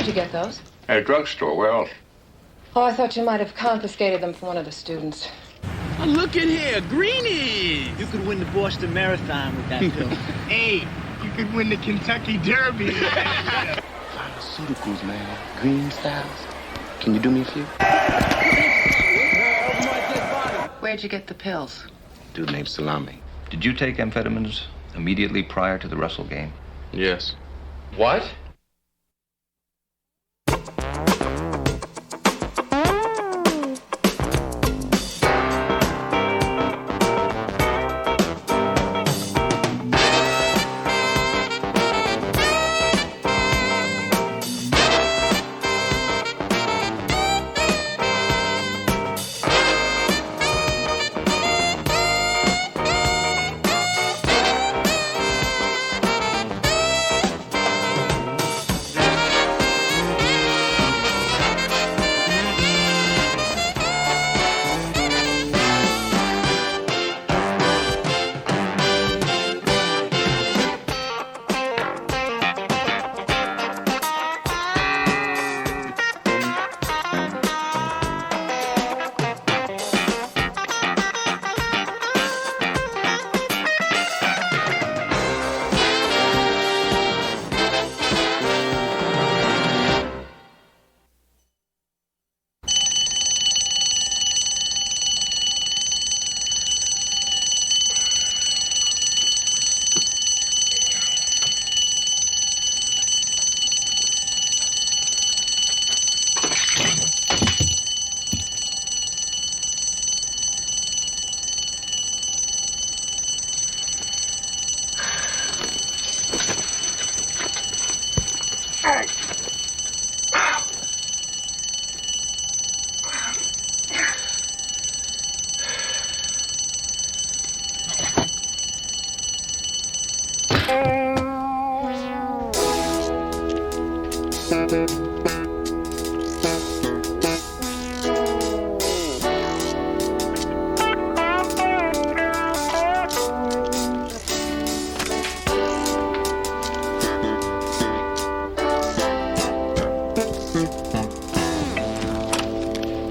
Where'd you get those? At a drugstore. Where else? Oh, I thought you might have confiscated them from one of the students. Oh, look at here, greenies! You could win the Boston Marathon with that pill. Hey, you could win the Kentucky Derby. Pharmaceuticals, man. Green styles. Can you do me a few? Where'd you get the pills? Dude named Salami. Did you take amphetamines immediately prior to the Russell game? Yes. What?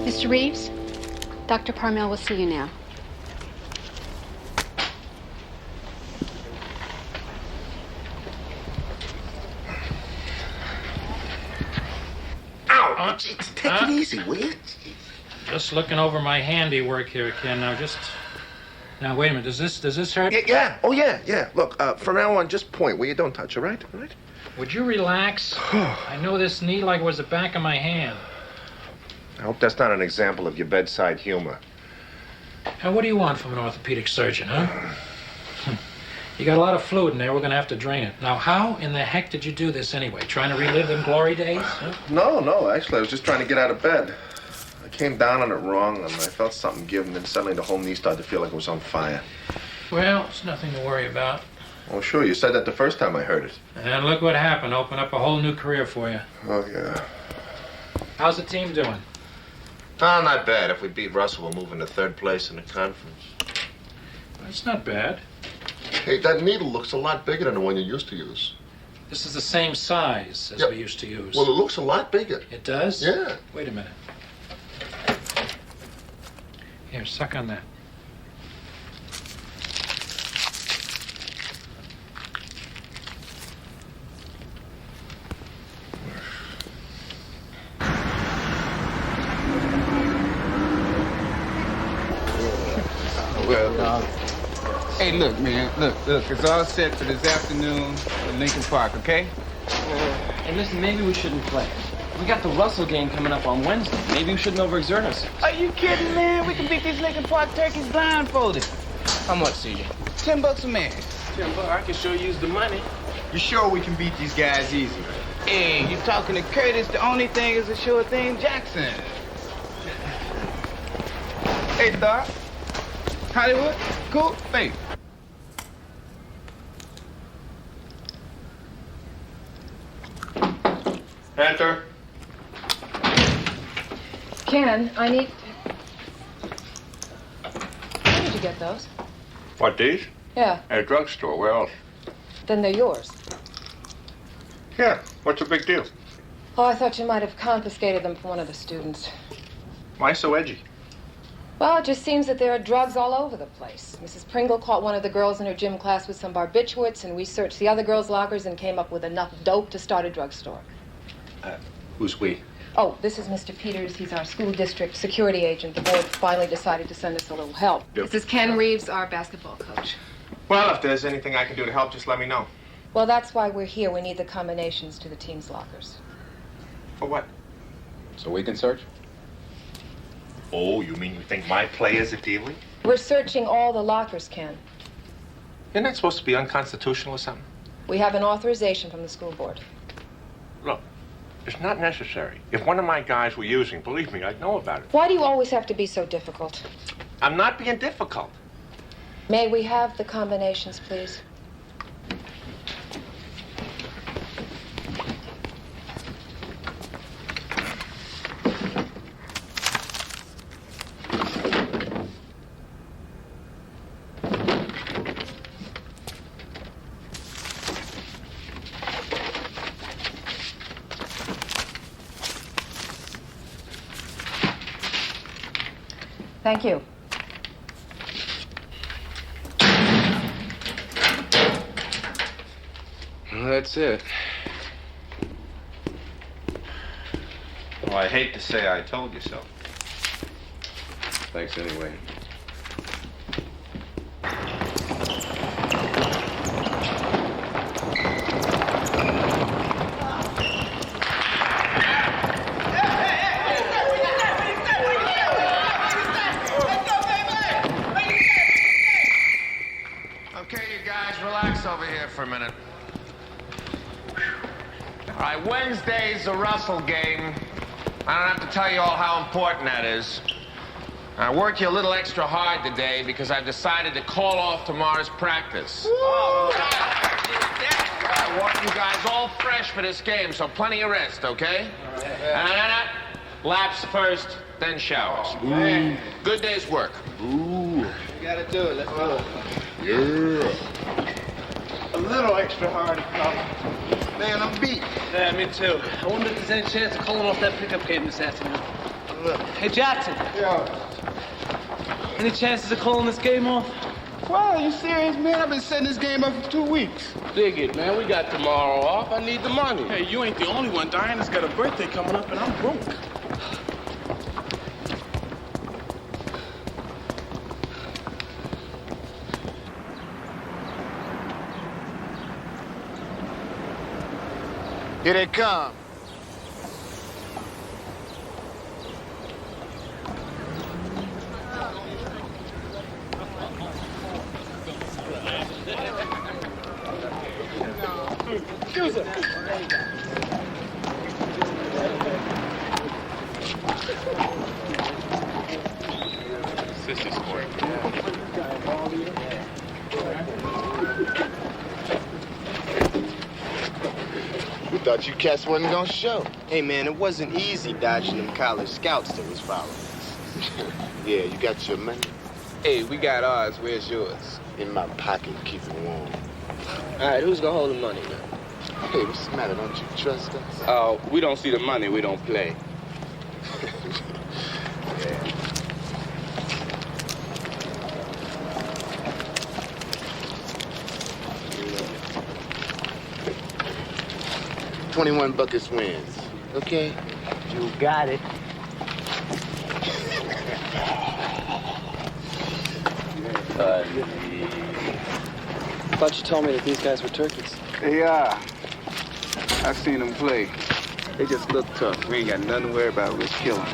Mr. Reeves, Dr. Parmel will see you now. Ow! Take it easy, will you? Just looking over my handiwork here, Ken. Now wait a minute. Does this hurt? Yeah. Oh, yeah. Look, from now on, just point where you don't touch, all right? All right? Would you relax? I know this knee like it was the back of my hand. I hope that's not an example of your bedside humor. Now, what do you want from an orthopedic surgeon, huh? You got a lot of fluid in there. We're going to have to drain it. Now, how in the heck did you do this anyway? Trying to relive them glory days? Huh? No. Actually, I was just trying to get out of bed. I came down on it wrong, and I felt something give, and then suddenly the whole knee started to feel like it was on fire. Well, it's nothing to worry about. Oh, sure. You said that the first time I heard it. And look what happened. Opened up a whole new career for you. Oh, yeah. How's the team doing? Oh, not bad. If we beat Russell, we'll move into third place in the conference. That's not bad. Hey, that needle looks a lot bigger than the one you used to use. This is the same size as Yep. we used to use. Well, it looks a lot bigger. It does? Yeah. Wait a minute. Here, suck on that. Well, hey, look, man. Look. It's all set for this afternoon in Lincoln Park, okay? Hey, listen, maybe we shouldn't play. We got the Russell game coming up on Wednesday. Maybe we shouldn't overexert ourselves. Are you kidding, man? We can beat these Lincoln Park turkeys blindfolded. How much, CJ? $10 a man. $10. I can sure use the money. You sure we can beat these guys easy? Hey, you talking to Curtis? The only thing is a sure thing, Jackson. Hey, Doc. Hollywood? Cool? Hey. Enter. Ken, I need... Where did you get those? What, these? Yeah, At a drugstore. Where else? then they're yours. Yeah. What's the big deal? Oh, I thought you might have confiscated them from one of the students. Why so edgy? Well, it just seems that there are drugs all over the place. Mrs. Pringle caught one of the girls in her gym class with some barbiturates, and we searched the other girls' lockers and came up with enough dope to start a drugstore. Who's we? Oh, this is Mr. Peters. He's our school district security agent. The board finally decided to send us a little help. Yep. This is Ken Reeves, our basketball coach. Well, if there's anything I can do to help, just let me know. Well, that's why we're here. We need the combinations to the team's lockers. For what? So we can search? Oh, you mean you think my players are dealing? We're searching all the lockers, Ken. Isn't that supposed to be unconstitutional or something? We have an authorization from the school board. Look, it's not necessary. If one of my guys were using, believe me, I'd know about it. Why do you always have to be so difficult? I'm not being difficult. May we have the combinations, please? Thank you. Well, that's it. Well, I hate to say I told you so. Thanks anyway. Okay, you guys, relax over here for a minute. All right, Wednesday's the Russell game. I don't have to tell you all how important that is. I worked you a little extra hard today because I've decided to call off tomorrow's practice. I want you guys all fresh for this game, so plenty of rest, okay? Laps first, then showers. Good day's work. You gotta do it. Let's go. Yeah. A little extra hard, fella. Man, I'm beat. Yeah, me too. I wonder if there's any chance of calling off that pickup game this afternoon. Look. Hey, Jackson. Yo. Any chances of calling this game off? Wow, you serious, man? I've been setting this game up for 2 weeks. Dig it, man. We got tomorrow off. I need the money. Hey, you ain't the only one. Diana's got a birthday coming up, and I'm broke. Here they come. Sissy sport. We thought you cats wasn't gonna show. Hey, man, it wasn't easy dodging them college scouts that was following us. Yeah, you got your money? Hey, we got ours. Where's yours? In my pocket, keep it warm. All right, who's gonna hold the money now? Hey, what's the matter? Don't you trust us? We don't see the money. We don't play. Yeah. 21 buckets wins. Okay? You got it. Thought you told me that these guys were turkeys. They are. I've seen them play. They just look tough. We ain't got nothing to worry about. Let's kill them.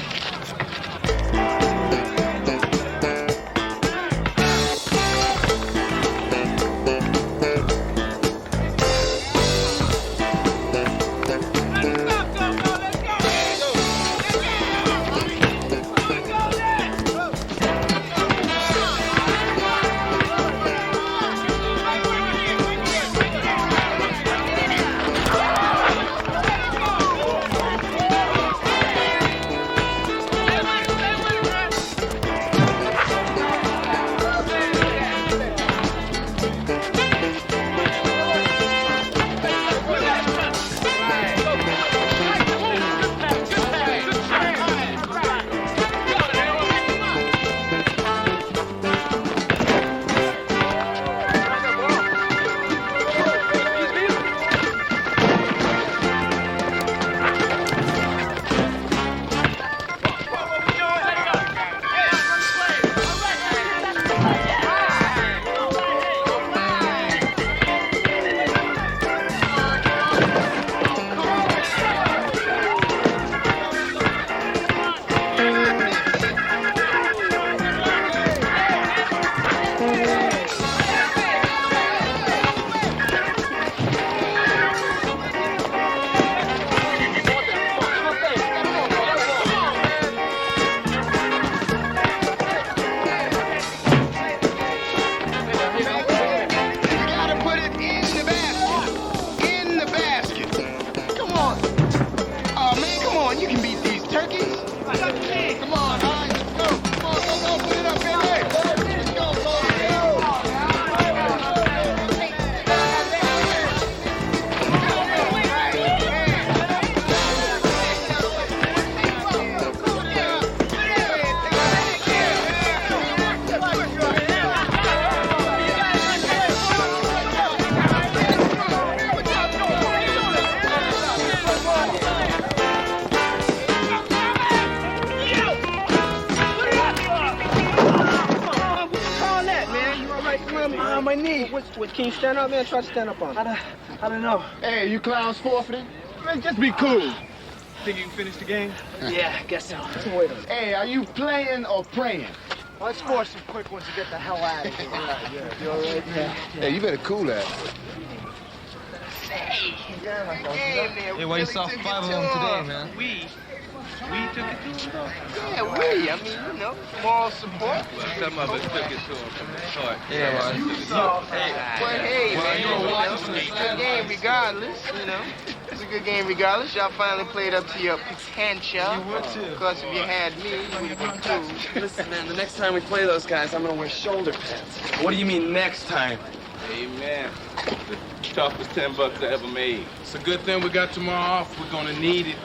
What, can you stand up, man? Try to stand up on it. I don't know. Hey, you clowns forfeiting? Man, just be cool. Think you can finish the game? Yeah, I guess so. Hey, are you playing or praying? Let's score some quick ones to get the hell out of here. Yeah. You all right? Yeah. Hey, you better cool that. Hey, why you saw 5 of them today, man? We took it to him. Yeah, we. I mean, you know, moral support. Some of us took it to him from the start. Yeah, But hey, man, you know, it's a good game regardless, you know. It's a good game regardless. Y'all finally played up to your potential. You would too. Because if you had me, you would have been cool. Listen, man, the next time we play those guys, I'm gonna wear shoulder pads. What do you mean next time? Amen. The toughest $10 I ever made. It's a good thing we got tomorrow off. We're gonna need it.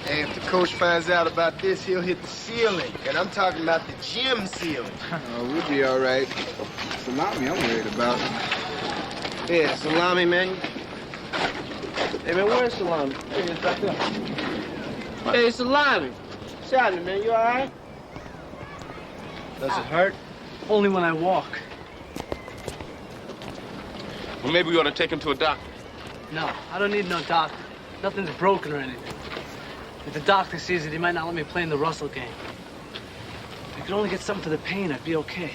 Hey, if the coach finds out about this, he'll hit the ceiling. And I'm talking about the gym ceiling. Oh, we'll be all right. Salami, I'm worried about. Yeah, Salami, man. Hey, man, where's Salami? Hey, it's back there. Hey, Salami. What's happening, man? You all right? Does it hurt? Only when I walk. Well, maybe we ought to take him to a doctor. No, I don't need no doctor. Nothing's broken or anything. If the doctor sees it, he might not let me play in the Russell game. If I could only get something for the pain, I'd be okay.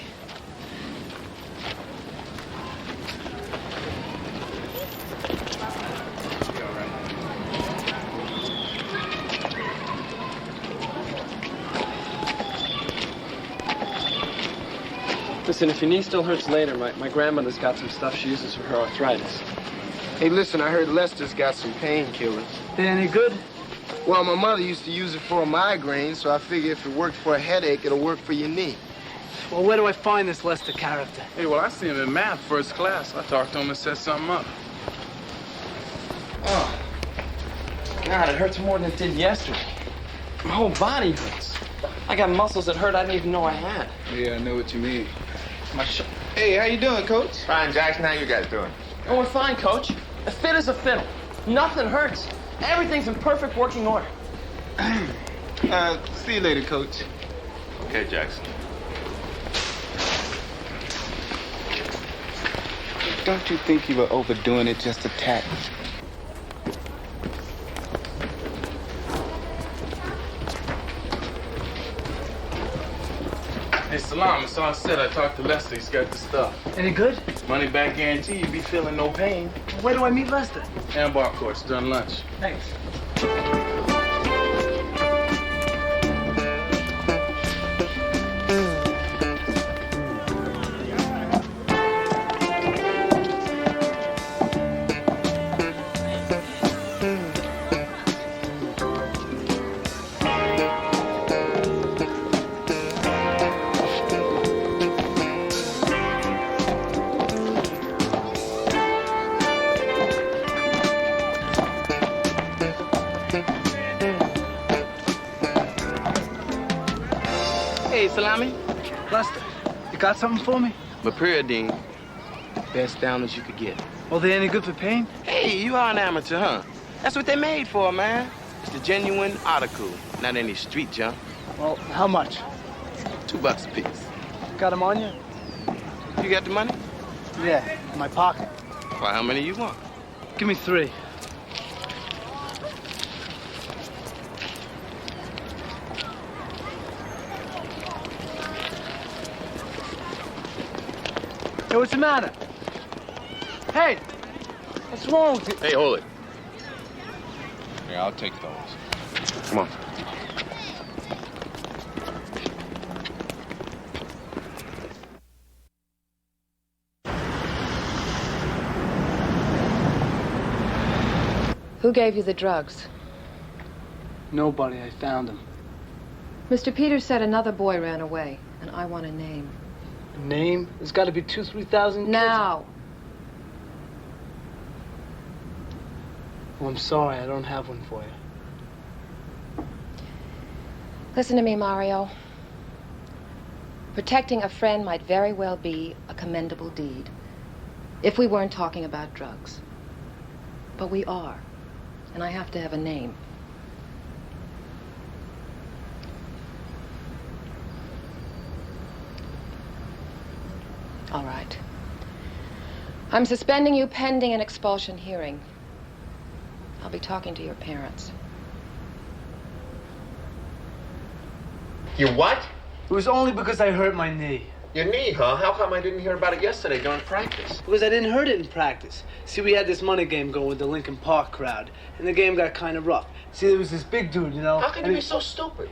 Listen, if your knee still hurts later, my grandmother's got some stuff she uses for her arthritis. Hey, listen, I heard Lester's got some painkillers. They any good? Well, my mother used to use it for a migraine, so I figure if it worked for a headache, it'll work for your knee. Well, where do I find this Lester character? Hey, well, I see him in math, first class. I talked to him and set something up. Oh, God, it hurts more than it did yesterday. My whole body hurts. I got muscles that hurt I didn't even know I had. Yeah, I know what you mean. Hey, how you doing, Coach? Fine, Jackson. How you guys doing? Oh, we're fine, Coach. A fit is a fiddle. Nothing hurts. Everything's in perfect working order. See you later, Coach. Okay, Jackson. Don't you think you were overdoing it just a tad? Hey, Salam, it's all set. I talked to Lester. He's got the stuff. Any good? Money back guarantee. You be feeling no pain. Where do I meet Lester? Handball courts during lunch. Thanks. Hey, Salami. Lester, you got something for me? Meperidine. Best downers you could get. Oh, they any good for pain? Hey, you are an amateur, huh? That's what they're made for, man. It's the genuine article, not any street junk. Well, how much? $2 a piece. Got them on you? You got the money? Yeah, in my pocket. Well, how many you want? Give me 3. Hey, what's the matter? Hey, what's wrong with you? Hey, hold it. Yeah, I'll take those. Come on. Who gave you the drugs? Nobody. I found him. Mr. Peters said another boy ran away, and I want a name. A name? There's got to be 2,000-3,000 kids. Now. Oh, I'm sorry. I don't have one for you. Listen to me, Mario. Protecting a friend might very well be a commendable deed if we weren't talking about drugs. But we are, and I have to have a name. All right. I'm suspending you pending an expulsion hearing. I'll be talking to your parents. You what? It was only because I hurt my knee. Your knee, huh? How come I didn't hear about it yesterday during practice? Because I didn't hurt it in practice. See, we had this money game going with the Lincoln Park crowd, and the game got kind of rough. See, there was this big dude, you know. How can you be so stupid?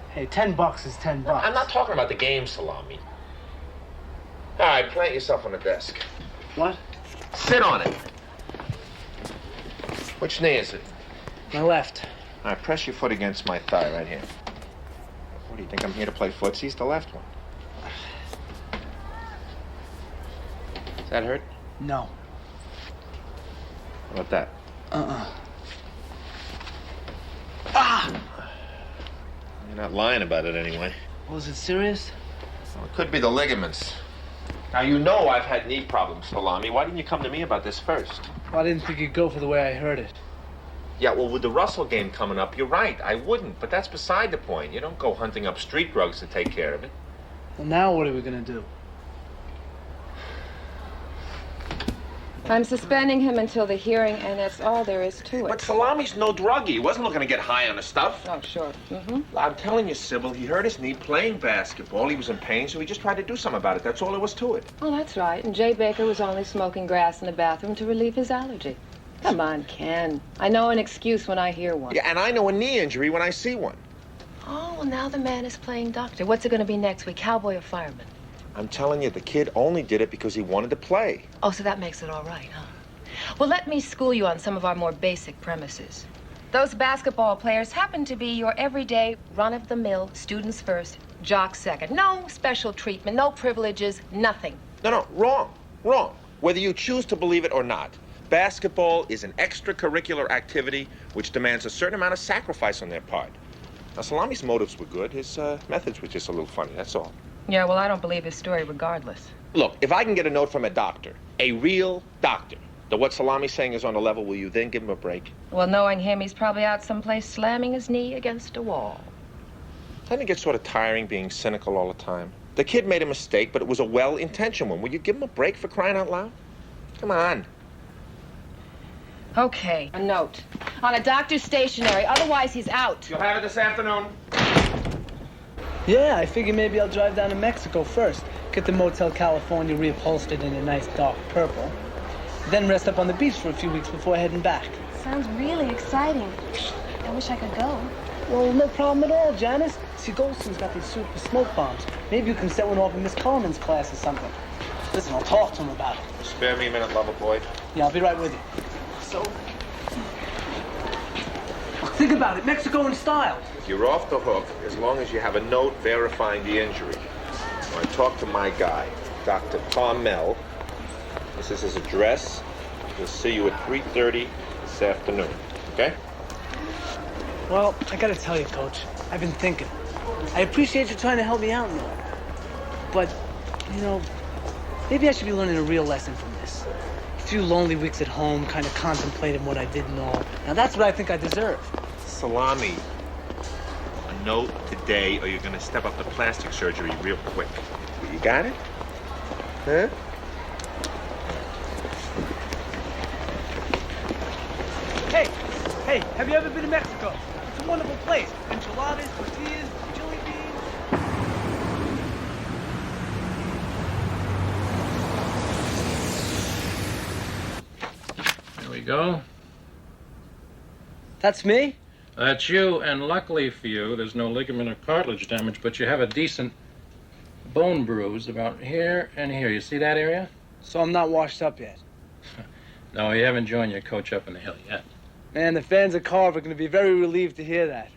Hey, $10 is $10. I'm not talking about the game, Salami. All right, plant yourself on the desk. What? Sit on it. Which knee is it? My left. All right, press your foot against my thigh right here. What do you think? I'm here to play footsies? The left one. Does that hurt? No. How about that? Ah! You're not lying about it anyway. Was it serious? Well, it could be the ligaments. Now, you know I've had knee problems, Salami. Why didn't you come to me about this first? Well, I didn't think you'd go for the way I heard it. Yeah, well, with the Russell game coming up, you're right. I wouldn't, but that's beside the point. You don't go hunting up street drugs to take care of it. Well, now what are we gonna do? I'm suspending him until the hearing, and that's all there is to it. But Salami's no druggie. He wasn't looking to get high on the stuff. Oh, sure. I'm telling you, Sybil, he hurt his knee playing basketball. He was in pain, so he just tried to do something about it. That's all there was to it. Oh, that's right. And Jay Baker was only smoking grass in the bathroom to relieve his allergy. Come on, Ken. I know an excuse when I hear one. Yeah, and I know a knee injury when I see one. Oh, well, now the man is playing doctor. What's it going to be next week, cowboy or fireman? I'm telling you, the kid only did it because he wanted to play. Oh, so that makes it all right, huh? Well, let me school you on some of our more basic premises. Those basketball players happen to be your everyday, run-of-the-mill, students first, jocks second. No special treatment, no privileges, nothing. No, wrong. Whether you choose to believe it or not, basketball is an extracurricular activity which demands a certain amount of sacrifice on their part. Now, Salami's motives were good. His methods were just a little funny, that's all. Yeah, well, I don't believe his story regardless. Look, if I can get a note from a doctor, a real doctor, that what Salami's saying is on the level, will you then give him a break? Well, knowing him, he's probably out someplace slamming his knee against a wall. Doesn't it get sort of tiring being cynical all the time? The kid made a mistake, but it was a well-intentioned one. Will you give him a break for crying out loud? Come on. Okay, a note. On a doctor's stationery, otherwise he's out. You'll have it this afternoon. Yeah, I figure maybe I'll drive down to Mexico first. Get the Motel California reupholstered in a nice dark purple. Then rest up on the beach for a few weeks before heading back. Sounds really exciting. I wish I could go. Well, no problem at all, Janice. See, Goldston's got these super smoke bombs. Maybe you can set one off in Miss Coleman's class or something. Listen, I'll talk to him about it. Spare me a minute, lover boy. Yeah, I'll be right with you. So, think about it. Mexico in style. You're off the hook as long as you have a note verifying the injury. I talked to my guy, Dr. Parmel. This is his address. We'll see you at 3:30 this afternoon, okay? Well, I gotta tell you, Coach, I've been thinking. I appreciate you trying to help me out and all. But, you know, maybe I should be learning a real lesson from this. A few lonely weeks at home, kind of contemplating what I did and all. Now, that's what I think I deserve. Salami, a note today or you're gonna step up to plastic surgery real quick. You got it? Huh? Hey, have you ever been to Mexico? It's a wonderful place. Enchiladas, tortillas, chili beans. There we go. That's me? That's you, and luckily for you, there's no ligament or cartilage damage, but you have a decent bone bruise about here and here. You see that area? So I'm not washed up yet? No, you haven't joined your coach up in the hill yet. Man, the fans of Carver are going to be very relieved to hear that.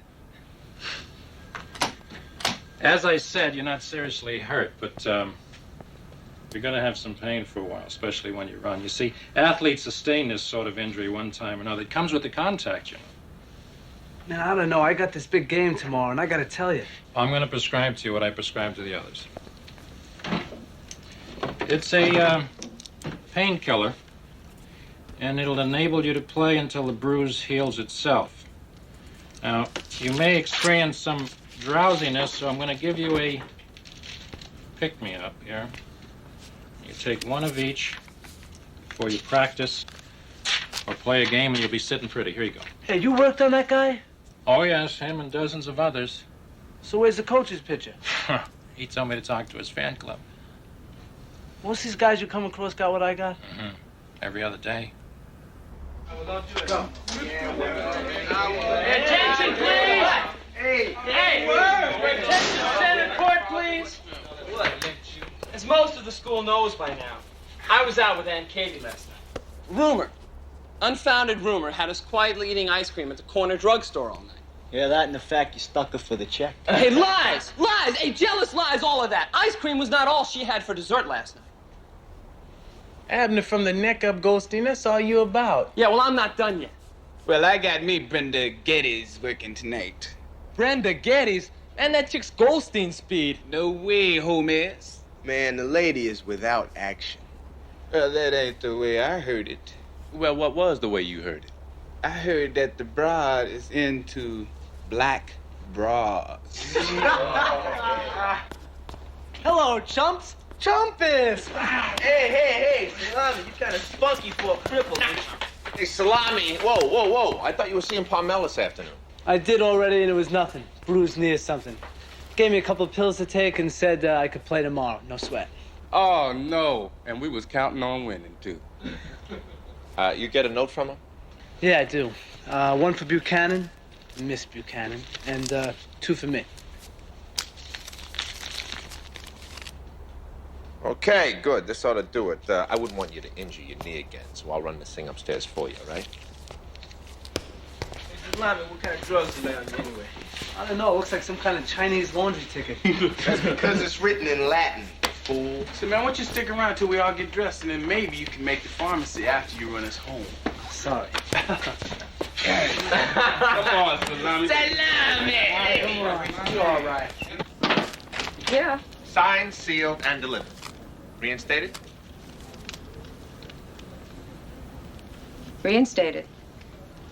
As I said, you're not seriously hurt, but you're going to have some pain for a while, especially when you run. You see, athletes sustain this sort of injury one time or another. It comes with the contact, you know. Man, I don't know. I got this big game tomorrow, and I got to tell you. I'm going to prescribe to you what I prescribe to the others. It's a painkiller, and it'll enable you to play until the bruise heals itself. Now, you may experience some drowsiness, so I'm going to give you a pick-me-up here. You take one of each before you practice or play a game, and you'll be sitting pretty. Here you go. Hey, you worked on that guy? Oh, yes, him and dozens of others. So where's the coach's picture? He told me to talk to his fan club. Most of these guys you come across got what I got? Mm-hmm. Every other day. Go. Attention, please! Hey! Attention, Senate Court, please! What? As most of the school knows by now, I was out with Aunt Katie last night. Rumor, unfounded rumor, had us quietly eating ice cream at the corner drugstore all night. Yeah, that and the fact you stuck her for the check. Hey, lies! Lies! Hey, jealous lies, all of that. Ice cream was not all she had for dessert last night. Abner from the neck up, Goldstein, that's all you about. Yeah, well, I'm not done yet. Well, I got me Brenda Geddes working tonight. Brenda Geddes? Man, that chick's Goldstein speed. No way, Holmes. Man, the lady is without action. Well, that ain't the way I heard it. Well, what was the way you heard it? I heard that the broad is into black bras. Hello, chumps. Chumpus! Hey, Salami, you kind of spunky for a cripple. Hey, Salami, whoa. I thought you were seeing Parmel this afternoon. I did already, and it was nothing. Bruised knee or something. Gave me a couple of pills to take and said I could play tomorrow. No sweat. Oh, no. And we was counting on winning, too. You get a note from him? Yeah, I do. One for Buchanan, Miss Buchanan, and 2 for me. Okay, good. This ought to do it. I wouldn't want you to injure your knee again, so I'll run this thing upstairs for you, right? Hey, Salami, what kind of drugs do they on you anyway? I don't know. It looks like some kind of Chinese laundry ticket. That's because it's written in Latin, fool. So, man, why don't you stick around till we all get dressed, and then maybe you can make the pharmacy after you run us home. Sorry. Come on, Salami. Salami! Come on. You all right? Yeah. Signed, sealed, and delivered. Reinstated? Reinstated.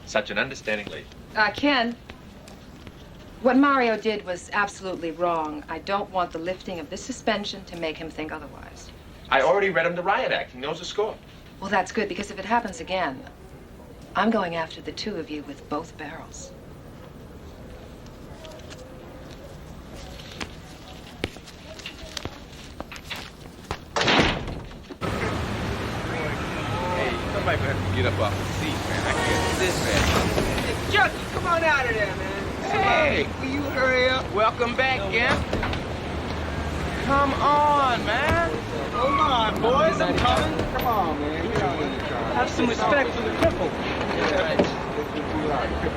Such an understanding lady. Ken, what Mario did was absolutely wrong. I don't want the lifting of this suspension to make him think otherwise. I already read him the riot act. He knows the score. Well, that's good, because if it happens again, I'm going after the 2 of you with both barrels. Somebody gonna have to get up off the seat, man. I can't sit, man. Hey, Chucky, come on out of there, man. Hey, will you hurry up? Welcome back, Gimp. Come on, man. Hold on, boys. I'm coming. Come on, man. Have some respect for the cripple.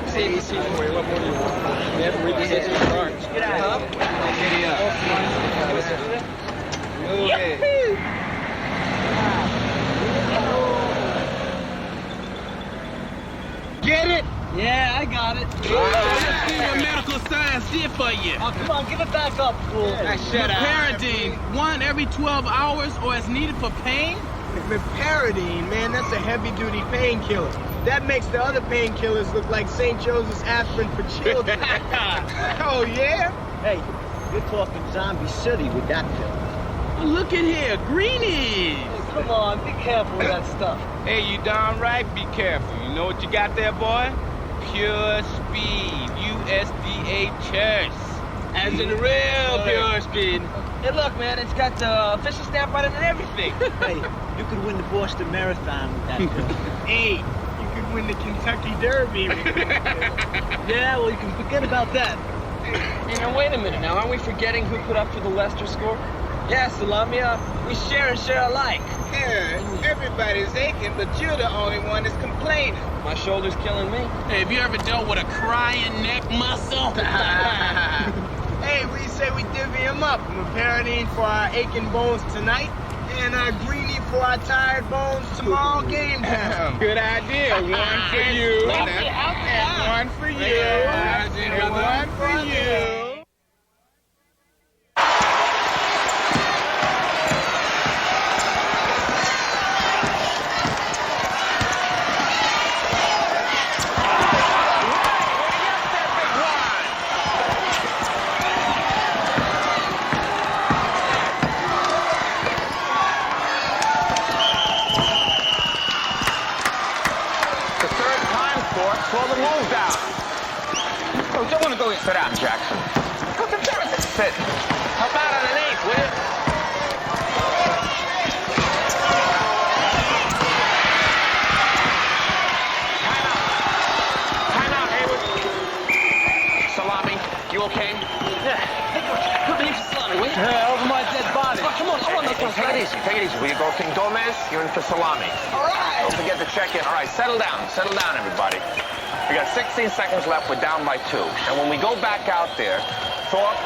See, what more do you want? Never repossess your car. Get out. Giddy up. Yahoo! Get it? Yeah, I got it. Let's see what medical science did for you. Oh, come on, give it back up, fool. Paradine, 1 every 12 hours or as needed for pain? Paradine, man, that's a heavy-duty painkiller. That makes the other painkillers look like St. Joseph's aspirin for children. Oh, yeah? Hey, you're talking Zombie City with that pill. Oh, look at here, greenies. Come on, be careful with that stuff. Hey, you darn right be careful. You know what you got there, boy? Pure Speed, USDA Church. As in real pure speed. Hey, look, man, it's got the official stamp on it and everything. Hey, you could win the Boston Marathon with that pill. Hey, you could win the Kentucky Derby. Yeah, well, you can forget about that. Hey, now, wait a minute. Now, aren't we forgetting who put up for the Leicester score? Yeah, Salami, we share and share alike. Yeah, everybody's aching, but you're the only one that's complaining. My shoulder's killing me. Hey, have you ever dealt with a crying neck muscle? Hey, we say we divvy him up. Paradine for our aching bones tonight, and our greenie for our tired bones tomorrow game time. Good idea. One for you. One for you. One for you. Thorpe. Slow the move down. Coach, I want to go in. Sit down, Jackson. Coach, sit. Help out underneath, will you? Time out, Hayward. Salami, you okay? Yeah. Hey, Coach, put me in for Salami, will you? Over my dead body. Come on, I want those ones. Take it easy, take it easy. Will you go King Gomez? You're in for Salami. All right. Don't forget to check in. All right, settle down, everybody. We got 16 seconds left. We're down by 2. And when we go back out there, Thorpe,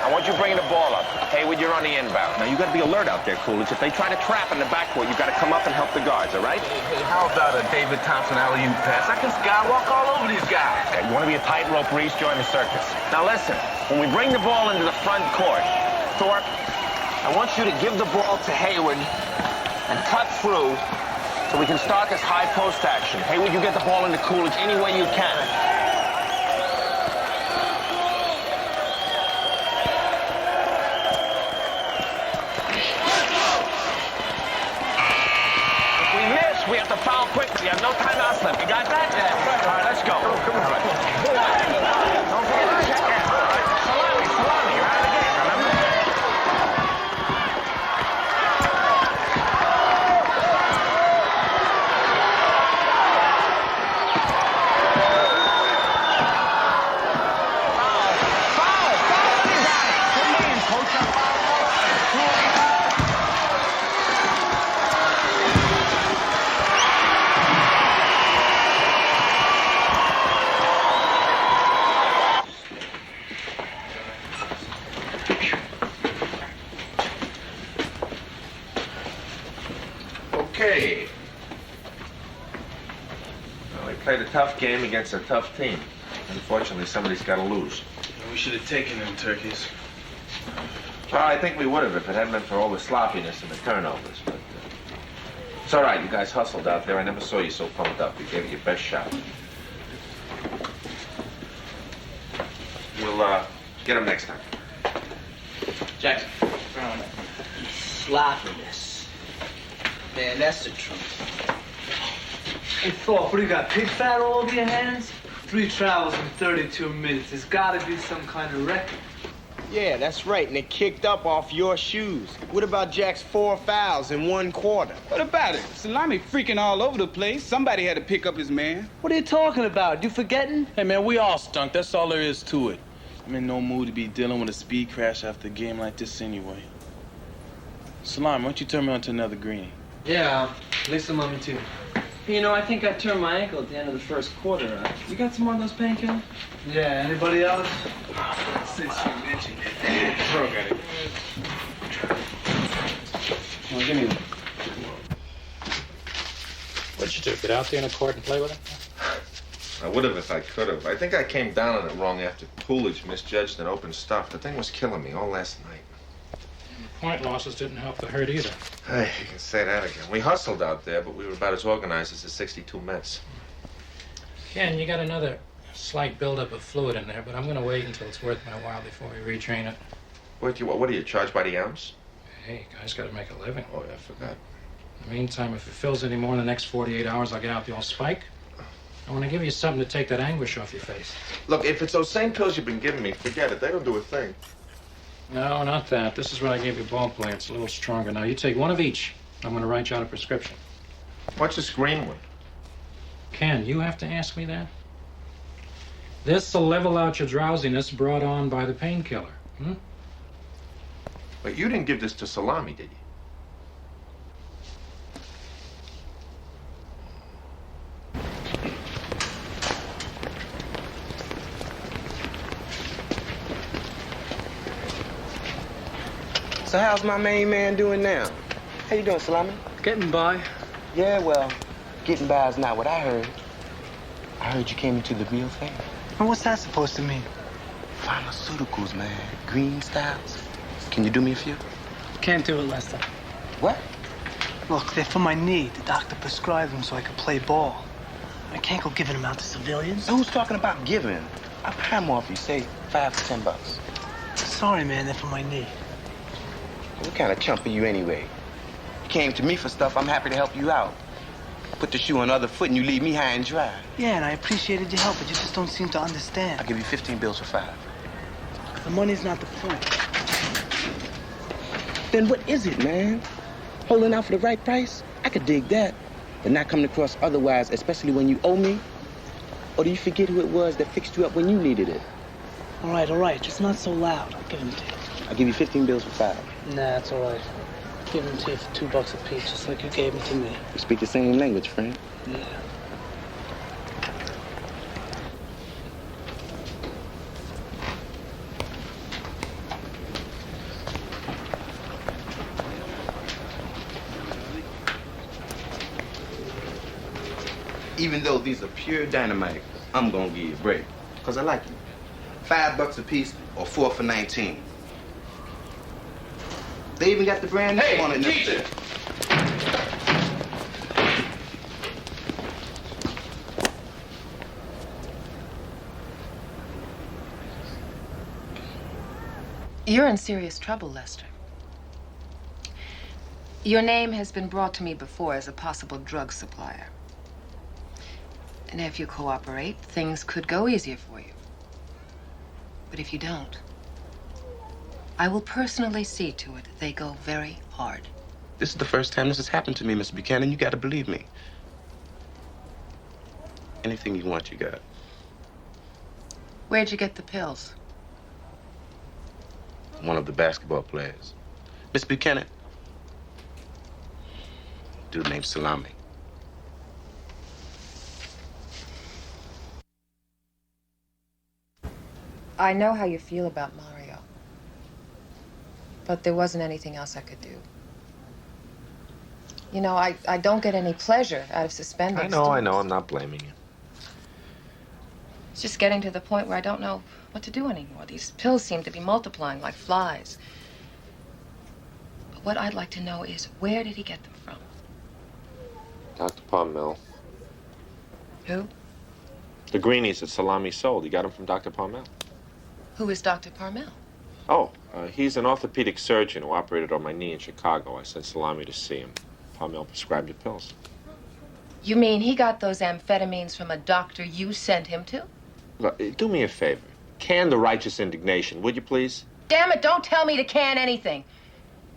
I want you bringing the ball up. Hayward, you're on the inbound. Now, you got to be alert out there, Coolidge. If they try to trap in the backcourt, you got to come up and help the guards, all right? Hey, how about a David Thompson alley-oop pass? I can skywalk all over these guys. Yeah, you want to be a tightrope, Reese? Join the circus. Now, listen. When we bring the ball into the front court, Thorpe, I want you to give the ball to Hayward and cut through so we can start this high post action. Hayward, you get the ball into Coolidge any way you can. If we miss, we have to foul quickly. We have no timeouts left. You got that? Yeah. All right, let's go. Come on. Don't forget to check in. All right. Salami, you're out of the game, remember? Okay. Well, we played a tough game against a tough team. Unfortunately, somebody's got to lose. We should have taken them turkeys. Well, I think we would have if it hadn't been for all the sloppiness and the turnovers. But it's all right. You guys hustled out there. I never saw you so pumped up. You gave it your best shot. We'll get him next time. Jackson. Sloppiness. Man, that's the truth. Hey, Thorpe, what do you got? Pig fat all over your hands? 3 travels in 32 minutes. There's got to be some kind of record. Yeah, that's right, and it kicked up off your shoes. What about Jack's 4 fouls in 1 quarter? What about it? Salami freaking all over the place. Somebody had to pick up his man. What are you talking about? You forgetting? Hey, man, we all stunk. That's all there is to it. I'm in no mood to be dealing with a speed crash after a game like this anyway. Salami, why don't you turn me on to another greenie? Yeah, Lisa Mommy too. You know, I think I turned my ankle at the end of the first quarter. You got some more of those painkillers? Yeah, anybody else? Since you mentioned it. Bro, got it. Well, give me one. What'd you do? Get out there in the court and play with it? I would have if I could have. I think I came down on it wrong after Coolidge misjudged an open stuff. The thing was killing me all last night. Point losses didn't help the hurt either. Hey, you can say that again. We hustled out there, but we were about as organized as the 62 Mets. Ken, you got another slight buildup of fluid in there, but I'm going to wait until it's worth my while before we retrain it. What are you charged by the ounce? Hey, guys got to make a living. Oh, yeah, I forgot. In the meantime, if it fills any more in the next 48 hours, I'll get out the old spike. I want to give you something to take that anguish off your face. Look, if it's those same pills you've been giving me, forget it. They don't do a thing. No, not that. This is what I gave your ball player. It's a little stronger. Now, you take one of each. I'm going to write you out a prescription. What's this green one? Ken, you have to ask me that? This'll level out your drowsiness brought on by the painkiller. But you didn't give this to Salami, did you? So how's my main man doing now? How you doing, Salami? Getting by. Yeah, well, getting by is not what I heard. I heard you came into the real thing. And what's that supposed to mean? Pharmaceuticals, man. Green styles. Can you do me a few? Can't do it, Lester. What? Look, they're for my knee. The doctor prescribed them so I could play ball. I can't go giving them out to civilians. Who's talking about giving? I'll buy them off you, say $5 to $10. Sorry, man, they're for my knee. What kind of chump are you anyway? You came to me for stuff, I'm happy to help you out. put the shoe on the other foot and you leave me high and dry. Yeah, and I appreciated your help, but you just don't seem to understand. I'll give you 15 bills for 5. The money's not the point. Then what is it, man? Holding out for the right price? I could dig that. But not coming across otherwise, especially when you owe me? Or do you forget who it was that fixed you up when you needed it? All right. Just not so loud. I'll give them to you. I'll give you 15 bills for 5. Nah, it's all right. Give them to you for $2 a piece, just like you gave them to me. We speak the same language, friend. Yeah. Even though these are pure dynamite, I'm gonna give you a break. Cause I like you. $5 a piece or 4 for 19. They even got the brand name on it. Teacher! You're in serious trouble, Lester. Your name has been brought to me before as a possible drug supplier. And if you cooperate, things could go easier for you. But if you don't, I will personally see to it they go very hard. This is the first time this has happened to me, Mr. Buchanan. You gotta believe me. Anything you want, you got. Where'd you get the pills? One of the basketball players. Miss Buchanan. Dude named Salami. I know how you feel about Mario. But there wasn't anything else I could do. You know, I don't get any pleasure out of suspending I know. students. I'm not blaming you. It's just getting to the point where I don't know what to do anymore. These pills seem to be multiplying like flies. But what I'd like to know is, where did he get them from? Dr. Parmel. Who? The greenies that Salami sold. He got them from Dr. Parmel. Who is Dr. Parmel? Oh, he's an orthopedic surgeon who operated on my knee in Chicago. I sent Salami to see him. Parmel prescribed the pills. You mean he got those amphetamines from a doctor you sent him to? Look, do me a favor. Can the righteous indignation, would you please? Damn it, don't tell me to can anything.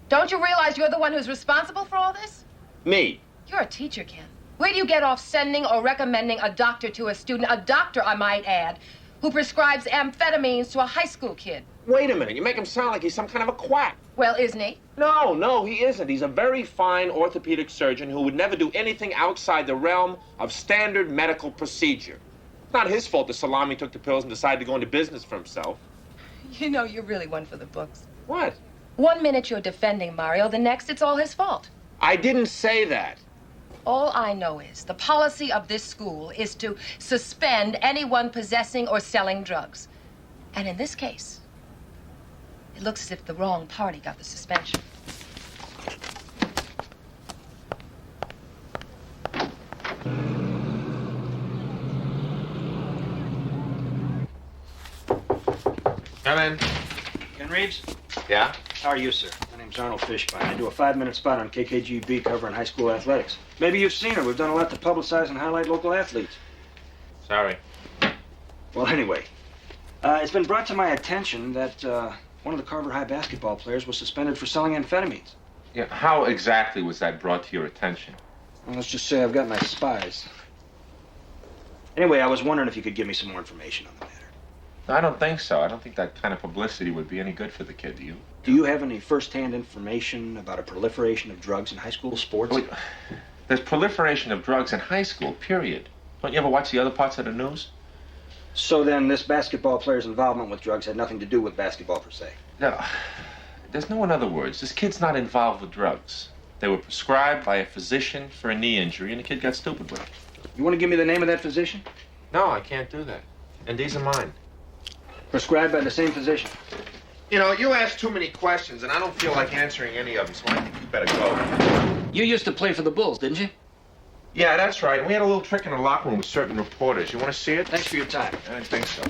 Don't you realize you're the one who's responsible for all this? Me? You're a teacher, Ken. Where do you get off sending or recommending a doctor to a student, a doctor, I might add, who prescribes amphetamines to a high school kid? Wait a minute. You make him sound like he's some kind of a quack. Well, isn't he? No, he isn't. He's a very fine orthopedic surgeon who would never do anything outside the realm of standard medical procedure. It's not his fault that Salami took the pills and decided to go into business for himself. You know, you're really one for the books. What? 1 minute you're defending Mario, the next it's all his fault. I didn't say that. All I know is the policy of this school is to suspend anyone possessing or selling drugs. And in this case, it looks as if the wrong party got the suspension. Come in. Ken Reeves? Yeah? How are you, sir? My name's Arnold Fishbein. I do a 5-minute spot on KKGB covering high school athletics. Maybe you've seen it. We've done a lot to publicize and highlight local athletes. Sorry. Well, anyway, it's been brought to my attention that one of the Carver High basketball players was suspended for selling amphetamines. Yeah, how exactly was that brought to your attention? Well, let's just say I've got my spies. Anyway, I was wondering if you could give me some more information on the matter. I don't think so. I don't think that kind of publicity would be any good for the kid, do you? Do you have any first-hand information about a proliferation of drugs in high school sports? Wait, there's proliferation of drugs in high school, period. Don't you ever watch the other parts of the news? So then this basketball player's involvement with drugs had nothing to do with basketball per se? No. There's no in other words. This kid's not involved with drugs. They were prescribed by a physician for a knee injury, and the kid got stupid with them. You want to give me the name of that physician? No, I can't do that. And these are mine. Prescribed by the same physician? You know, you ask too many questions, and I don't feel like answering any of them, so I think you better go. You used to play for the Bulls, didn't you? Yeah, that's right. We had a little trick in the locker room with certain reporters. You want to see it? Thanks for your time. I think so.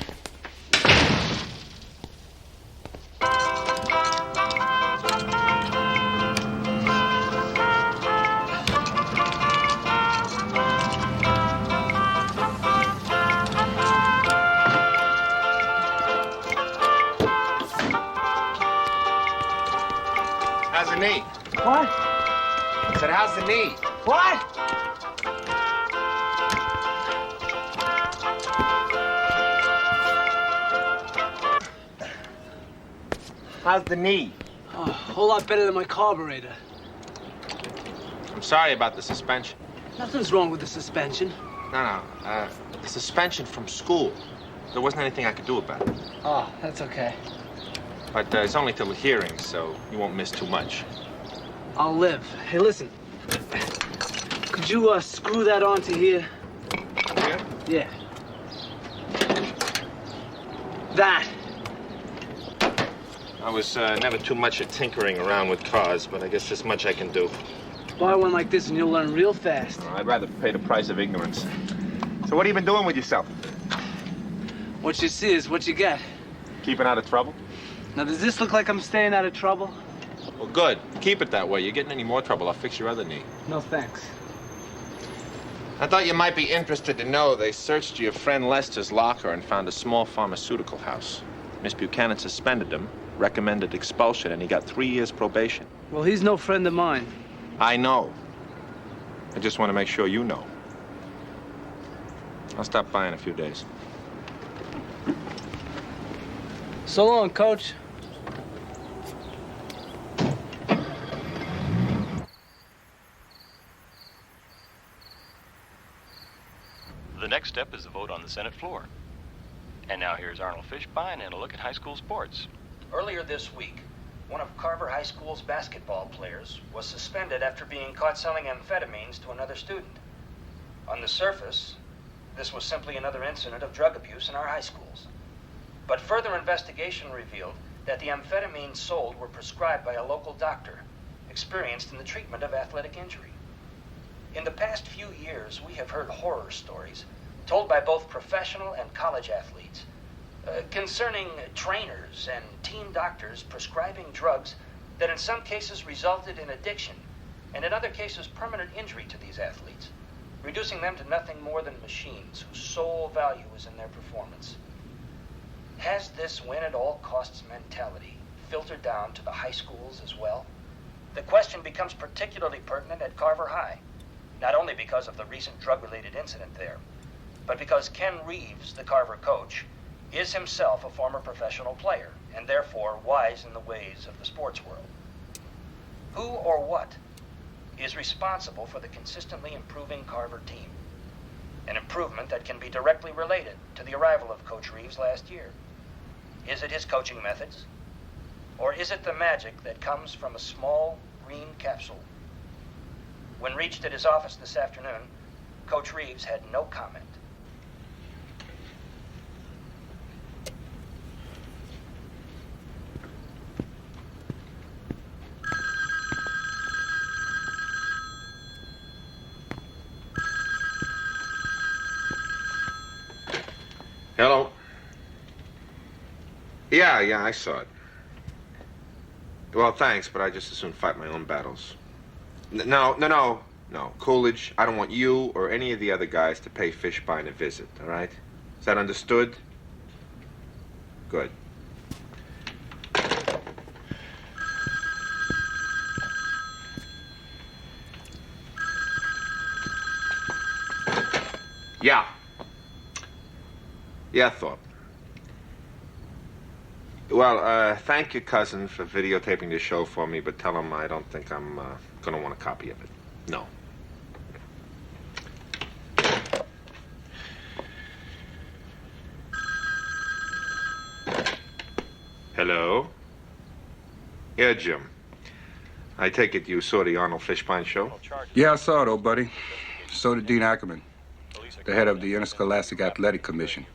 knee? What? I said, how's the knee? What? How's the knee? Oh, a whole lot better than my carburetor. I'm sorry about the suspension. Nothing's wrong with the suspension. No, the suspension from school. There wasn't anything I could do about it. Oh, that's okay. But it's only till the hearing, so you won't miss too much. I'll live. Hey, listen. Could you screw that onto here? Here? Yeah. That. I was never too much at tinkering around with cars, but I guess this much I can do. Buy one like this and you'll learn real fast. I'd rather pay the price of ignorance. So what have you been doing with yourself? What you see is what you get. Keeping out of trouble? Now, does this look like I'm staying out of trouble? Well, good. Keep it that way. You get in any more trouble, I'll fix your other knee. No, thanks. I thought you might be interested to know they searched your friend Lester's locker and found a small pharmaceutical house. Miss Buchanan suspended him, recommended expulsion, and he got 3 years probation. Well, he's no friend of mine. I know. I just want to make sure you know. I'll stop by in a few days. So long, Coach. The next step is the vote on the Senate floor. And now here's Arnold Fishbein and a look at high school sports. Earlier this week, one of Carver High School's basketball players was suspended after being caught selling amphetamines to another student. On the surface, this was simply another incident of drug abuse in our high schools. But further investigation revealed that the amphetamines sold were prescribed by a local doctor experienced in the treatment of athletic injury. In the past few years, we have heard horror stories told by both professional and college athletes concerning trainers and team doctors prescribing drugs that in some cases resulted in addiction and in other cases permanent injury to these athletes, reducing them to nothing more than machines whose sole value is in their performance. Has this win-at-all-costs mentality filtered down to the high schools as well? The question becomes particularly pertinent at Carver High, not only because of the recent drug-related incident there, but because Ken Reeves, the Carver coach, is himself a former professional player and therefore wise in the ways of the sports world. Who or what is responsible for the consistently improving Carver team? An improvement that can be directly related to the arrival of Coach Reeves last year. Is it his coaching methods? Or is it the magic that comes from a small green capsule? When reached at his office this afternoon, Coach Reeves had no comment. Hello? Yeah, I saw it. Well, thanks, but I just as soon fight my own battles. No. Coolidge, I don't want you or any of the other guys to pay Fishbein a visit, all right? Is that understood? Good. Yeah. Yeah, Thorpe. Well, thank your cousin for videotaping the show for me, but tell him I don't think I'm going to want a copy of it. No. Hello? Yeah, Jim. I take it you saw the Arnold Fishbein show? Yeah, I saw it, old buddy. So did Dean Ackerman, the head of the Interscholastic Athletic Commission.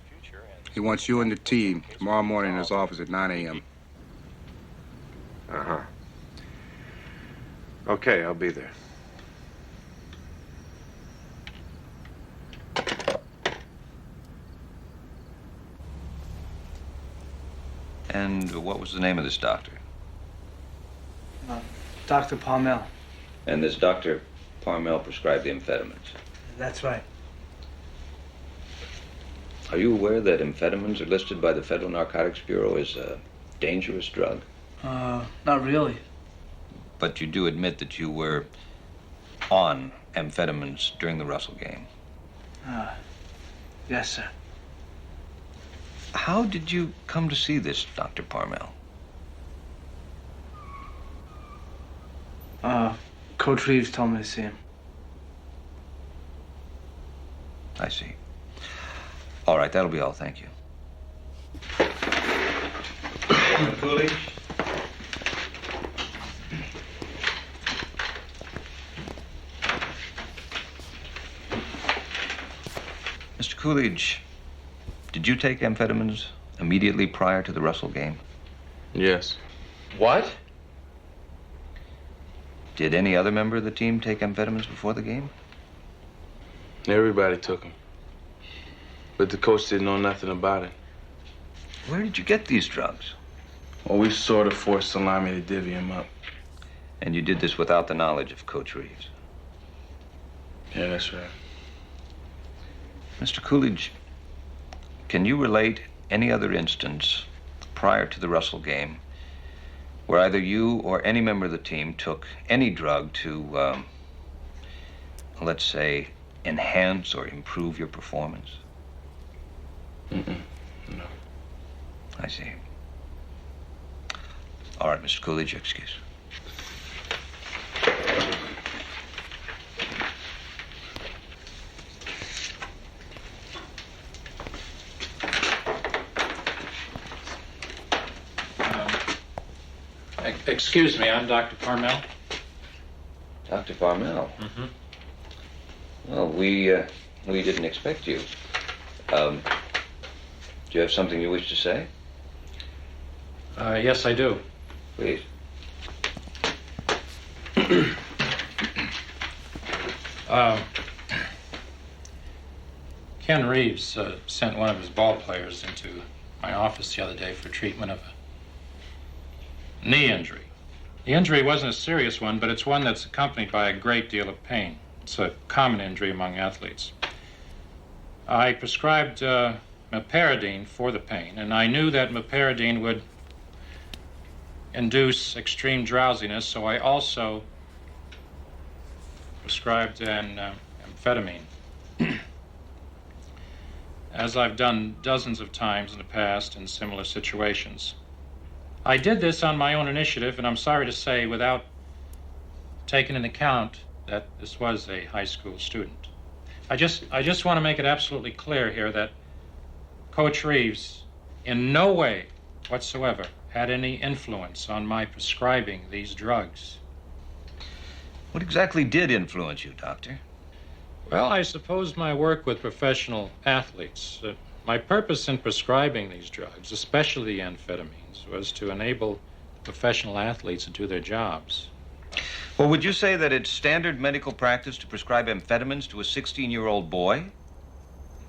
He wants you and the team tomorrow morning in his office at 9 a.m. Uh-huh. Okay, I'll be there. And what was the name of this doctor? Dr. Parmel. And this Dr. Parmel prescribed the amphetamines. That's right. Are you aware that amphetamines are listed by the Federal Narcotics Bureau as a dangerous drug? Not really. but you do admit that you were on amphetamines during the Russell game. Yes, sir. How did you come to see this, Dr. Parmel? Coach Reeves told me to see him. I see. All right, that'll be all. Thank you. Coolidge? Mr. Coolidge, did you take amphetamines immediately prior to the Russell game? Yes. What? Did any other member of the team take amphetamines before the game? Everybody took them. But the coach didn't know nothing about it. Where did you get these drugs? Well, we sort of forced Salami to divvy them up. And you did this without the knowledge of Coach Reeves? Yeah, that's right. Mr. Coolidge, can you relate any other instance prior to the Russell game where either you or any member of the team took any drug to, let's say, enhance or improve your performance? No. I see. All right, Mr. Coolidge, your excuse. Excuse me, I'm Dr. Parmel. Dr. Parmel? Mm-hmm. Well, we didn't expect you. Do you have something you wish to say? Yes, I do. Please. Ken Reeves sent one of his ball players into my office the other day for treatment of a knee injury. The injury wasn't a serious one, but it's one that's accompanied by a great deal of pain. It's a common injury among athletes. I prescribed meperidine for the pain, and I knew that meperidine would induce extreme drowsiness, so I also prescribed an amphetamine. As I've done dozens of times in the past in similar situations. I did this on my own initiative, and I'm sorry to say, without taking into account that this was a high school student. I just want to make it absolutely clear here that Coach Reeves in no way whatsoever had any influence on my prescribing these drugs. What exactly did influence you, Doctor? Well, I suppose my work with professional athletes. My purpose in prescribing these drugs, especially the amphetamines, was to enable professional athletes to do their jobs. Well, would you say that it's standard medical practice to prescribe amphetamines to a 16-year-old boy?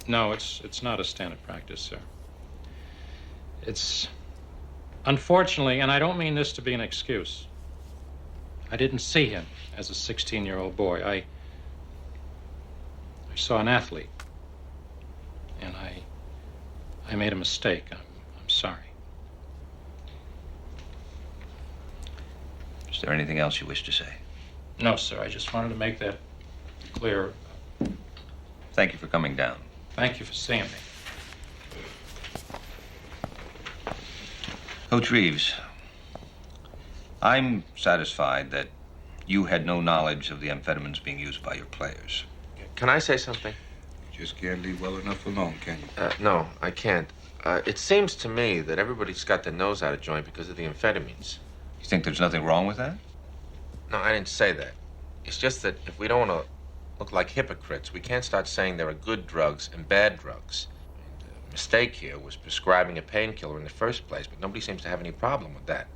No, it's not a standard practice, sir. It's, unfortunately, and I don't mean this to be an excuse, I didn't see him as a 16-year-old boy. I saw an athlete, and I made a mistake. I'm sorry. Is there anything else you wish to say? No, sir. I just wanted to make that clear. Thank you for coming down. Thank you for seeing me. Coach Reeves, I'm satisfied that you had no knowledge of the amphetamines being used by your players. Can I say something? You just can't leave well enough alone, can you? No, I can't. It seems to me that everybody's got their nose out of joint because of the amphetamines. You think there's nothing wrong with that? No, I didn't say that. It's just that if we don't want to look like hypocrites, we can't start saying there are good drugs and bad drugs. The mistake here was prescribing a painkiller in the first place, but nobody seems to have any problem with that.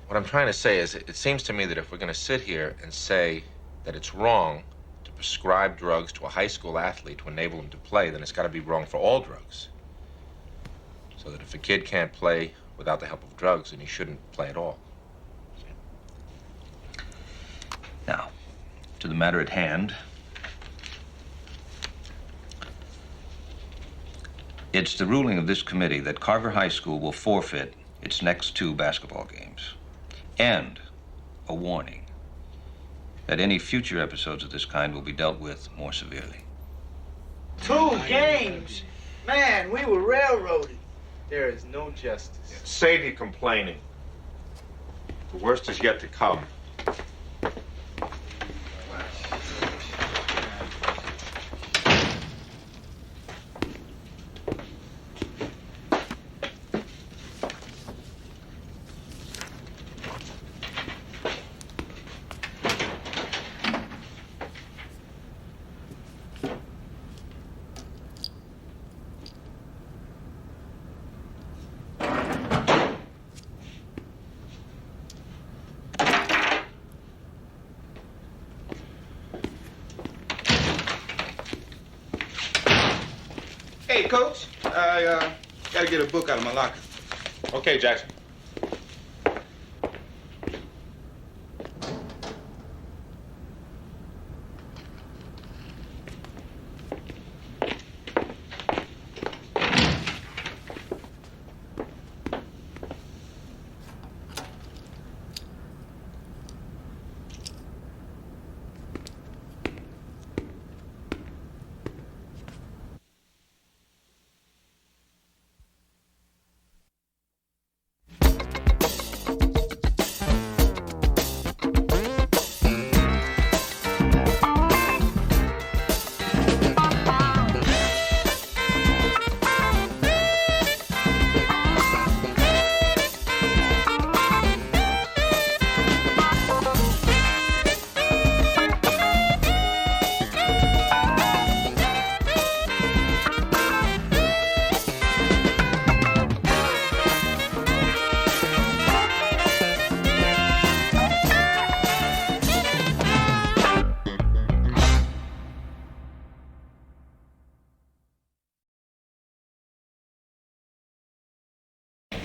What I'm trying to say is it seems to me that if we're going to sit here and say that it's wrong to prescribe drugs to a high school athlete to enable him to play, then it's got to be wrong for all drugs. So that if a kid can't play without the help of drugs, then he shouldn't play at all. Now, to the matter at hand. It's the ruling of this committee that Carver High School will forfeit its next 2 basketball games. And a warning that any future episodes of this kind will be dealt with more severely. 2 games? Man, we were railroaded. There is no justice. Save your complaining. The worst is yet to come. Hey, Coach, I gotta get a book out of my locker. Okay, Jackson.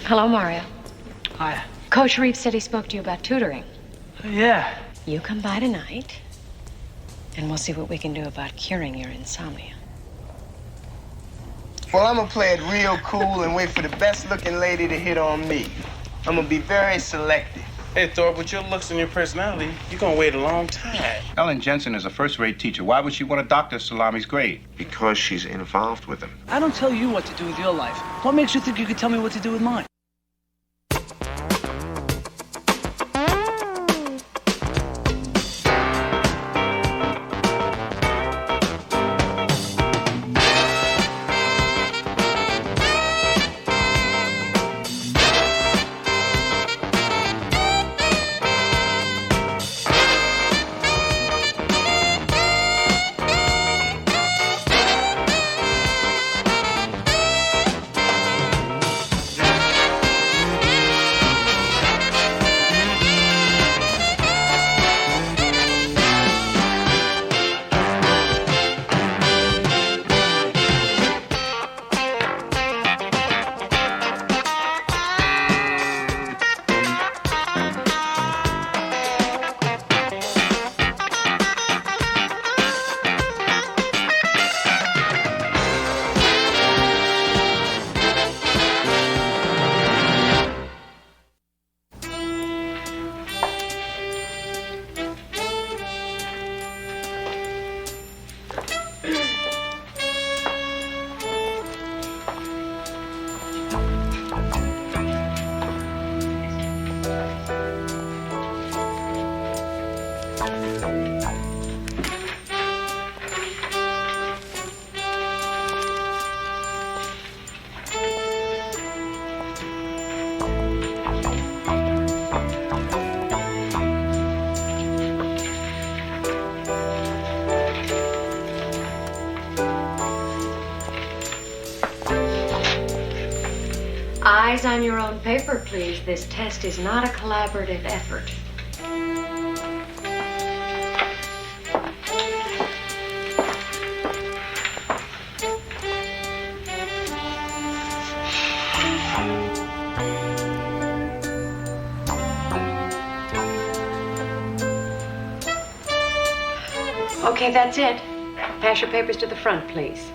Hello, Mario. Hi. Coach Reeves said he spoke to you about tutoring. Yeah. You come by tonight, and we'll see what we can do about curing your insomnia. Well, I'm gonna play it real cool and wait for the best looking lady to hit on me. I'm gonna be very selective. Hey, Thorpe, with your looks and your personality, you're gonna wait a long time. Ellen Jensen is a first-rate teacher. Why would she want to doctor Salami's grade? Because she's involved with him. I don't tell you what to do with your life. What makes you think you could tell me what to do with mine? Eyes on your own paper, please. This test is not a collaborative effort. Okay, that's it. Pass your papers to the front, please.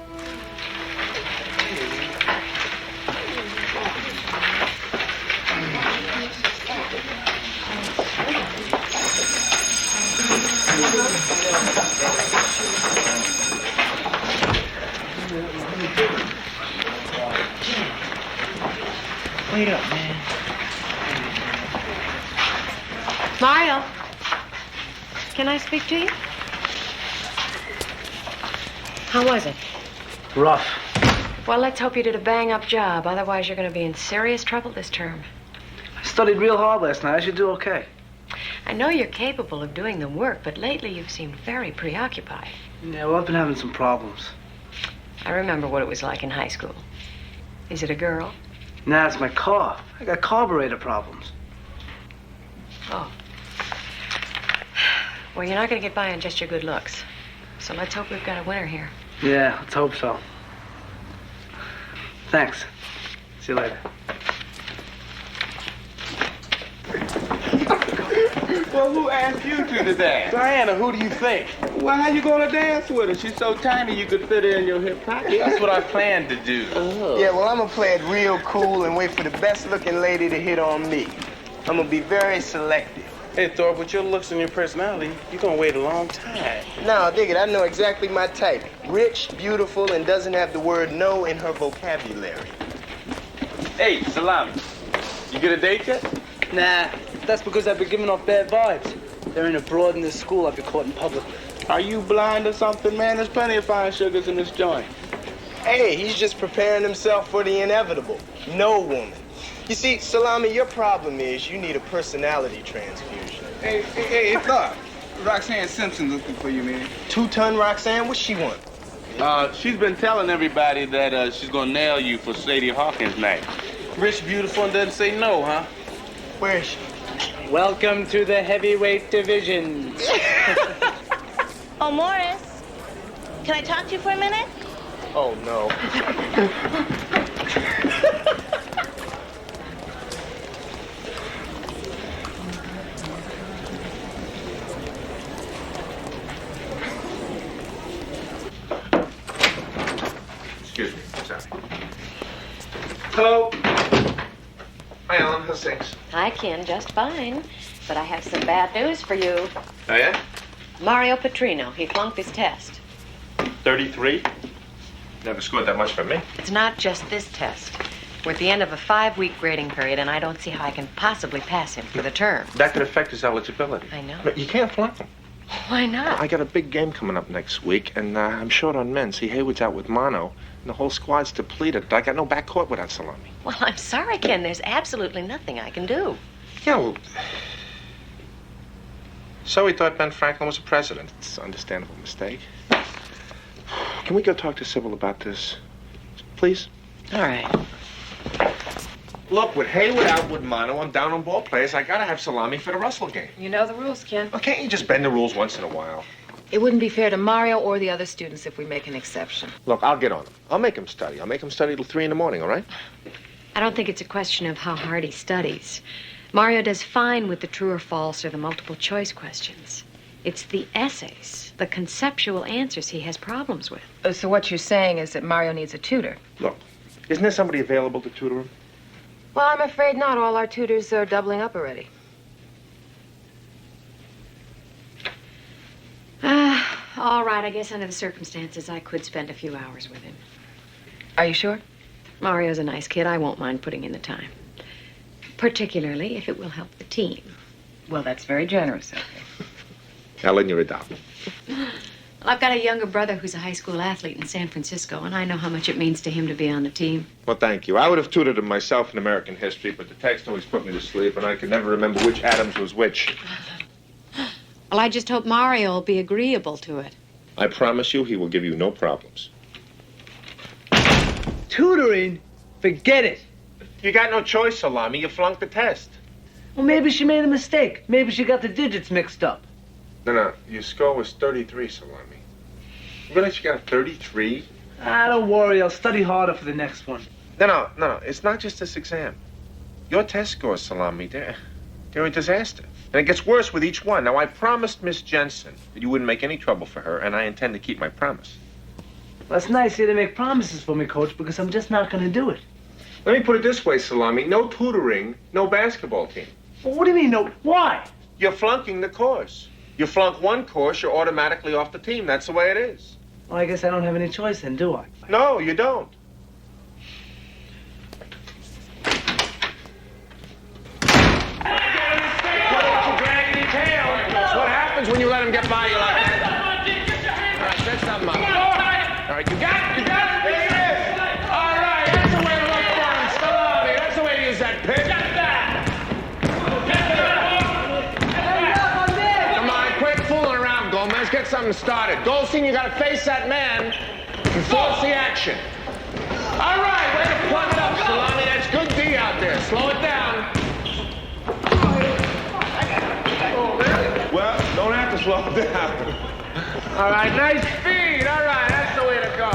Wait up, man. Mario, can I speak to you? How was it? Rough. Well, let's hope you did a bang-up job. Otherwise, you're going to be in serious trouble this term. I studied real hard last night. I should do okay. I know you're capable of doing the work, but lately you've seemed very preoccupied. Yeah, well, I've been having some problems. I remember what it was like in high school. Is it a girl? Nah, it's my car. I got carburetor problems. Oh. Well, you're not going to get by on just your good looks. So let's hope we've got a winner here. Yeah, let's hope so. Thanks. See you later. Well, who asked you to dance? Diana, who do you think? Well, how you gonna dance with her? She's so tiny you could fit her in your hip pocket. That's what I planned to do. Yeah, well, I'm gonna play it real cool and wait for the best-looking lady to hit on me. I'm gonna be very selective. Hey, Thor, with your looks and your personality, you're gonna wait a long time. No, dig it. I know exactly my type. Rich, beautiful, and doesn't have the word no in her vocabulary. Hey, Salami, you get a date yet? Nah, that's because I've been giving off bad vibes. There ain't a broad in this school I've been caught in public with. Are you blind or something, man? There's plenty of fine sugars in this joint. Hey, he's just preparing himself for the inevitable. No woman. You see, Salami, your problem is you need a personality transfusion. Hey, Thor. Roxanne Simpson looking for you, man. 2-ton Roxanne? What she want? She's been telling everybody that she's gonna nail you for Sadie Hawkins night. Rich, beautiful, and doesn't say no, huh? Where is she? Welcome to the heavyweight division. Oh, Morris, can I talk to you for a minute? Oh, no. Excuse me. Sorry. Hello. Hi, Ellen. How's things? Hi, Ken. Just fine. But I have some bad news for you. Oh, yeah? Mario Petrino. He flunked his test. 33? Never scored that much from me. It's not just this test. We're at the end of a 5-week grading period, and I don't see how I can possibly pass him for the term. That could affect his eligibility. I know. But you can't flunk him. Why not? I got a big game coming up next week, and I'm short on men. See, Hayward's out with mono, and the whole squad's depleted. I got no backcourt without Salami. Well, I'm sorry, Ken. There's absolutely nothing I can do. Yeah, well... So he thought Ben Franklin was a president. It's an understandable mistake. Can we go talk to Sybil about this? Please? All right. Look, with Hayward out with mono, I'm down on ball players. I gotta have Salami for the Russell game. You know the rules, Ken. Well, can't you just bend the rules once in a while? It wouldn't be fair to Mario or the other students if we make an exception. Look, I'll get on him. I'll make him study. I'll make him study till 3 in the morning, all right? I don't think it's a question of how hard he studies. Mario does fine with the true or false or the multiple choice questions. It's the essays, the conceptual answers he has problems with. So what you're saying is that Mario needs a tutor? Look, isn't there somebody available to tutor him? Well, I'm afraid not. All our tutors are doubling up already. All right, I guess under the circumstances, I could spend a few hours with him. Are you sure? Mario's a nice kid. I won't mind putting in the time. Particularly if it will help the team. Well, that's very generous of you. Ellen, you're a doll. Well, I've got a younger brother who's a high school athlete in San Francisco, and I know how much it means to him to be on the team. Well, thank you. I would have tutored him myself in American history, but the text always put me to sleep, and I could never remember which Adams was which. Well, I just hope Mario will be agreeable to it. I promise you he will give you no problems. Tutoring? Forget it. You got no choice, Salami. You flunked the test. Well, maybe she made a mistake. Maybe she got the digits mixed up. No. Your score was 33, Salami. You realize you got a 33? Don't worry. I'll study harder for the next one. No. It's not just this exam. Your test scores, Salami, they're a disaster. And it gets worse with each one. Now, I promised Miss Jensen that you wouldn't make any trouble for her, and I intend to keep my promise. Well, it's nice of you to make promises for me, Coach, because I'm just not going to do it. Let me put it this way, Salami. No tutoring, no basketball team. Well, what do you mean, no? Why? You're flunking the course. You flunk one course, you're automatically off the team. That's the way it is. Well, I guess I don't have any choice then, do I? No, you don't. get something started. Goldstein, you gotta face that man and force the action. All right, way to plug it up, Salami. That's good D out there. Slow it down. Well, don't have to slow it down. All right, nice speed. All right, that's the way to go.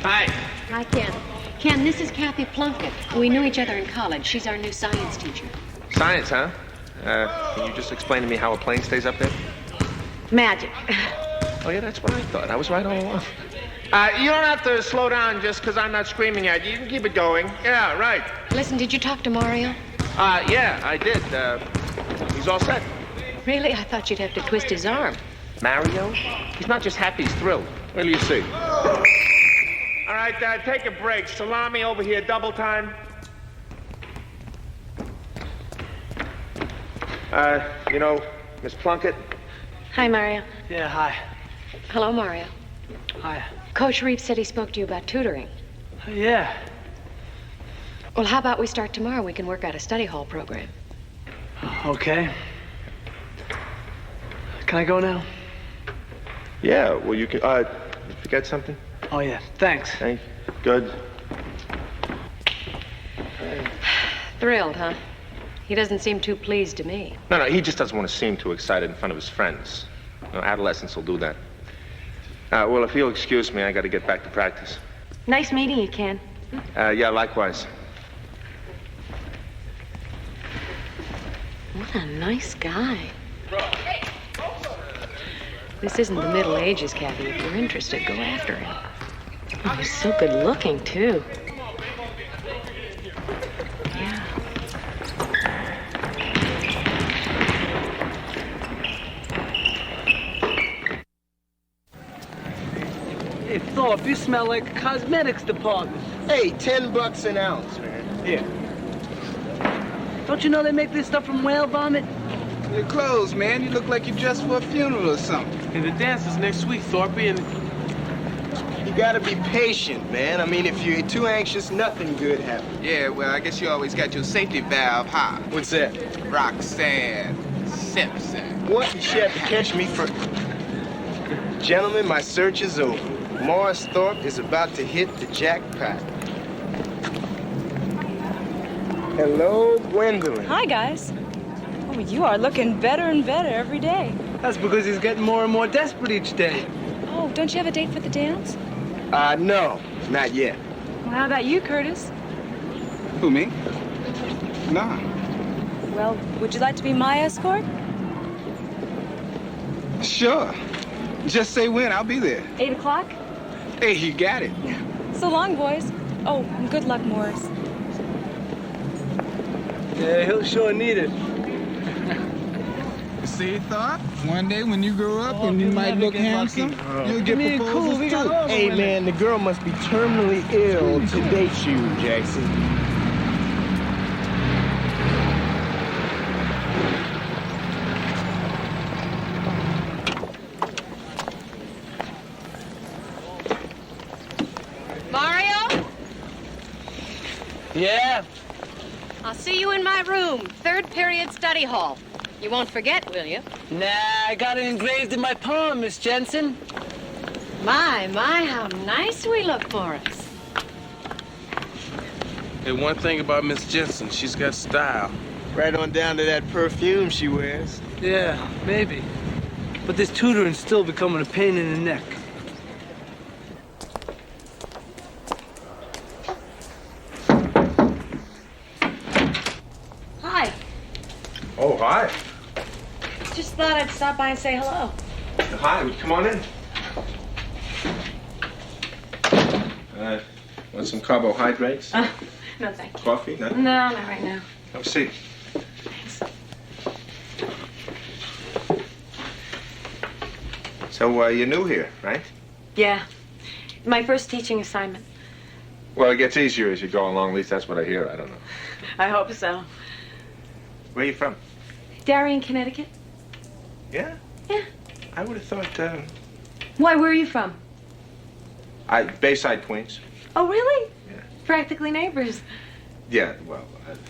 Hi. Hi, Ken. Ken, this is Kathy Plunkett. We knew each other in college. She's our new science teacher. Science, huh? Can you just explain to me how a plane stays up there? Magic. Oh, yeah, that's what I thought. I was right all along. You don't have to slow down just because I'm not screaming at you. You can keep it going. Yeah, right. Listen, did you talk to Mario? Yeah, I did. He's all set. Really? I thought you'd have to twist his arm. Mario? He's not just happy, he's thrilled. Wait till you see. All right, take a break. Salami over here, double time. You know, Miss Plunkett? Hi, Mario. Yeah, hi. Hello, Mario. Hi. Coach Reeves said he spoke to you about tutoring. Yeah. Well, how about we start tomorrow? We can work out a study hall program. Okay. Can I go now? Yeah, well, you can, you forget something? Oh, yeah, thanks. Thanks. Good. Thrilled, huh? He doesn't seem too pleased to me. No, he just doesn't want to seem too excited in front of his friends. You know, adolescents will do that. Well, if you'll excuse me, I got to get back to practice. Nice meeting you, Ken. Yeah, likewise. What a nice guy. This isn't the Middle Ages, Kathy. If you're interested, go after him. Oh, he's so good looking, too. Yeah. Hey, Thorpe, you smell like a cosmetics department. Hey, $10 an ounce, man. Here. Don't you know they make this stuff from whale vomit? Your clothes, man. You look like you dressed for a funeral or something. And the dance is next week, Thorpe, and... You gotta be patient, man. I mean, if you're too anxious, nothing good happens. Yeah, well, I guess you always got your safety valve high. What's that? Roxanne Simpson. What? You should have to catch me for... Gentlemen, my search is over. Morris Thorpe is about to hit the jackpot. Hello, Gwendolyn. Hi, guys. Oh, you are looking better and better every day. That's because he's getting more and more desperate each day. Oh, don't you have a date for the dance? No, not yet. Well, how about you, Curtis? Who, me? Nah. Well, would you like to be my escort? Sure. Just say when, I'll be there. 8 o'clock? Hey, you got it. So long, boys. Oh, and good luck, Morris. Yeah, he'll sure need it. See, Thorpe? One day when you grow up and you might look handsome, you'll get proposals too. Hey, man, the girl must be terminally ill to date you, Jackson. Mario? Yeah? I'll see you in my room, 3rd period study hall. You won't forget, will you? Nah, I got it engraved in my palm, Miss Jensen. My, how nice we look for us. Hey, one thing about Miss Jensen, she's got style. Right on down to that perfume she wears. Yeah, maybe. But this tutoring's still becoming a pain in the neck. Hi. Oh, hi. Just thought I'd stop by and say hello. Hi, would you come on in? Want some carbohydrates? No, thank you. Coffee? No? No, not right now. Have a seat. So, you're new here, right? Yeah. My first teaching assignment. Well, it gets easier as you go along. At least that's what I hear. I don't know. I hope so. Where are you from? Darien, Connecticut. Yeah? Yeah. I would have thought, Why, where are you from? Bayside, Queens. Oh, really? Yeah. Practically neighbors. Yeah, well,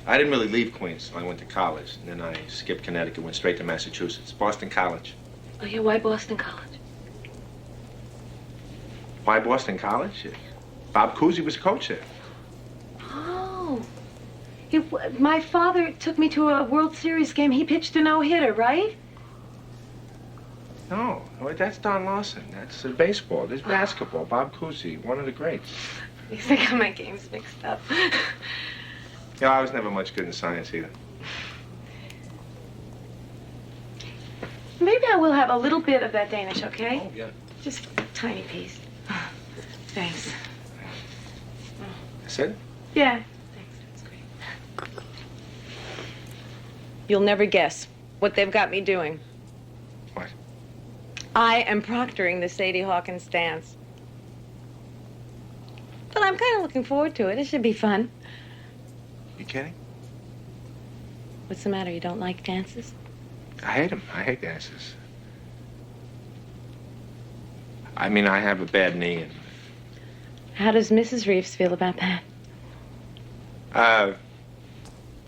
I didn't really leave Queens. I went to college, and then I skipped Connecticut, went straight to Massachusetts, Boston College. Oh, yeah, why Boston College? Why Boston College? Bob Cousy was coach there. Oh. My father took me to a World Series game. He pitched a no-hitter, right? No, that's Don Lawson. That's baseball. There's basketball. Bob Cousy, one of the greats. You think I got my games mixed up. Yeah, I was never much good in science either. Maybe I will have a little bit of that Danish, okay? Oh, yeah. Just a tiny piece. Thanks. That's it? Yeah. Thanks, that's great. You'll never guess what they've got me doing. What? I am proctoring the Sadie Hawkins dance. But I'm kind of looking forward to it. It should be fun. You kidding? What's the matter? You don't like dances? I hate them. I hate dances. I mean, I have a bad knee. And How does Mrs. Reeves feel about that? the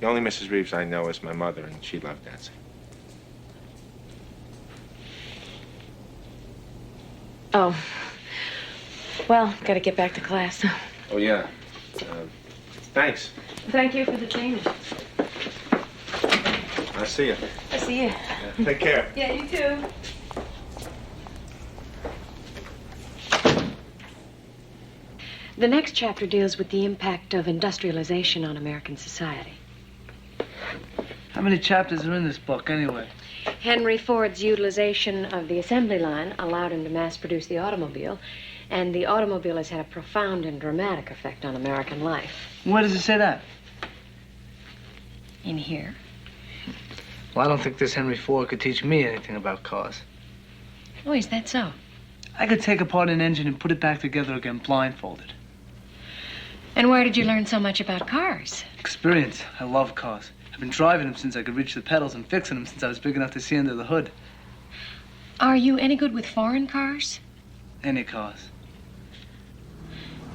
only Mrs. Reeves I know is my mother, and she loved dancing. Oh. Well, gotta get back to class. Oh, yeah. Thanks. Thank you for the Danish. I'll see you. I'll see you. Yeah, take care. Yeah, you too. The next chapter deals with the impact of industrialization on American society. How many chapters are in this book, anyway? Henry Ford's utilization of the assembly line allowed him to mass produce the automobile, and the automobile has had a profound and dramatic effect on American life. Where does it say that? In here. Well, I don't think this Henry Ford could teach me anything about cars. Oh, is that so? I could take apart an engine and put it back together again blindfolded. And where did you learn so much about cars? Experience. I love cars. I've been driving them since I could reach the pedals and fixing them since I was big enough to see under the hood. Are you any good with foreign cars? Any cars.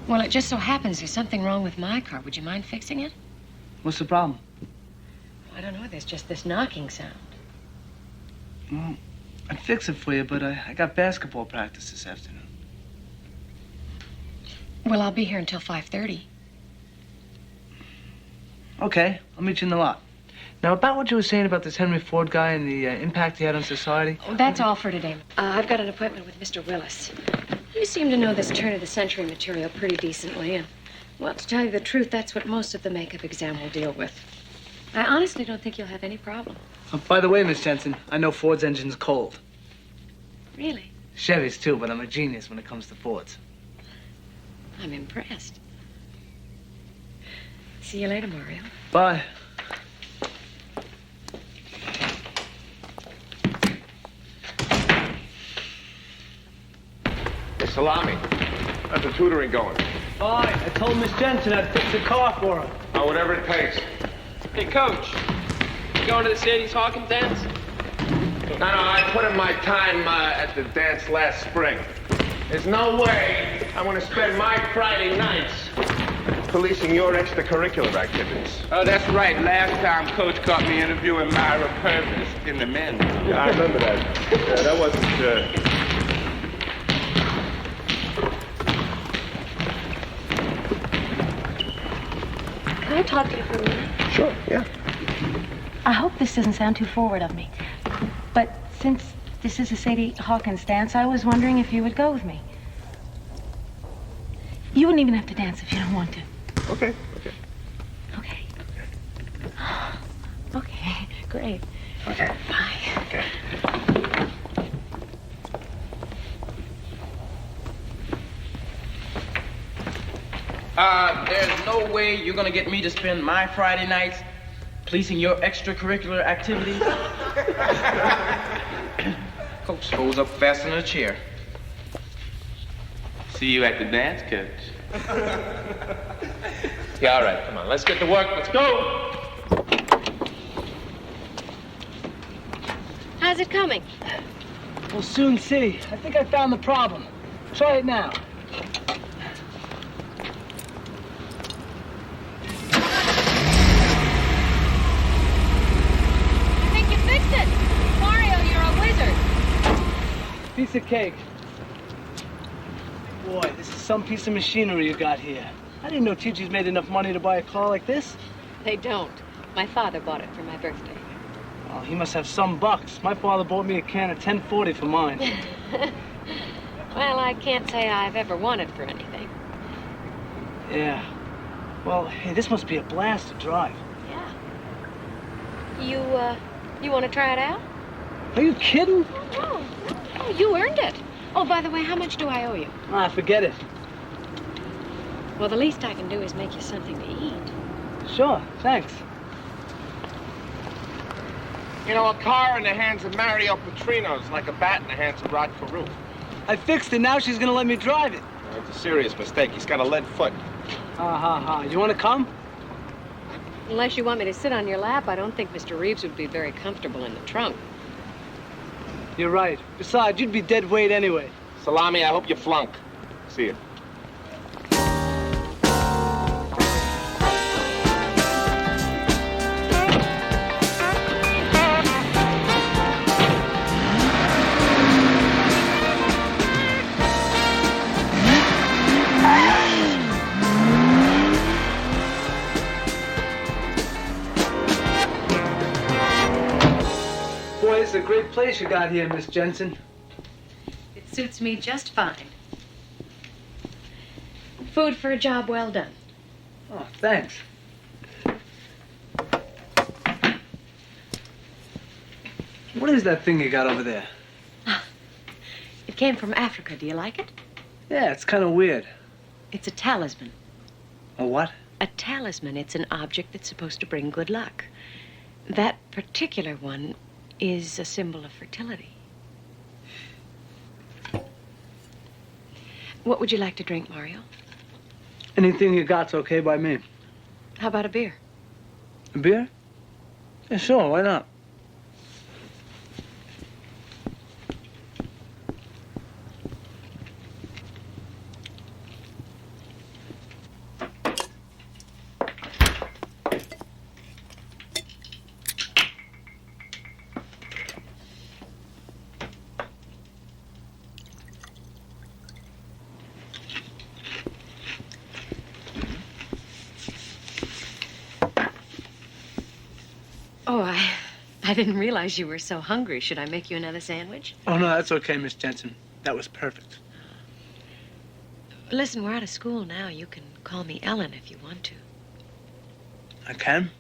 Well, it just so happens there's something wrong with my car. Would you mind fixing it? What's the problem? I don't know. There's just this knocking sound. Well, I'd fix it for you, but I got basketball practice this afternoon. Well, I'll be here until 5:30. Okay, I'll meet you in the lot. Now, about what you were saying about this Henry Ford guy and the impact he had on society. Oh, that's all for today. I've got an appointment with Mr. Willis. You seem to know this turn-of-the-century material pretty decently, and, well, to tell you the truth, that's what most of the makeup exam will deal with. I honestly don't think you'll have any problem. Oh, by the way, Miss Jensen, I know Ford's engine's cold. Really? Chevy's too, but I'm a genius when it comes to Fords. I'm impressed. See you later, Mario. Bye. Hey, Salami, how's the tutoring going? Fine. I told Miss Jensen I'd fix a car for her. Oh, whatever it takes. Hey, Coach, you going to the Sadie's Hawkins dance? No, I put in my time at the dance last spring. There's no way I'm going to spend my Friday nights policing your extracurricular activities. Oh, that's right. Last time, Coach caught me interviewing Myra Purvis in the men's. Yeah, I remember that. Yeah, that wasn't... Can I talk to you for a minute? Sure, yeah. I hope this doesn't sound too forward of me, but since this is a Sadie Hawkins dance, I was wondering if you would go with me. You wouldn't even have to dance if you don't want to. Okay. Okay. Okay, great. Okay. Bye. Okay. There's no way you're gonna get me to spend my Friday nights policing your extracurricular activities. Coach goes up faster than a chair. See you at the dance, Coach. Yeah, all right, come on. Let's get to work. Let's go. How's it coming? We'll soon see. I think I found the problem. Try it now. I think you fixed it. Mario, you're a wizard. of cake. Boy, this is some piece of machinery you got here. I didn't know Chi-Chi's made enough money to buy a car like this. They don't. My father bought it for my birthday. Oh, he must have some bucks. My father bought me a can of 1040 for mine. Well, I can't say I've ever wanted for anything. Yeah. Well, hey, this must be a blast to drive. Yeah. You want to try it out? Are you kidding? Oh, you earned it. Oh, by the way, how much do I owe you? Ah, forget it. Well, the least I can do is make you something to eat. Sure, thanks. You know, a car in the hands of Mario Petrino is like a bat in the hands of Rod Carew. I fixed it. Now she's gonna let me drive it. It's a serious mistake. He's got a lead foot. You want to come? Unless you want me to sit on your lap, I don't think Mr. Reeves would be very comfortable in the trunk. You're right. Besides, you'd be dead weight anyway. Salami, I hope you flunk. See you. Boy, it's a great place you got here, Miss Jensen. It suits me just fine. Food for a job well done. Oh, thanks. What is that thing you got over there? It came from Africa. Do you like it? Yeah, it's kind of weird. It's a talisman. A what? A talisman. It's an object that's supposed to bring good luck. That particular one is a symbol of fertility. What would you like to drink, Mario? Anything you got's okay by me. How about a beer? A beer? Yeah, sure, why not? Oh, I didn't realize you were so hungry. Should I make you another sandwich? Oh, no, that's okay, Miss Jensen. That was perfect. Listen, we're out of school now. You can call me Ellen if you want to. I can?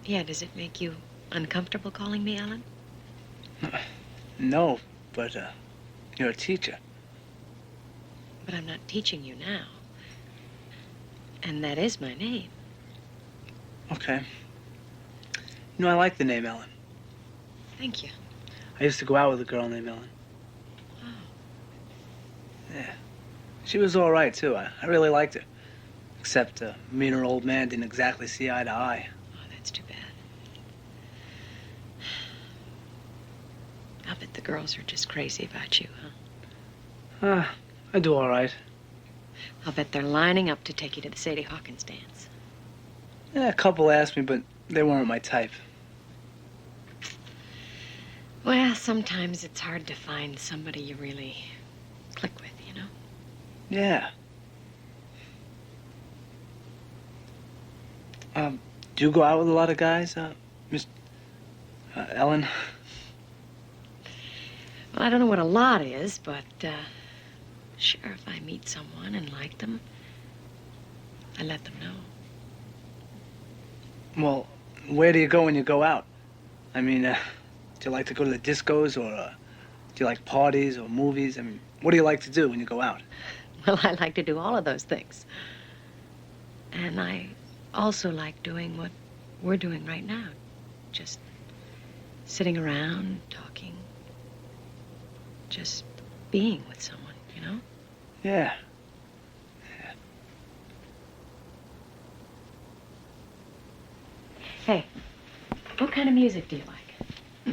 Yeah, does it make you uncomfortable calling me Ellen? No, but, you're a teacher. But I'm not teaching you now. And that is my name. Okay. You know, I like the name Ellen. Thank you. I used to go out with a girl named Ellen. Oh. Yeah. She was all right, too. I really liked her. Except me and her old man didn't exactly see eye to eye. Oh, that's too bad. I'll bet the girls are just crazy about you, huh? I do all right. I'll bet they're lining up to take you to the Sadie Hawkins dance. Yeah, a couple asked me, but they weren't my type. Well, sometimes it's hard to find somebody you really click with, you know? Yeah. Do you go out with a lot of guys, Miss Ellen? Well, I don't know what a lot is, but, sure, if I meet someone and like them, I let them know. Well, where do you go when you go out? I mean, do you like to go to the discos, or do you like parties or movies? I mean, what do you like to do when you go out? Well, I like to do all of those things. And I also like doing what we're doing right now. Just sitting around, talking. Just being with someone, you know? Yeah. Hey, what kind of music do you like?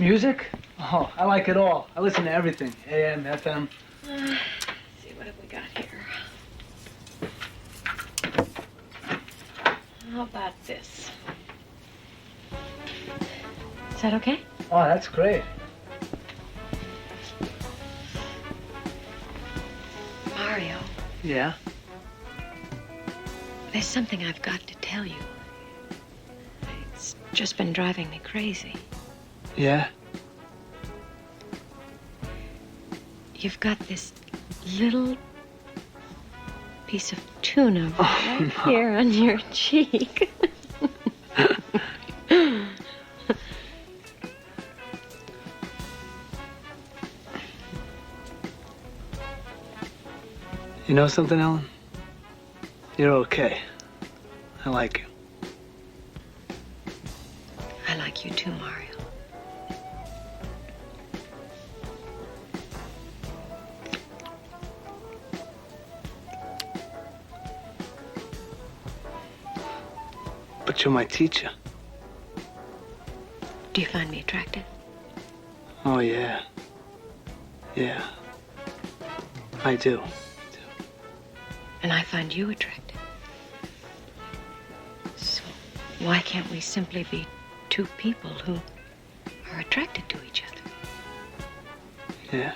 Music? Oh, I like it all. I listen to everything. AM, FM. Let's see, what have we got here? How about this? Is that okay? Oh, that's great. Mario, Yeah? there's something I've got to tell you. It's just been driving me crazy. Yeah? You've got this little piece of tuna right here on your cheek. You know something, Ellen? You're okay. I like you. I like you too, Mario. But you're my teacher. Do you find me attractive? Oh, yeah. Yeah. I do. And I find you attractive. So why can't we simply be two people who are attracted to each other? Yeah.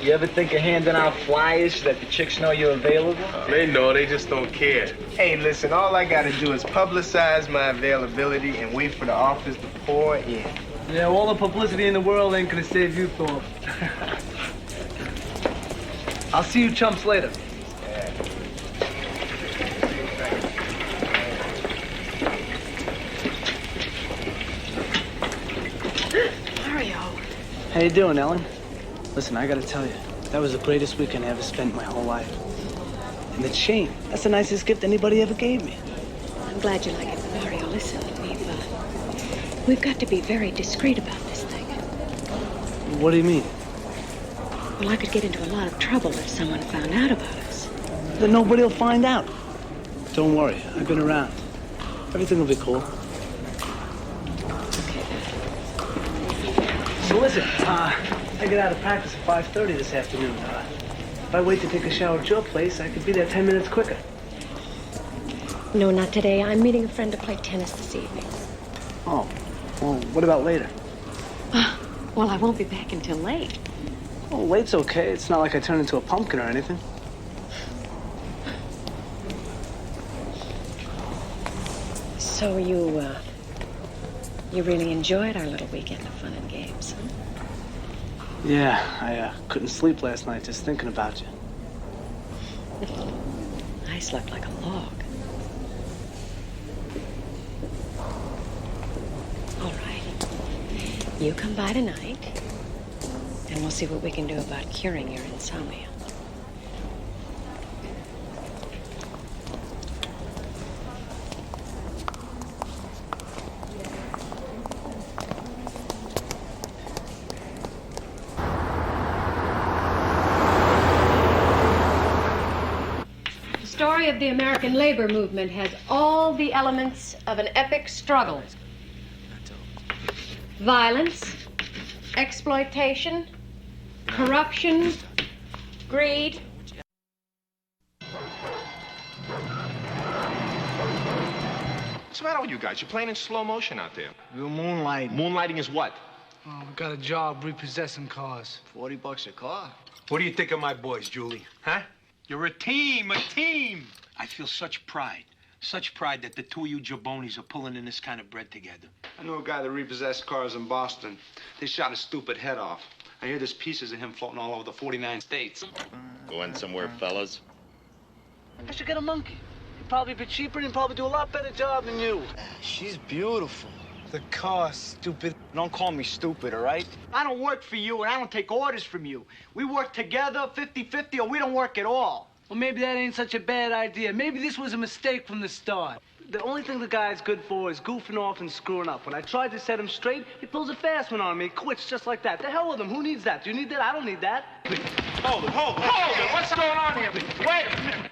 You ever think of handing out flyers so that the chicks know you're available? They know, they just don't care. Hey, listen, all I gotta do is publicize my availability and wait for the offers to pour in. Yeah, all the publicity in the world ain't gonna save you, Thorpe. I'll see you chumps later. Mario. How you doing, Ellen? Listen, I gotta tell you, that was the greatest weekend I ever spent in my whole life. And the chain, that's the nicest gift anybody ever gave me. I'm glad you like it, Mario. Listen, we've got to be very discreet about this thing. What do you mean? Well, I could get into a lot of trouble if someone found out about us. Then nobody'll find out. Don't worry, I've been around. Everything will be cool. So listen, I get out of practice at 5:30 this afternoon. If I wait to take a shower at your place, I could be there 10 minutes quicker. No, not today. I'm meeting a friend to play tennis this evening. Oh, well, what about later? Well, I won't be back until late. Well, late's okay. It's not like I turn into a pumpkin or anything. So you really enjoyed our little weekend of fun and games, huh? Yeah, I couldn't sleep last night just thinking about you. I slept like a log. All right. You come by tonight, and we'll see what we can do about curing your insomnia. The story of the American labor movement has all the elements of an epic struggle. Violence, exploitation, corruption, greed. What's the matter with you guys? You're playing in slow motion out there. We're moonlighting. Moonlighting is what? Oh, we got a job repossessing cars. $40 a car. What do you think of my boys, Julie? Huh? You're a team, a team. I feel such pride that the two of you jabonis are pulling in this kind of bread together. I know a guy that repossessed cars in Boston. They shot his stupid head off. I hear there's pieces of him floating all over the 49 states. Going somewhere, fellas? I should get a monkey. He'd probably be cheaper and he'd probably do a lot better job than you. She's beautiful. The car, stupid. Don't call me stupid, all right? I don't work for you, and I don't take orders from you. We work together, 50-50, or we don't work at all. Well, maybe that ain't such a bad idea. Maybe this was a mistake from the start. The only thing the guy's good for is goofing off and screwing up. When I tried to set him straight, he pulls a fast one on me. He quits just like that. The hell with him. Who needs that? Do you need that? I don't need that. Hold it. What's going on here? Wait a minute.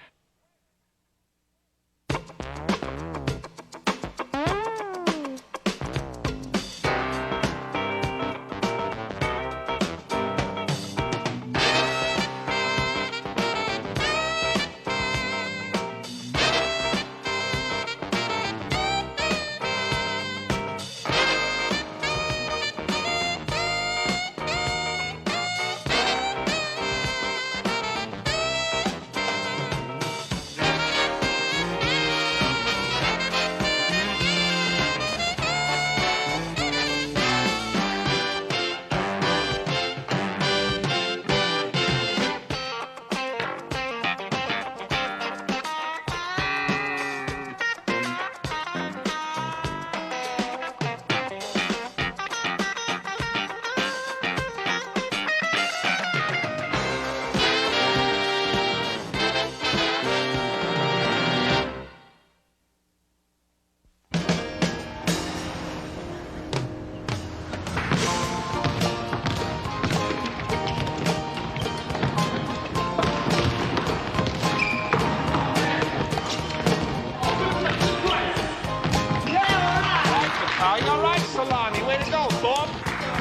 Oh, you're right, Salami. Way to go, Thorpe.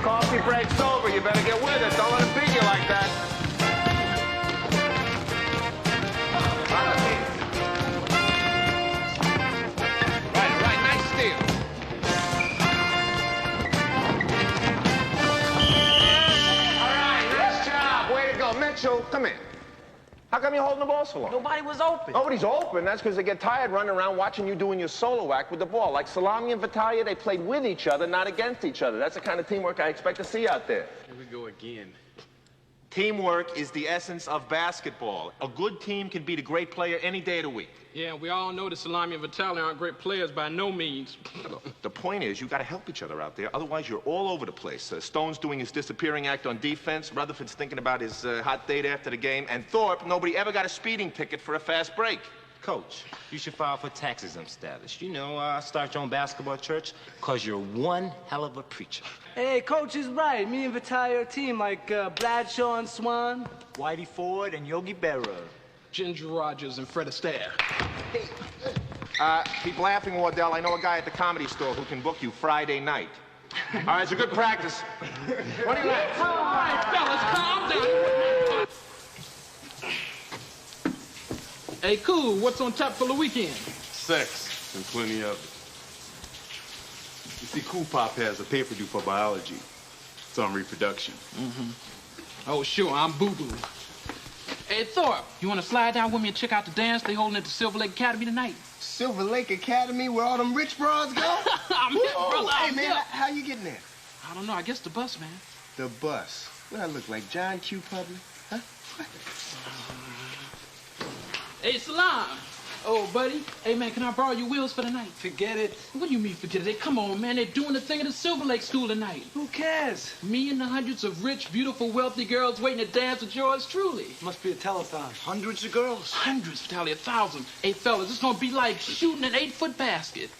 Coffee break's over. You better get with it. Don't let it beat you like that. Right. Nice steal. All right, nice job. Way to go. Mitchell, come in. How come you're holding the ball so long? Nobody was open. Nobody's open. That's because they get tired running around watching you doing your solo act with the ball. Like Salami and Vitalia, they played with each other, not against each other. That's the kind of teamwork I expect to see out there. Here we go again. Teamwork is the essence of basketball. A good team can beat a great player any day of the week. Yeah, we all know that Salami and Vitaly aren't great players by no means. The point is, you got to help each other out there. Otherwise, you're all over the place. Stone's doing his disappearing act on defense. Rutherford's thinking about his hot date after the game. And Thorpe, nobody ever got a speeding ticket for a fast break. Coach, you should file for tax exempt status. You know, start your own basketball church, because you're one hell of a preacher. Hey, Coach is right. Me and Vitaly are a team like Bradshaw and Swan. Whitey Ford and Yogi Berra. Ginger Rogers and Fred Astaire. Keep laughing, Wardell. I know a guy at the Comedy Store who can book you Friday night. All right, it's a good practice. What do you like? All right, fellas, calm down. Hey, cool. What's on tap for the weekend? Sex, and plenty of it. You see, Cool Pop has a paper due for biology. It's on reproduction. Oh, sure. I'm boo-boo. Hey, Thorpe, you want to slide down with me and check out the dance they holding at the Silver Lake Academy tonight? Silver Lake Academy, where all them rich broads go? I'm hip, brother. Hey, I'm man, hip. how you getting there? I don't know. I guess the bus, man. The bus. What I look like, John Q. Public? Huh? Hey, Salam. Oh, buddy. Hey, man, can I borrow your wheels for the night? Forget it. What do you mean forget it? Hey, come on, man. They're doing the thing at the Silver Lake School tonight. Who cares? Me and the hundreds of rich, beautiful, wealthy girls waiting to dance with yours truly. Must be a telethon. Hundreds of girls. Hundreds, Vitaly, 1,000. Hey, fellas, it's gonna be like shooting an 8-foot basket.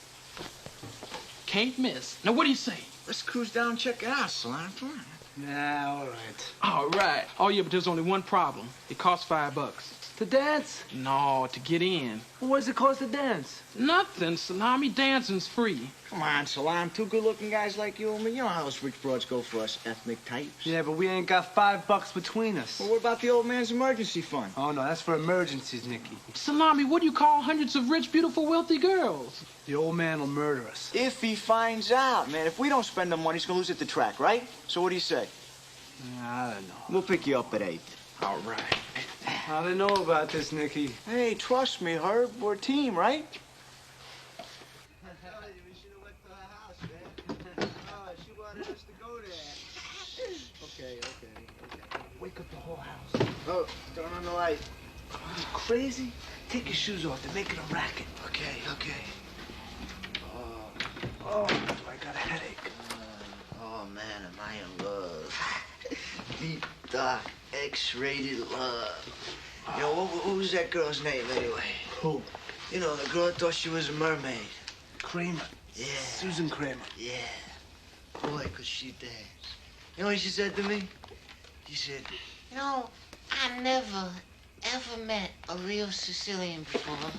Can't miss. Now, what do you say? Let's cruise down and check it out, Salam. Come on. Nah, all right. All right. Oh, yeah, but there's only one problem. It costs $5. To dance? No, to get in. What does it cost to dance? Nothing. Salami dancing's free. Come on, Salam. Two good-looking guys like you and me. You know how us rich broads go for us ethnic types. Yeah, but we ain't got $5 between us. Well, what about the old man's emergency fund? Oh, no, that's for emergencies, Nicky. Salami, what do you call hundreds of rich, beautiful, wealthy girls? The old man will murder us. If he finds out, man. If we don't spend the money, he's gonna lose at the track, right? So what do you say? I don't know. We'll pick you up at 8. All right. I don't know about this, Nicky. Hey, trust me, Herb. We're a team, right? Okay. Wake up the whole house. Oh, turn on the light. Are you crazy? Take your shoes off. They're making a racket. Okay. Oh, I got a headache. Oh, man, am I in love. Deep, dark, X-rated love. You know, what was that girl's name, anyway? Who? You know, the girl thought she was a mermaid. Kramer. Yeah. Susan Kramer. Yeah. Boy, could she dance. You know what she said to me? She said, You know, I never, ever met a real Sicilian before,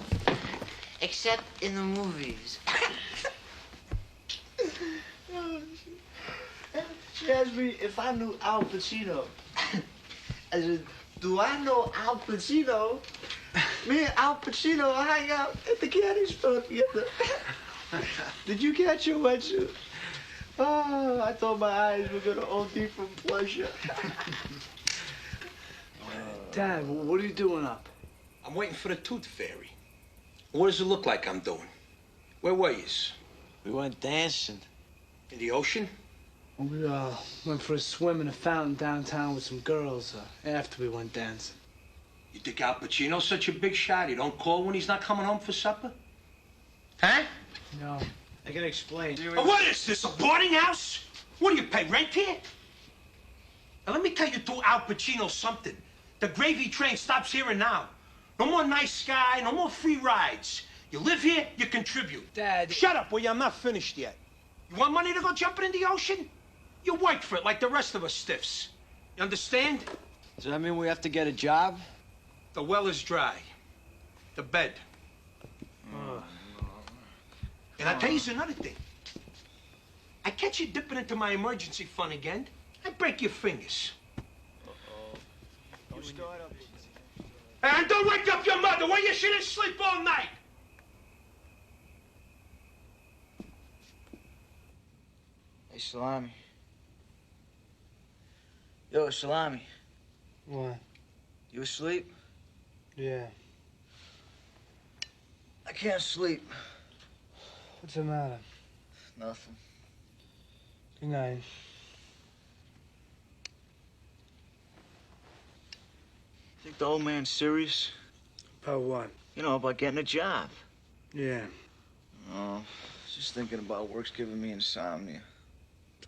except in the movies. She asked me if I knew Al Pacino. I said, do I know Al Pacino? Me and Al Pacino hang out at the candy store together. Did you catch your wetsuit? Oh, I thought my eyes were gonna OD from pleasure. Dad, what are you doing up? I'm waiting for the tooth fairy. What does it look like I'm doing? Where were yous? We went dancing. In the ocean? We went for a swim in a fountain downtown with some girls after we went dancing. You think Al Pacino's such a big shot? He don't call when he's not coming home for supper? Huh? No. I gotta explain. Oh, what is this, a boarding house? What do you pay rent here? Now, let me tell you two Al Pacino something. The gravy train stops here and now. No more nice sky, no more free rides. You live here, you contribute. Dad. Shut up, will you? I'm not finished yet. You want money to go jumping in the ocean? You work for it like the rest of us stiffs. You understand? Does that mean we have to get a job? The well is dry. The bed. And I'll tell you another thing. I catch you dipping into my emergency fund again, I break your fingers. Don't start up. And don't wake up your mother. Why you shouldn't sleep all night? Hey, Salami. Yo, Salami. What? You asleep? Yeah. I can't sleep. What's the matter? Nothing. Good night. Think the old man's serious? About what? You know, about getting a job. Yeah. Oh, just thinking about work's giving me insomnia.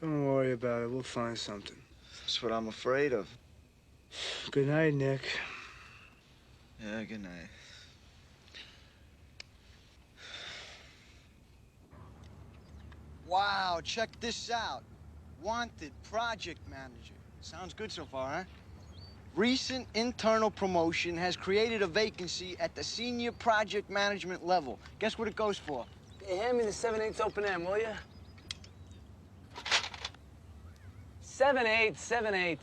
Don't worry about it. We'll find something. That's what I'm afraid of. Good night, Nick. Yeah, good night. Wow, check this out. Wanted project manager. Sounds good so far, huh? Recent internal promotion has created a vacancy at the senior project management level. Guess what it goes for? Hey, hand me the 7/8 open M, will you? 7/8, 7/8.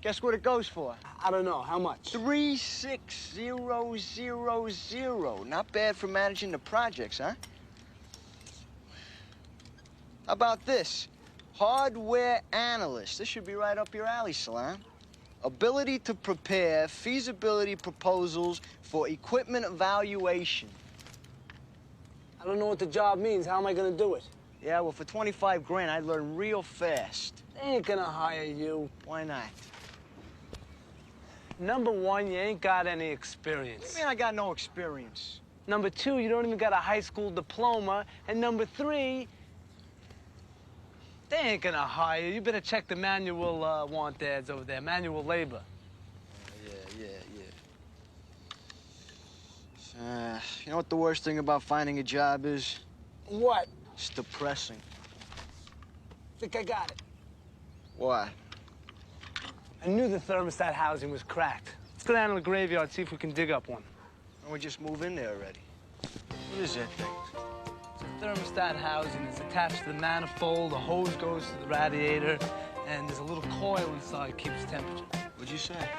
Guess what it goes for? I don't know. How much? 36000. Not bad for managing the projects, huh? How about this? Hardware analyst. This should be right up your alley, Salam. Ability to prepare feasibility proposals for equipment evaluation. I don't know what the job means. How am I gonna do it? Yeah, well, for 25 grand, I'd learn real fast. They ain't gonna hire you. Why not? Number one, you ain't got any experience. What do you mean I got no experience? Number two, you don't even got a high school diploma. And number three, they ain't gonna hire you. You better check the manual want ads over there, manual labor. Yeah. You know what the worst thing about finding a job is? What? It's depressing. Think I got it. Why? I knew the thermostat housing was cracked. Let's go down to the graveyard, see if we can dig up one. Why don't we just move in there already? What is that thing? The thermostat housing is attached to the manifold, the hose goes to the radiator, and there's a little coil inside that keeps temperature. What'd you say?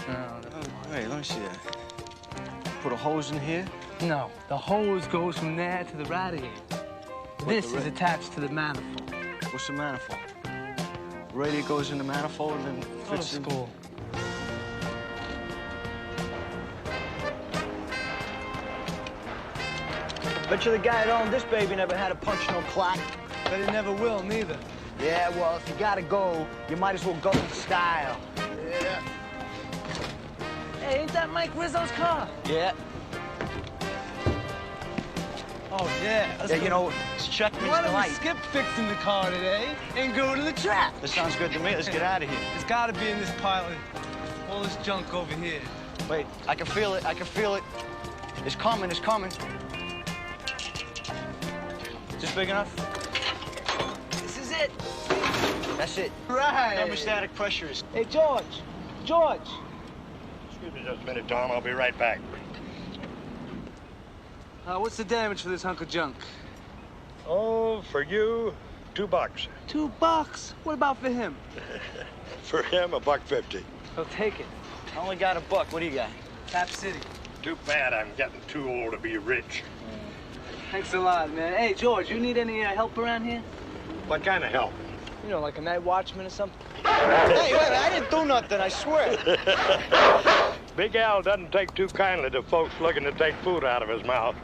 No. Wait, let me see that. Put a hose in here? No, the hose goes from there to the radiator. This is attached to the manifold. What's the manifold? The radiator goes in the manifold and then Go to fits in. school. Bet you the guy that owned this baby never had to punch no clock. But it never will, neither. Yeah, well, if you gotta go, you might as well go in style. Yeah. Hey, ain't that Mike Rizzo's car? Yeah. Oh, yeah. Yeah, you know, it's checkmate's Why don't we delight. skip fixing the car today and go to the trap? That sounds good to me. Let's get out of here. It's got to be in this pile of all this junk over here. Wait, I can feel it. I can feel it. It's coming. It's coming. Is this big enough? This is it. That's it. Right. Thermostatic pressure is. Hey, George. George. Excuse me just a minute, Tom. I'll be right back. What's the damage for this hunk of junk? Oh, for you, $2. $2? What about for him? For him, $1.50. He'll take it. I only got $1. What do you got? Tap City. Too bad I'm getting too old to be rich. Thanks a lot, man. Hey, George, you need any help around here? What kind of help? You know, like a night watchman or something? Hey, wait, I didn't do nothing, I swear. Big Al doesn't take too kindly to folks looking to take food out of his mouth.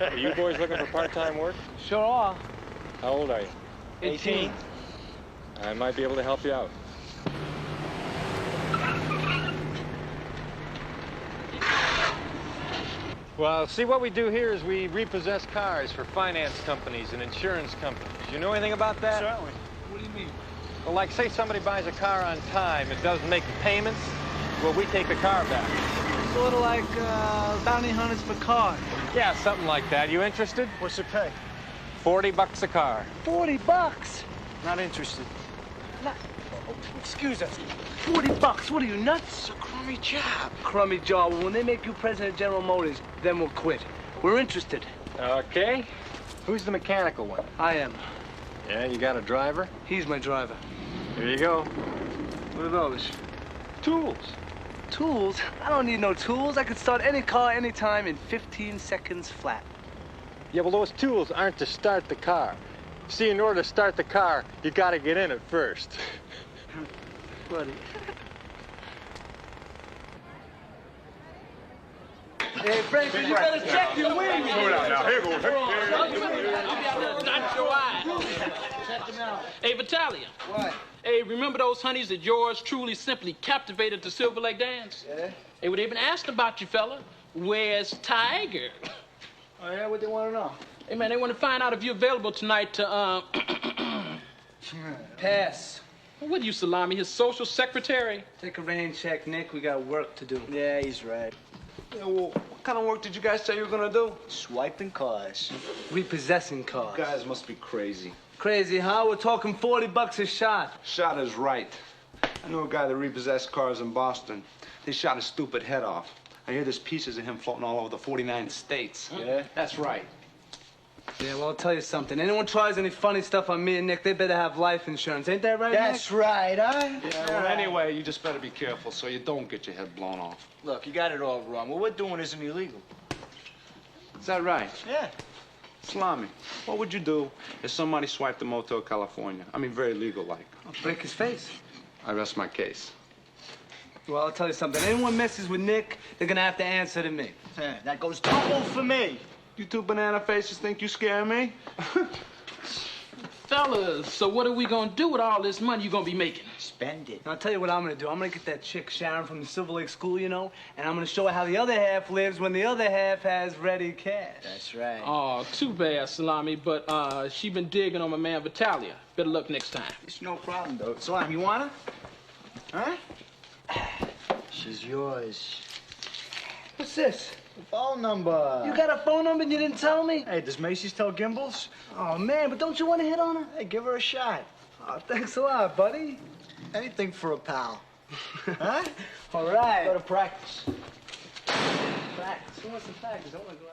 Are you boys looking for part-time work? Sure are. How old are you? 18. I might be able to help you out. Well, see, what we do here is we repossess cars for finance companies and insurance companies. You know anything about that? Certainly. What do you mean? Well, like, say somebody buys a car on time and doesn't make the payments, well, we take the car back. Sort of like bounty hunters for cars. Yeah, something like that. You interested? What's it pay? $40 a car. $40? Not interested. Excuse us. $40? What are you, nuts? It's a crummy job. Crummy job. When they make you president of General Motors, then we'll quit. We're interested. Okay. Who's the mechanical one? I am. Yeah, you got a driver? He's my driver. Here you go. What are those? Tools. Tools? I don't need no tools. I could start any car anytime in 15 seconds flat. Yeah, well, those tools aren't to start the car. See, in order to start the car, you gotta get in it first. Buddy. Hey, Frankie, you better check your wings. Hold on now. Here goes. Not your eye. Check them out. Hey, Vitalia. What? Hey, remember those honeys that yours truly simply captivated the Silver Lake Dance? Yeah? Hey, well, they been asked about you, fella. Where's Tiger? Oh, yeah? What they want to know? Hey, man, they want to find out if you're available tonight to, Pass. What are you, Salami, his social secretary? Take a rain check, Nick. We got work to do. Yeah, he's right. Yeah, well, what kind of work did you guys say you were gonna do? Swiping cars. Repossessing cars. You guys must be crazy. Crazy, huh? We're talking $40 a shot. Shot is right. I know a guy that repossessed cars in Boston. They shot his stupid head off. I hear there's pieces of him floating all over the 49 states. Yeah? That's right. Yeah, well, I'll tell you something. Anyone tries any funny stuff on me and Nick, they better have life insurance. Ain't that right, That's Nick? right, huh? Yeah, well, anyway, you just better be careful so you don't get your head blown off. Look, you got it all wrong. What we're doing isn't illegal. Is that right? Yeah. Salami, what would you do if somebody swiped the Motel California? I mean, very legal-like. I'll break his face. I rest my case. Well, I'll tell you something. Anyone messes with Nick, they're gonna have to answer to me. Yeah, that goes double for me. You two banana faces think you scare me? Fellas, so what are we gonna do with all this money you're gonna be making? Spend it. And I'll tell you what I'm gonna do. I'm gonna get that chick Sharon from the Silver Lake School, you know, and I'm gonna show her how the other half lives when the other half has ready cash. That's right. Oh, too bad, Salami, but she been digging on my man Vitalia. Better luck next time. It's no problem, though. Salam, you want her? Huh? She's yours. What's this? The phone number. You got a phone number and you didn't tell me? Hey, does Macy's tell Gimbals? Oh, man, but don't you want to hit on her? Hey, give her a shot. Oh, thanks a lot, buddy. Anything for a pal. Huh? All right. Go to practice. Practice. Who wants to practice? I want to go out.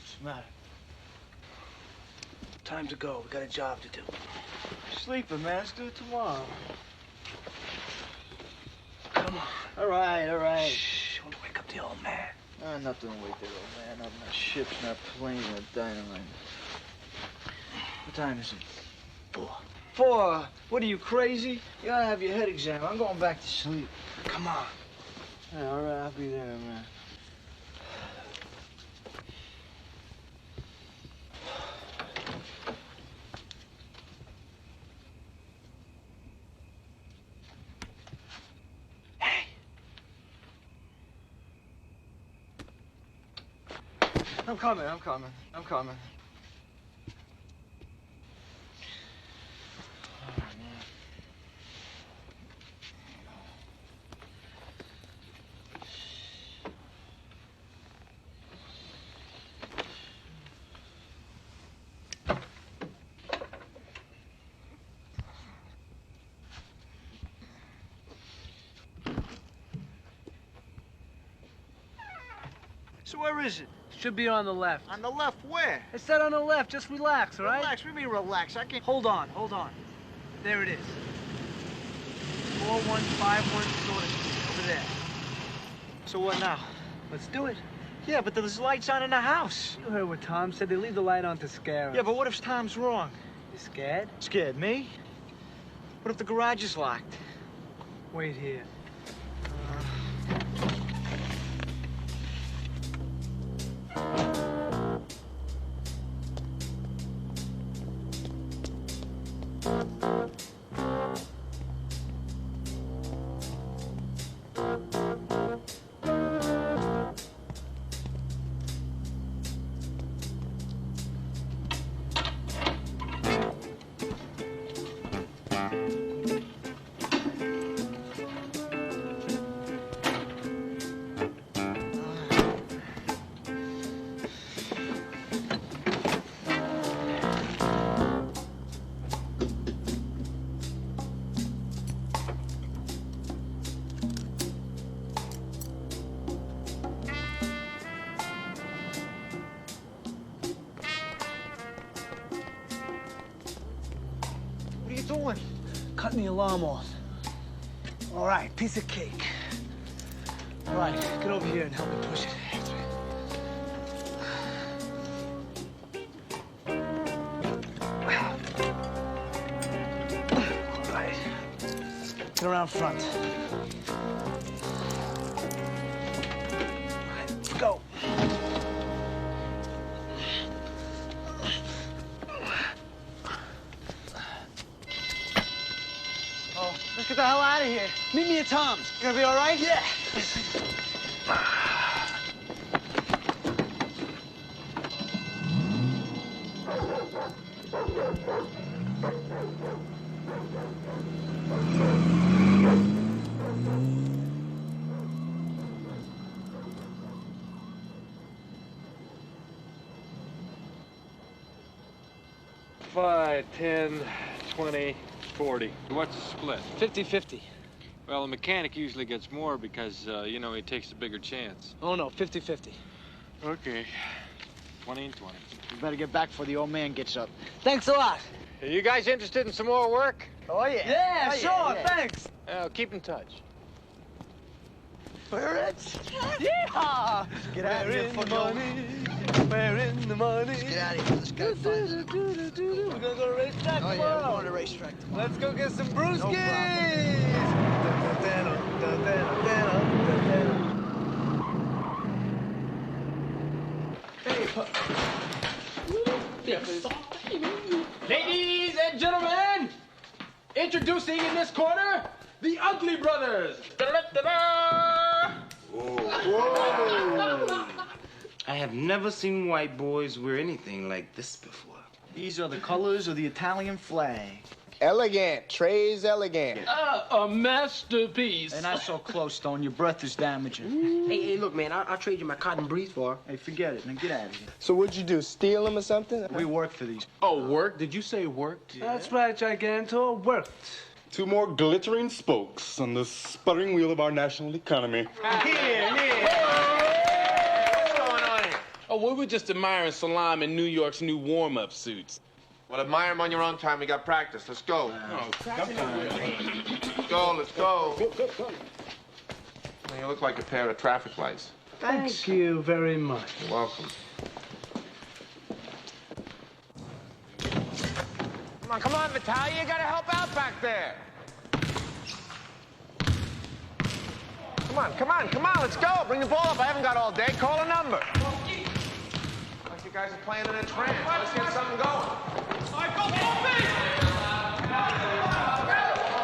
What's the matter? Time to go. We got a job to do. Sleeping, man. Let's do it tomorrow. Come on. All right, all right. Shh. Don't wake up the old man. Nothing to wake that old man up. Not ships, not planes, not dynamite. What time is it? 4. 4? What are you, crazy? You gotta have your head examined. I'm going back to sleep. Come on. Yeah, all right, I'll be there, man. I'm coming. So where is it? Should be on the left. On the left, where? I said on the left. Just relax, all right? Relax. What do you mean relax? I can't. Hold on. There it is. 4151 Sort of over there. So what now? Let's do it. Yeah, but there's lights on in the house. You heard what Tom said. They leave the light on to scare us. Yeah, but what if Tom's wrong? You scared? Scared me? What if the garage is locked? Wait here. doing? Cutting the alarm off. All right, piece of cake. All right, get over here and help me push it. All right. Get around front. All right, let's go. Oh, let's get the hell out of here. Meet me at Tom's. You gonna be all right? Yeah. Five, 10, 20, 40. What's the split? 50-50. Well, the mechanic usually gets more because, you know, he takes a bigger chance. Oh, no, 50-50. Okay. 20 and 20. You better get back before the old man gets up. Thanks a lot. Are you guys interested in some more work? Oh, yeah. Yeah, Oh, sure, yeah. thanks. Keep in touch. We're rich. Yeehaw! Get out of here, fuck money. We're in the money. Let's get out of here. Let's go find it. We're gonna go to the racetrack Oh, tomorrow. yeah, we're going to the racetrack tomorrow. Let's go get some brewskis. No Ladies and gentlemen, introducing in this corner, the Ugly Brothers. Da-da-da-da! Whoa. I have never seen white boys wear anything like this before. These are the colors of the Italian flag. Elegant. Trey's elegant. A masterpiece. They're not so close, Stone. Your breath is damaging. Hey, look, man, I'll trade you my cotton breeze for her. Hey, forget it. Now get out of here. So what'd you do, steal them or something? We work for these. Oh, work? Did you say worked? That's right, Gigantor. Worked. Two more glittering spokes on the sputtering wheel of our national economy. What's going on here? Oh, we were just admiring Salam in New York's new warm-up suits. Well, admire him on your own time. We got practice. Let's go. Let's go, let's go. Well, you look like a pair of traffic lights. Thank you very much. You're welcome. Come on, Vitaly. You gotta help out back there. Come on, let's go. Bring the ball up. I haven't got all day. Call a number. Like you guys are playing in a trance. Let's get something going.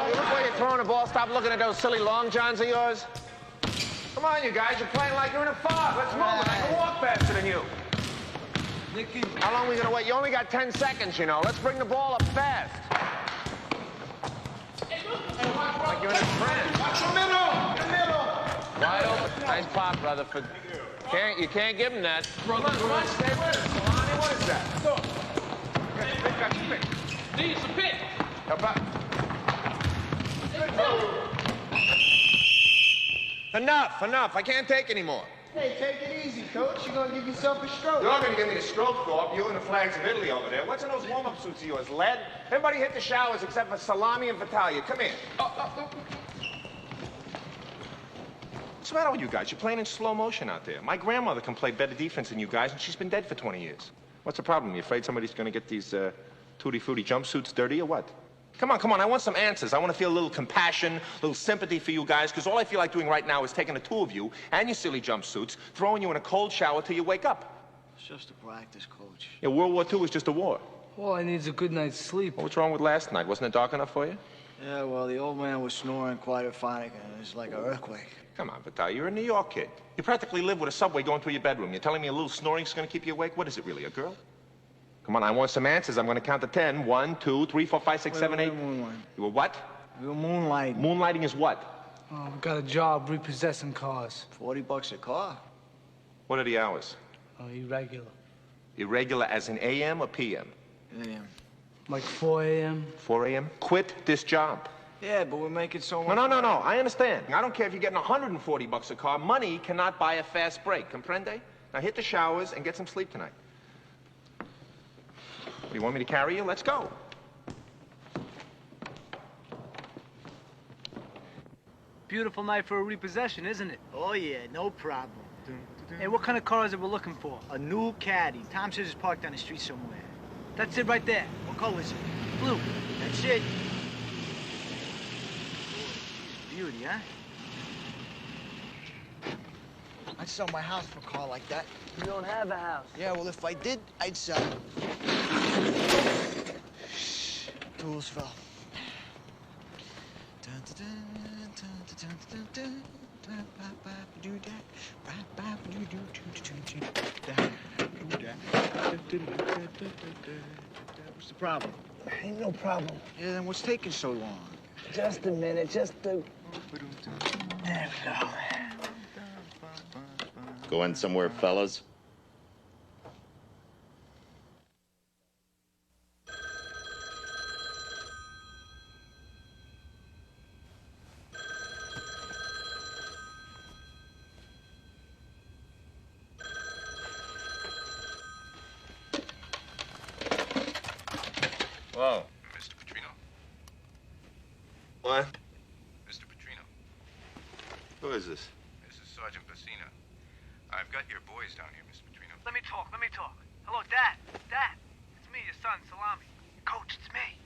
You look where you're throwing the ball. Stop looking at those silly long johns of yours. Come on, you guys. You're playing like you're in a fog. Let's move it. I can walk faster than you. How long are we gonna wait? You only got 10 seconds, you know. Let's bring the ball up fast. Like you're in a trance. Watch the middle! Wide open. Nice pop, brother. You can't give him that. Come on, stay with us. Solani, what is that? Got your pick. Need some pick. Help out. Enough. I can't take any more. Hey, take it easy, coach. You're gonna give yourself a stroke. You're gonna give me a stroke, Thorpe. You and the flags of Italy over there. What's in those warm-up suits of yours? Lead? Everybody hit the showers except for Salami and Vitalia. Come here. What's the matter with you guys? You're playing in slow motion out there. My grandmother can play better defense than you guys, and she's been dead for 20 years. What's the problem? You afraid somebody's gonna get these tutti-frutti jumpsuits dirty or what? Come on. I want some answers. I want to feel a little compassion, a little sympathy for you guys, because all I feel like doing right now is taking the two of you and your silly jumpsuits, throwing you in a cold shower till you wake up. It's just a practice, coach. Yeah, World War II was just a war. All I need is a good night's sleep. Well, what's wrong with last night? Wasn't it dark enough for you? Yeah, well, the old man was snoring quite emphatic, and it was like an earthquake. Come on, Vitaly, you're a New York kid. You practically live with a subway going through your bedroom. You're telling me a little snoring's gonna keep you awake? What is it really, a girl? Come on, I want some answers. I'm gonna count to 10. 1, 2, 3, 4, 5, 6, 7, 8. Moonlight. You were what? We were moonlighting. Moonlighting is what? Oh, we got a job repossessing cars. $40 a car. What are the hours? Oh, irregular. Irregular as in AM or PM? AM. Like 4 a.m.? 4 a.m.? Quit this job. Yeah, but we're making so much. No. I understand. I don't care if you're getting $140 a car. Money cannot buy a fast break. Comprende? Now hit the showers and get some sleep tonight. Do you want me to carry you? Let's go. Beautiful night for a repossession, isn't it? Oh, yeah, no problem. Hey, what kind of car is it we're looking for? A new caddy. Tom says it's parked on the street somewhere. That's it right there. What color is it? Blue. That's it. Beauty, huh? I'd sell my house for a car like that. You don't have a house. Yeah, well, if I did, I'd sell it. Tools fell. What's the problem? Ain't no problem. Yeah, then what's taking so long? Just a minute, There we go. Going somewhere, fellas? Whoa. Mr. Petrino. What? Mr. Petrino. Who is this? This is Sergeant Pacina. I've got your boys down here, Mr. Petrino. Let me talk. Hello, Dad. Dad. It's me, your son, Salami. Coach, it's me.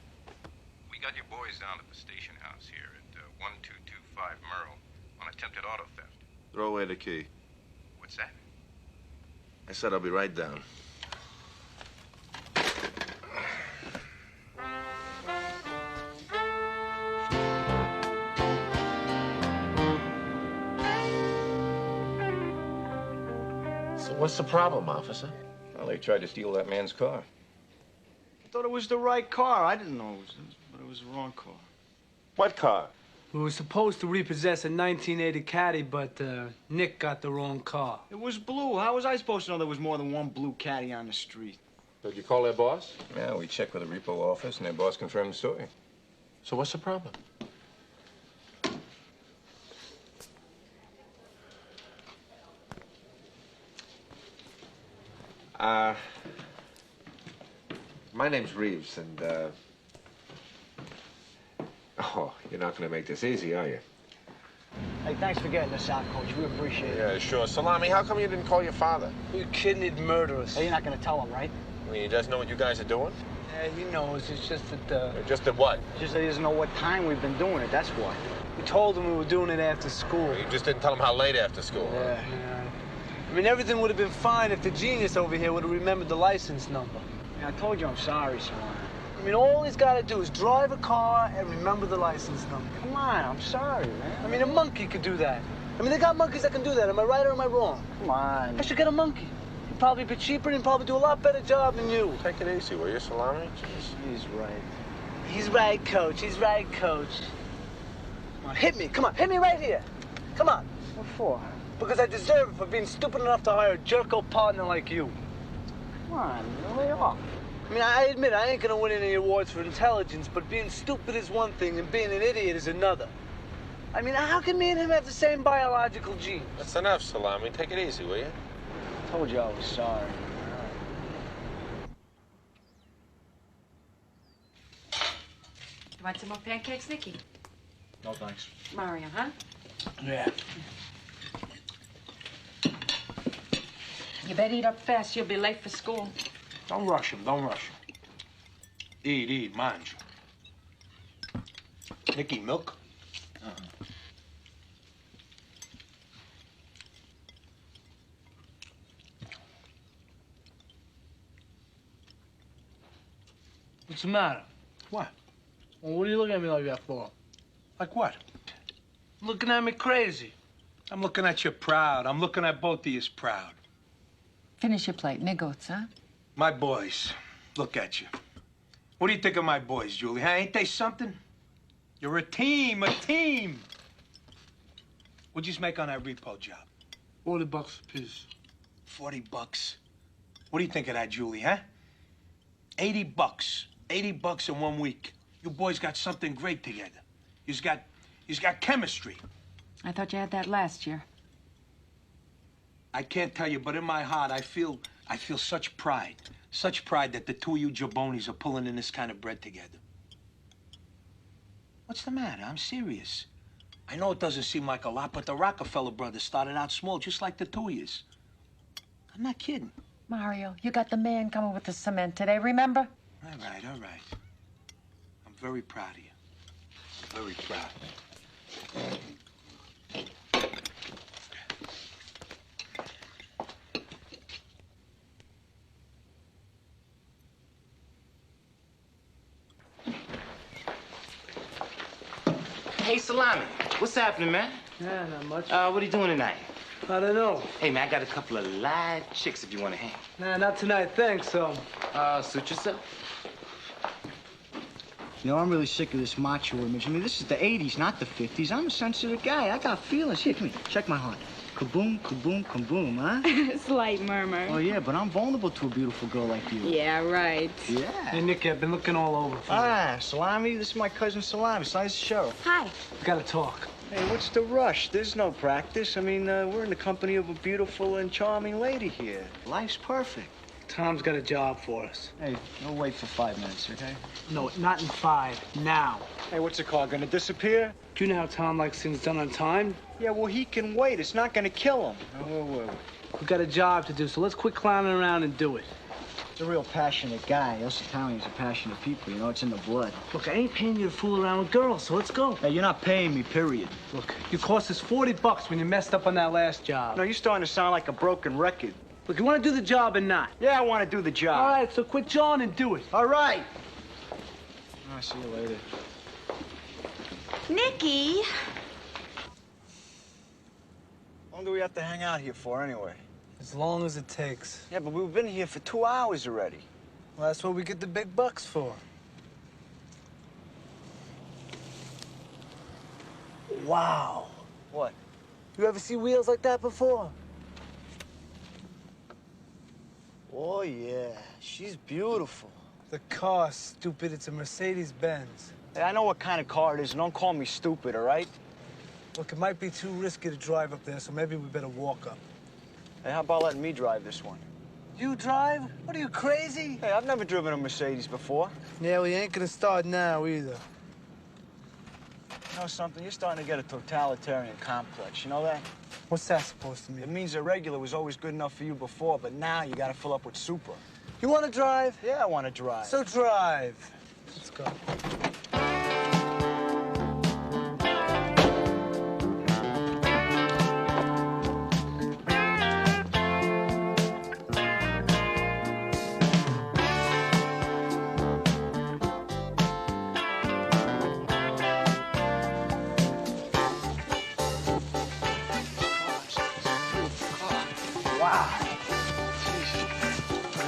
We got your boys down at the station house here at 1225 Merle on attempted auto theft. Throw away the key. What's that? I said I'll be right down. So what's the problem, officer? Well, they tried to steal that man's car. I thought it was the right car. I didn't know but it was the wrong car. What car? We were supposed to repossess a 1980 Caddy, but Nick got the wrong car. It was blue. How was I supposed to know there was more than one blue caddy on the street? Did you call their boss? Yeah, we checked with the repo office, and their boss confirmed the story. So what's the problem? My name's Reeves, and, oh, you're not gonna make this easy, are you? Hey, thanks for getting us out, Coach. We appreciate it. Yeah, sure. Salami, how come you didn't call your father? You kidding? He'd murder us. Hey, you're not gonna tell him, right? I mean, he doesn't know what you guys are doing? Yeah, he knows. It's just that, Just at what? Just that he doesn't know what time we've been doing it, that's why. we told him we were doing it after school. You just didn't tell him how late after school, huh? Yeah. I mean, everything would have been fine if the genius over here would have remembered the license number. Yeah, I told you I'm sorry, Salami. I mean, all he's got to do is drive a car and remember the license number. Come on, I'm sorry, man. I mean, a monkey could do that. I mean, they got monkeys that can do that. Am I right or am I wrong? Come on. I should get a monkey. He'd probably be cheaper and he'd probably do a lot better job than you. Take it easy, will you, Salami? Jeez. He's right. He's right, Coach. He's right, Coach. Come on, hit me. Come on, hit me right here. Come on. What for? Because I deserve it for being stupid enough to hire a jerko partner like you. Come on, lay off. I mean, I admit I ain't gonna win any awards for intelligence, but being stupid is one thing and being an idiot is another. I mean, how can me and him have the same biological genes? That's enough, Salami. Take it easy, will you? I told you I was sorry. You want some more pancakes, Nicky? No, thanks. Mario, huh? Yeah. You better eat up fast. You'll be late for school. Don't rush him, don't rush him. Eat, manj. Nicky, milk? What's the matter? What? Well, what are you looking at me like that for? Like what? Looking at me crazy. I'm looking at you proud. I'm looking at both of you proud. Finish your plate. Negozza. My boys, look at you. What do you think of my boys, Julie? Huh? Ain't they something? You're a team, a team. What'd you just make on that repo job? $40 a piece. 40 bucks. What do you think of that, Julie, huh? 80 bucks. 80 bucks in 1 week. You boys got something great together. You's got chemistry. I thought you had that last year. I can't tell you, but in my heart, I feel such pride. Such pride that the two of you jabonis are pulling in this kind of bread together. What's the matter? I'm serious. I know it doesn't seem like a lot, but the Rockefeller brothers started out small, just like the Tuyas. I'm not kidding. Mario, you got the man coming with the cement today, remember? All right, all right. I'm very proud of you. Very proud. Hey, Salami, what's happening, man? Yeah, not much. What are you doing tonight? I don't know. Hey, man, I got a couple of live chicks if you want to hang. Nah, not tonight, thanks, so. Suit yourself. You know, I'm really sick of this macho image. I mean, this is the 80s, not the 50s. I'm a sensitive guy. I got feelings. Here, come here. Check my heart. Kaboom, kaboom, kaboom, huh? Slight murmur. Oh, yeah, but I'm vulnerable to a beautiful girl like you. Yeah, right. Yeah. Hey, Nicky, I've been looking all over for you. Ah, Salami, this is my cousin Salami. It's nice to show. Hi. We gotta talk. Hey, what's the rush? There's no practice. I mean, we're in the company of a beautiful and charming lady here. Life's perfect. Tom's got a job for us. Hey, we'll wait for 5 minutes, okay? No, not in 5. Now. Hey, what's the car, gonna disappear? Do you know how Tom likes things done on time? Yeah, well, he can wait. It's not gonna kill him. Wait. We've got a job to do, so let's quit clowning around and do it. He's a real passionate guy. Us Italians are passionate people, you know? It's in the blood. Look, I ain't paying you to fool around with girls, so let's go. Hey, you're not paying me, period. Look, you cost us $40 when you messed up on that last job. No, you're starting to sound like a broken record. Look, you want to do the job or not? Yeah, I want to do the job. All right, so quit jawing and do it. All right. I'll see you later. Nicky. How long do we have to hang out here for, anyway? As long as it takes. Yeah, but we've been here for 2 hours already. Well, that's what we get the big bucks for. Wow. What? You ever see wheels like that before? Oh, yeah. She's beautiful. The car, stupid. It's a Mercedes-Benz. Hey, I know what kind of car it is, and don't call me stupid, all right? Look, it might be too risky to drive up there, so maybe we better walk up. Hey, how about letting me drive this one? You drive? What are you, crazy? Hey, I've never driven a Mercedes before. Yeah, well, you ain't gonna start now, either. You know something? You're starting to get a totalitarian complex. You know that? What's that supposed to mean? It means that regular was always good enough for you before, but now you gotta fill up with super. You wanna drive? Yeah, I wanna drive. So drive. Let's go.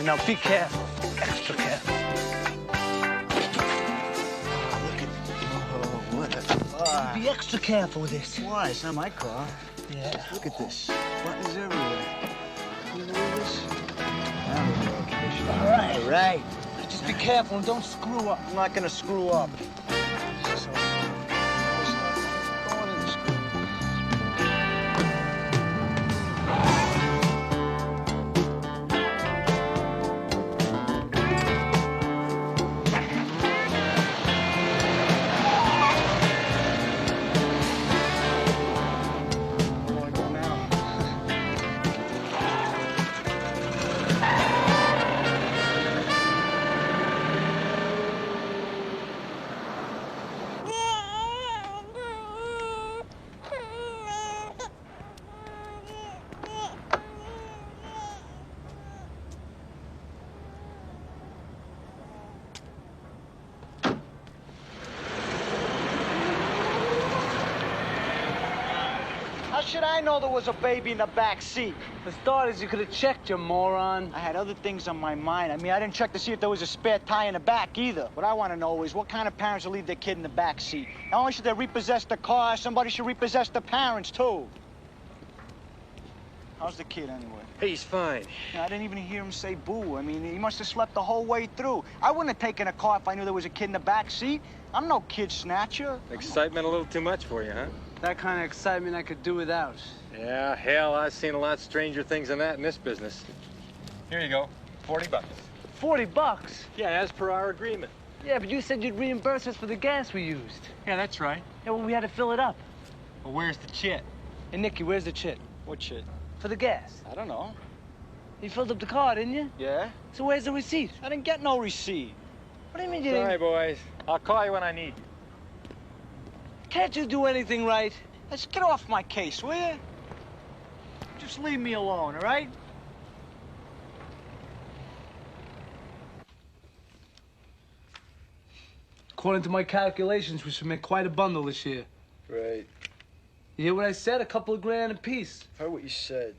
Now be careful, extra careful. Oh, what Be extra careful with this. Why? It's not my car. Yeah. Look at this. Buttons everywhere. You believe this? All right. Just be careful and don't screw up. I'm not gonna screw up. How should I know there was a baby in the back seat? For starters, you could have checked, you moron. I had other things on my mind. I mean, I didn't check to see if there was a spare tire in the back either. What I want to know is what kind of parents will leave their kid in the back seat. Not only should they repossess the car, somebody should repossess the parents, too. How's the kid, anyway? He's fine. I didn't even hear him say boo. I mean, he must have slept the whole way through. I wouldn't have taken a car if I knew there was a kid in the back seat. I'm no kid snatcher. Excitement a little too much for you, huh? That kind of excitement I could do without. Yeah, hell, I've seen a lot stranger things than that in this business. Here you go, $40. $40? Yeah, as per our agreement. Yeah, but you said you'd reimburse us for the gas we used. Yeah, that's right. Yeah, well, we had to fill it up. Well, where's the chit? Hey, Nicky, where's the chit? What chit? For the gas. I don't know. You filled up the car, didn't you? Yeah? So where's the receipt? I didn't get no receipt. What do you mean you Sorry, didn't? boys. I'll call you when I need you. Can't you do anything right? Let's get off my case, will you? Just leave me alone, all right? According to my calculations, we should make quite a bundle this year. Right. You hear what I said? A couple of grand apiece. Heard what you said.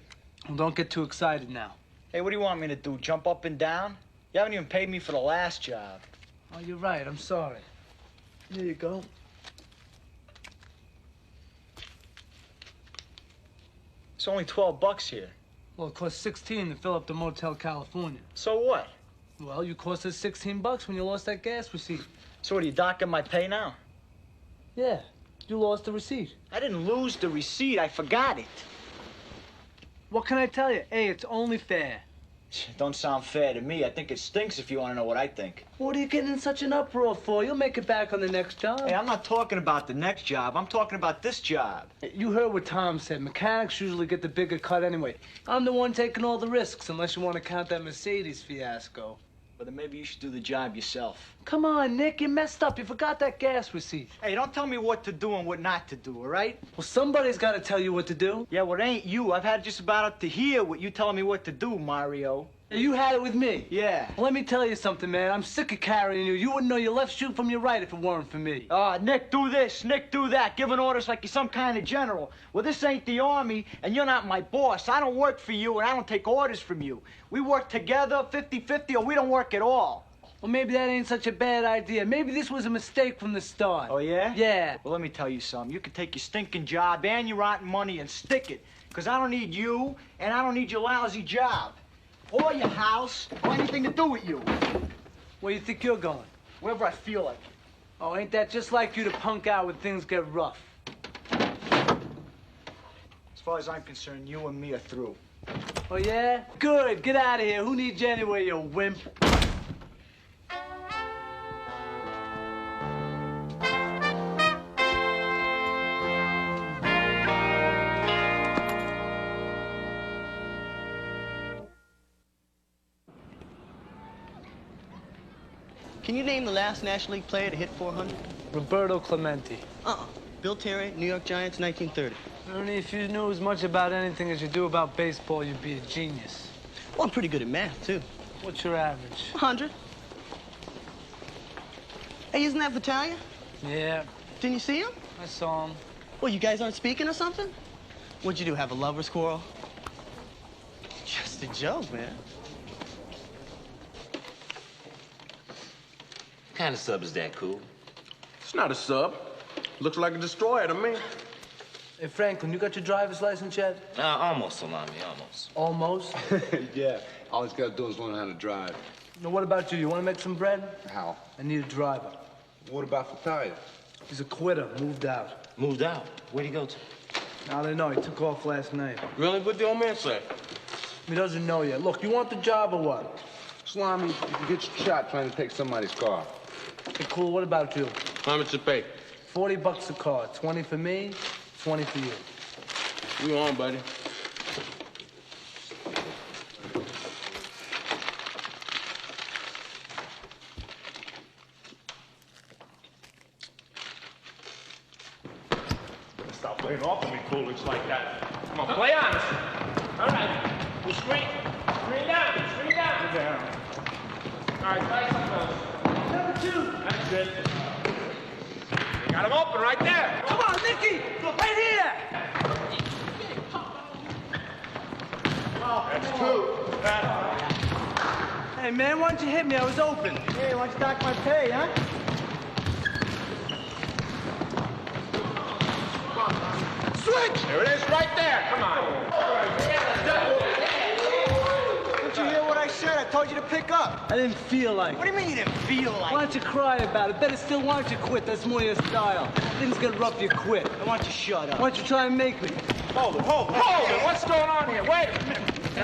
Well, don't get too excited now. Hey, what do you want me to do? Jump up and down? You haven't even paid me for the last job. Oh, you're right. I'm sorry. Here you go. It's only $12 here. Well, it cost 16 to fill up the Motel California. So what? Well, you cost us 16 bucks when you lost that gas receipt. So what, are you docking my pay now? Yeah, you lost the receipt. I didn't lose the receipt. I forgot it. What can I tell you? Hey, it's only fair. Don't sound fair to me. I think it stinks if you want to know what I think. What are you getting in such an uproar for? You'll make it back on the next job. Hey, I'm not talking about the next job. I'm talking about this job. You heard what Tom said. Mechanics usually get the bigger cut anyway. I'm the one taking all the risks, unless you want to count that Mercedes fiasco. Well, then maybe you should do the job yourself. Come on, Nick, you messed up. You forgot that gas receipt. Hey, don't tell me what to do and what not to do, all right? Well, somebody's got to tell you what to do. Yeah, well, it ain't you. I've had just about up to here what you telling me what to do, Mario. You had it with me. Yeah. Well, let me tell you something, man. I'm sick of carrying you. You wouldn't know your left shoe from your right if it weren't for me. Nick, do this. Nick, do that. Giving orders like you're some kind of general. Well, this ain't the Army, and you're not my boss. I don't work for you, and I don't take orders from you. We work together, 50-50, or we don't work at all. Well, maybe that ain't such a bad idea. Maybe this was a mistake from the start. Oh, yeah? Yeah. Well, let me tell you something. You can take your stinking job and your rotten money and stick it. Because I don't need you, and I don't need your lousy job. Or your house, or anything to do with you. Where you think you're going? Wherever I feel like. Oh, ain't that just like you to punk out when things get rough? As far as I'm concerned, you and me are through. Oh, yeah? Good. Get out of here. Who needs you anyway, you wimp? Can you name the last National League player to hit 400? Roberto Clemente. Bill Terry, New York Giants, 1930. Ernie, if you knew as much about anything as you do about baseball, you'd be a genius. Well, I'm pretty good at math, too. What's your average? 100. Hey, isn't that Vitalia? Yeah. Didn't you see him? I saw him. Well, you guys aren't speaking or something? What'd you do, have a lover's quarrel? Just a joke, man. What kind of sub is that, Cool? It's not a sub. Looks like a destroyer to me. Hey, Franklin, you got your driver's license yet? Almost, Salami, almost. Almost? Yeah. All he's got to do is learn how to drive. Now, what about you? You want to make some bread? How? I need a driver. What about Vitalia? He's a quitter, moved out. Moved out? Where'd he go to? I don't know. He took off last night. Really? What'd the old man say? He doesn't know yet. Look, you want the job or what? Salami, you can get shot trying to take somebody's car. Hey, Cool, what about you? How much you pay? $40 a car. 20 for me, 20 for you. You on, buddy? Stop playing off of me, Coolidge, like that. Come on, play honest. All right. Well, screen down. Screen down. All right, try something else. Number 2. That's it. You got him open right there. Come on, Nicky! Right here! That's 2. Hey, man, why don't you hit me? I was open. Hey, why don't you dock my pay, huh? Switch! There it is, right there. Come on. Didn't you hear what I said? I told you to pick up. I didn't feel like it. What do you mean you didn't feel like it? Why don't you cry about it? Better still, why don't you quit? That's more your style. Things get rough, you quit. Why don't you shut up? Why don't you try and make me? Hold it. What's going on here? Wait a minute.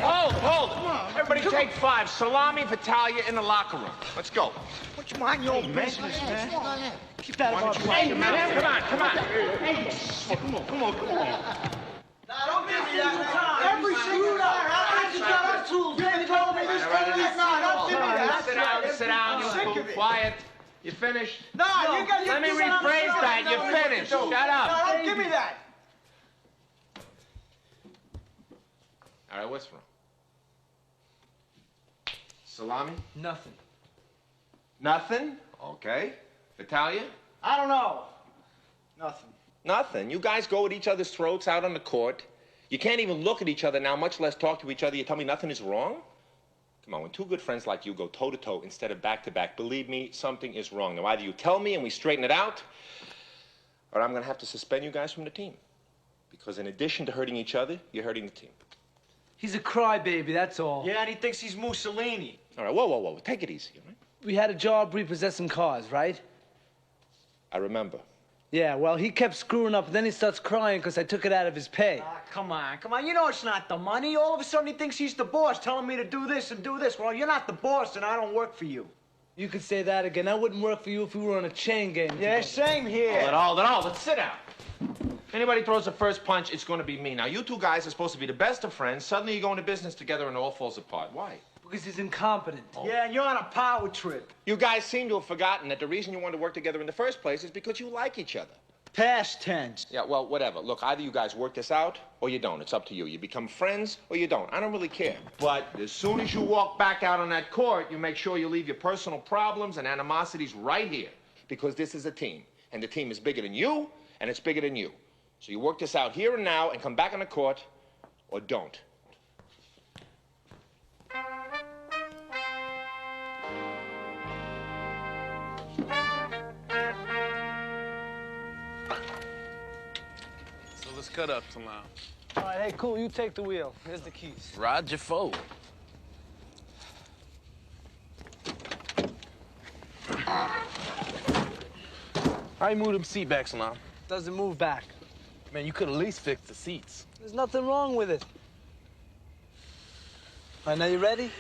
Hold it. Everybody take 5. Salami, Vitalia in the locker room. Let's go. What's you mind your business, man? Keep that about you. Hey, man, come on. Come on. Don't give me that. Every single time. I just got our tools. They told me this thing is not. Don't give me that. Sit down. You fool. Quiet. You finished? No, you got. Let me rephrase that. You finished. Shut up. No, don't give me that. All right, what's wrong? Salami? Nothing. Nothing? Okay. Vitalia? I don't know. Nothing. Nothing. You guys go at each other's throats out on the court. You can't even look at each other now, much less talk to each other. You tell me nothing is wrong? Come on, when two good friends like you go toe-to-toe instead of back-to-back, believe me, something is wrong. Now, either you tell me and we straighten it out, or I'm going to have to suspend you guys from the team. Because in addition to hurting each other, you're hurting the team. He's a crybaby, that's all. Yeah, and he thinks he's Mussolini. All right, whoa. Take it easy, all right? We had a job repossessing cars, right? I remember. Yeah, well, he kept screwing up, and then he starts crying because I took it out of his pay. Come on. You know it's not the money. All of a sudden he thinks he's the boss, telling me to do this and do this. Well, you're not the boss, and I don't work for you. You could say that again. I wouldn't work for you if we were on a chain gang. Yeah, same here. Hold it. Let's sit down. Anybody throws the first punch, it's going to be me. Now, you two guys are supposed to be the best of friends. Suddenly you go into business together and it all falls apart. Why? Because he's incompetent. Yeah, and you're on a power trip. You guys seem to have forgotten that the reason you wanted to work together in the first place is because you like each other. Past tense. Yeah, well, whatever. Look, either you guys work this out or you don't. It's up to you. You become friends or you don't. I don't really care. But as soon as you walk back out on that court, you make sure you leave your personal problems and animosities right here. Because this is a team. And the team is bigger than you, and it's bigger than you. So you work this out here and now and come back on the court or don't. So let's cut up, Salam. All right, hey, cool. You take the wheel. Here's the keys. Roger Foe. How you move them seat back, Salam? Doesn't move back. Man, you could at least fix the seats. There's nothing wrong with it. All right, now you ready?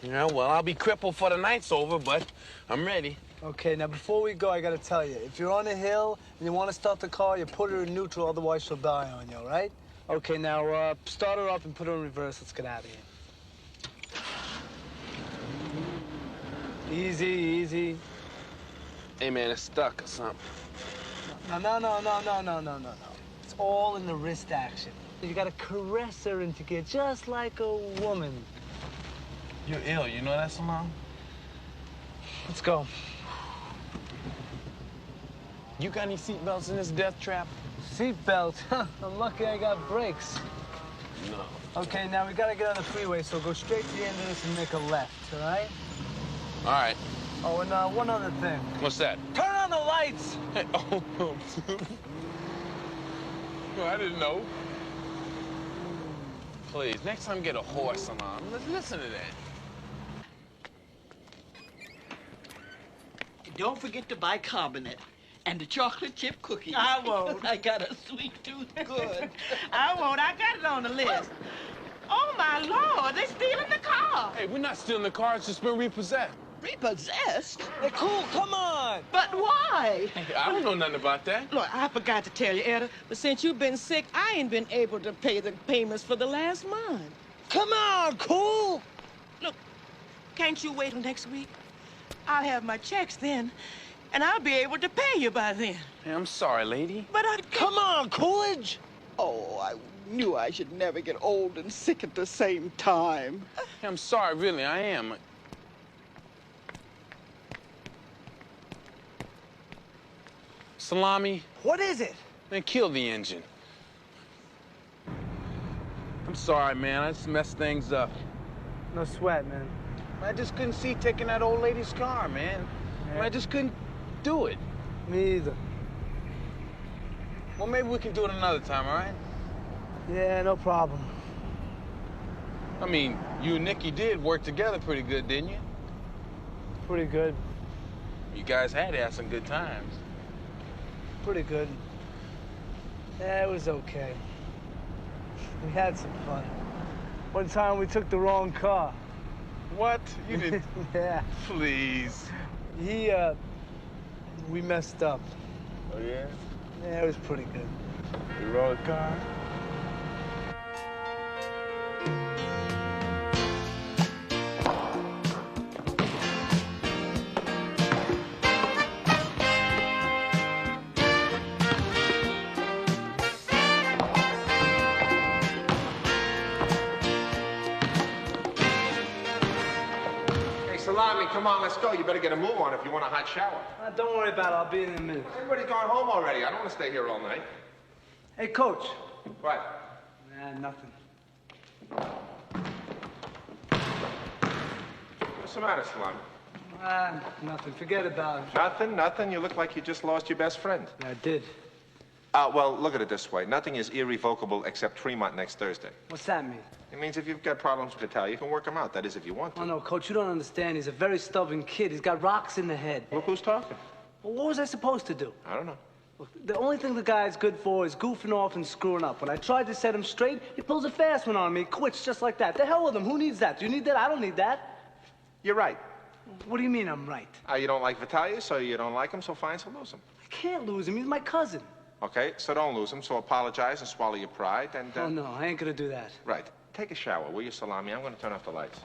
Yeah, well, I'll be crippled for the night's over, but I'm ready. Okay, now before we go, I gotta tell you, if you're on a hill and you want to start the car, you put her in neutral, otherwise she'll die on you, all right? Okay, now start her up and put her in reverse. Let's get out of here. Easy. Hey, man, it's stuck or something. No. It's all in the wrist action. You gotta caress her into gear, just like a woman. You're ill, you know that, Salam? Let's go. You got any seatbelts in this death trap? Seatbelt? I'm lucky I got brakes. No. Okay, now we gotta get on the freeway, so go straight to the end of this and make a left, all right? All right. Oh, and one other thing. What's that? Turn on the lights! Hey, oh, no, I didn't know. Please, next time get a horse, Salam. Listen to that. Don't forget to buy carbonate and the chocolate chip cookies. I won't. I got a sweet tooth. Good. I won't. I got it on the list. Oh, my Lord. They're stealing the car. Hey, we're not stealing the car. It's just been repossessed. Repossessed? Hey, cool, come on. But why? Hey, I don't know nothing about that. Look, I forgot to tell you, Etta, but since you've been sick, I ain't been able to pay the payments for the last month. Come on, cool. Look, can't you wait till next week? I'll have my checks then, and I'll be able to pay you by then. Hey, I'm sorry, lady. But I... Come on, Coolidge. Oh, I knew I should never get old and sick at the same time. Hey, I'm sorry, really, I am. Salami. What is it? Man, kill the engine. I'm sorry, man. I just messed things up. No sweat, man. I just couldn't see taking that old lady's car, man. Yeah. I just couldn't do it. Me either. Well, maybe we can do it another time, all right? Yeah, no problem. I mean, you and Nikki did work together pretty good, didn't you? Pretty good. You guys had to have some good times. Pretty good. Yeah, it was okay. We had some fun. One time we took the wrong car. What? You did? Yeah. Please. We messed up. Oh, yeah? Yeah, it was pretty good. The wrong car? Hey, Salami, come on, let's go. You better get a move on if you want a hot shower. Don't worry about it. I'll be in a minute. Everybody's gone home already. I don't want to stay here all night. Hey, Coach. What? Nah, nothing. What's the matter, Salami? Nothing. Forget about it. Nothing? You look like you just lost your best friend. Yeah, I did. Well, look at it this way. Nothing is irrevocable except Tremont next Thursday. What's that mean? It means if you've got problems with Vitaly, you can work them out. That is, if you want to. Oh, no, Coach, you don't understand. He's a very stubborn kid. He's got rocks in the head. Look who's talking. Well, what was I supposed to do? I don't know. Look, the only thing the guy's good for is goofing off and screwing up. When I tried to set him straight, he pulls a fast one on me, quits just like that. The hell with him. Who needs that? Do you need that? I don't need that. You're right. What do you mean I'm right? You don't like Vitaly, so you don't like him, so fine, so lose him. I can't lose him. He's my cousin. Okay, so don't lose him, so apologize and swallow your pride and... Oh, no, I ain't gonna do that. Right. Take a shower, will you, Salami? I'm gonna turn off the lights.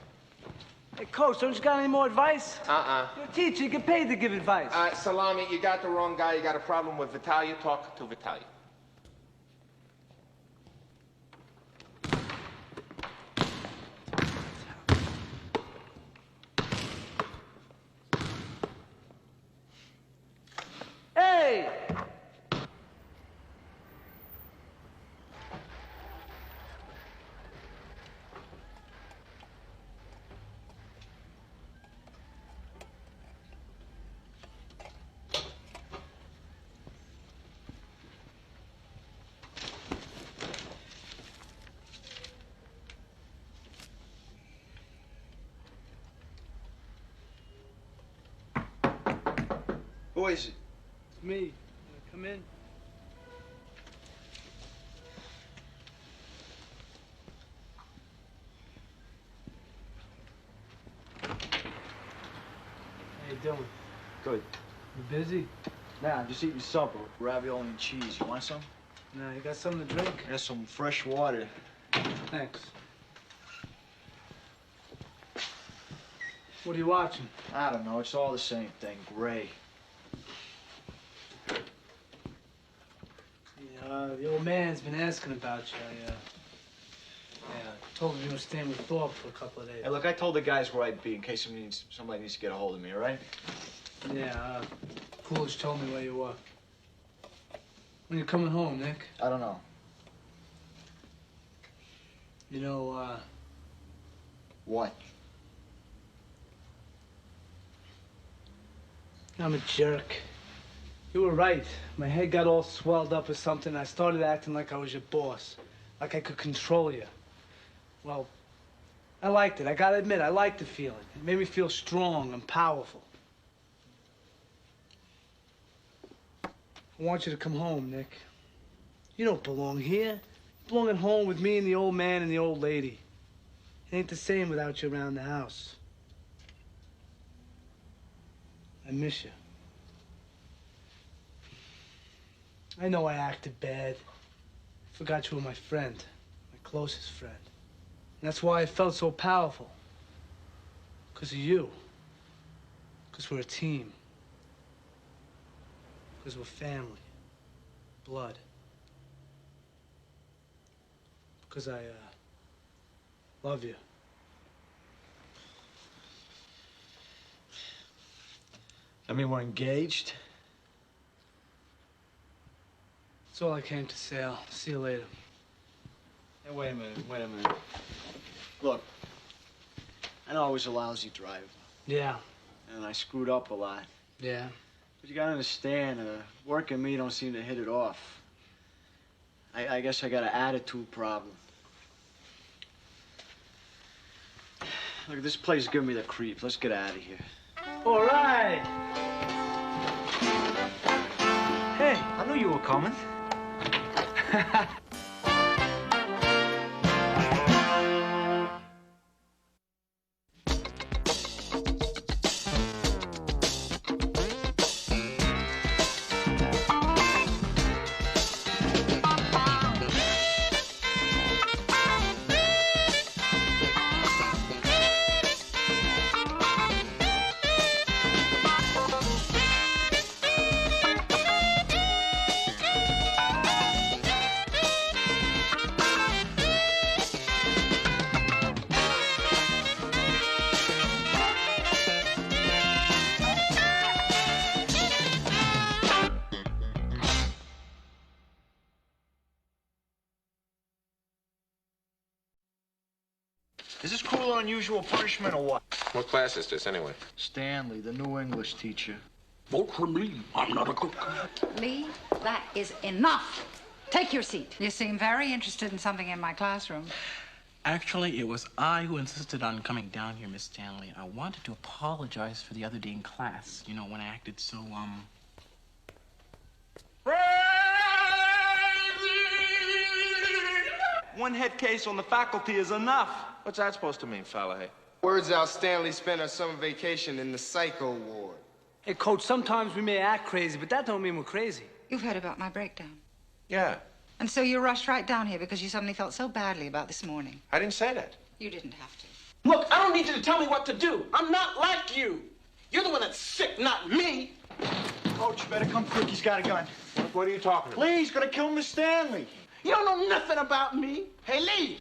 Hey, Coach, don't you got any more advice? Uh-uh. You're a teacher. You get paid to give advice. Salami, you got the wrong guy. You got a problem with Vitaly. Talk to Vitaly. Hey! Who is it? It's me. Come in. How you doing? Good. You busy? Nah, I'm just eating supper. Ravioli and cheese. You want some? No, you got something to drink? I got some fresh water. Thanks. What are you watching? I don't know. It's all the same thing. Gray. The old man's been asking about you. I told him you were staying with Thorpe for a couple of days. Hey, look, I told the guys where I'd be in case somebody needs to get a hold of me, all right? Yeah, Coolidge told me where you were. When you coming home, Nick? I don't know. You know, What? I'm a jerk. You were right. My head got all swelled up or something. I started acting like I was your boss. Like I could control you. Well, I liked it. I gotta admit, I liked the feeling. It made me feel strong and powerful. I want you to come home, Nick. You don't belong here. You belong at home with me and the old man and the old lady. It ain't the same without you around the house. I miss you. I know I acted bad. I forgot you were my friend, my closest friend. And that's why I felt so powerful. Because of you. Because we're a team. Because we're family. Blood. Because I, love you. I mean, we're engaged? That's all I came to say. I'll see you later. Hey, wait a minute. Look, I know I was a lousy driver. Yeah. And I screwed up a lot. Yeah. But you gotta understand, work and me don't seem to hit it off. I guess I got an attitude problem. Look, this place is giving me the creeps. Let's get out of here. All right. Hey. I knew you were coming. Is this cruel or unusual punishment or what? What class is this, anyway? Stanley, the new English teacher. Vote for me. I'm not a cook. Lee, that is enough. Take your seat. You seem very interested in something in my classroom. Actually, it was I who insisted on coming down here, Miss Stanley. I wanted to apologize for the other day in class. You know, when I acted so, One head case on the faculty is enough. What's that supposed to mean, Fallahey? Words out Stanley spent her summer vacation in the psycho ward. Hey, Coach, sometimes we may act crazy, but that don't mean we're crazy. You've heard about my breakdown. Yeah, And so you rushed right down here because you suddenly felt so badly about this morning. I didn't say that. You didn't have to. Look, I don't need you to tell me what to do. I'm not like you. You're the one that's sick, not me. Coach, you better come quick. He's got a gun. What are you talking about? Please, gonna kill Miss Stanley. You don't know nothing about me. Hey, Lee.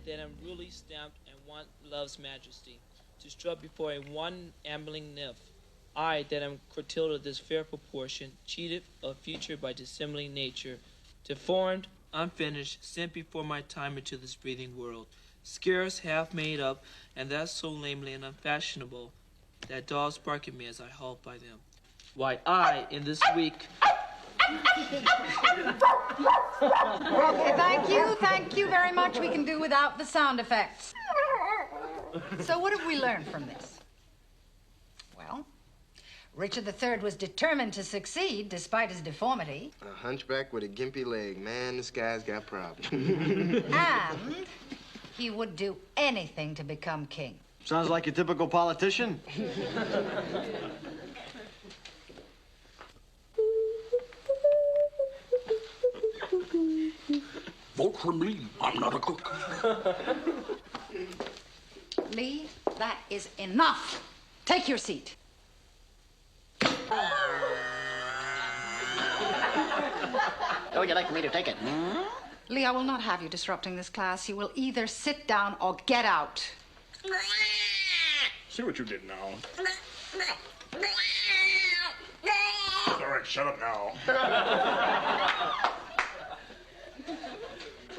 That am really stamped and want love's majesty, to strut before a one ambling nymph. I that am curtailed of this fair proportion, cheated of future by dissembling nature, deformed, unfinished, sent before my time into this breathing world, scarce half made up, and that so lamely and unfashionable, that dogs bark at me as I halt by them. Why, I, in this week... Okay, thank you very much. We can do without the sound effects. So what have we learned from this? Well, Richard III was determined to succeed despite his deformity. A hunchback with a gimpy leg. Man, this guy's got problems. And he would do anything to become king. Sounds like a typical politician. Vote for me. I'm not a cook. Lee, that is enough. Take your seat. How would you like me to take it? Lee, I will not have you disrupting this class. You will either sit down or get out. See what you did now. All right, shut up now.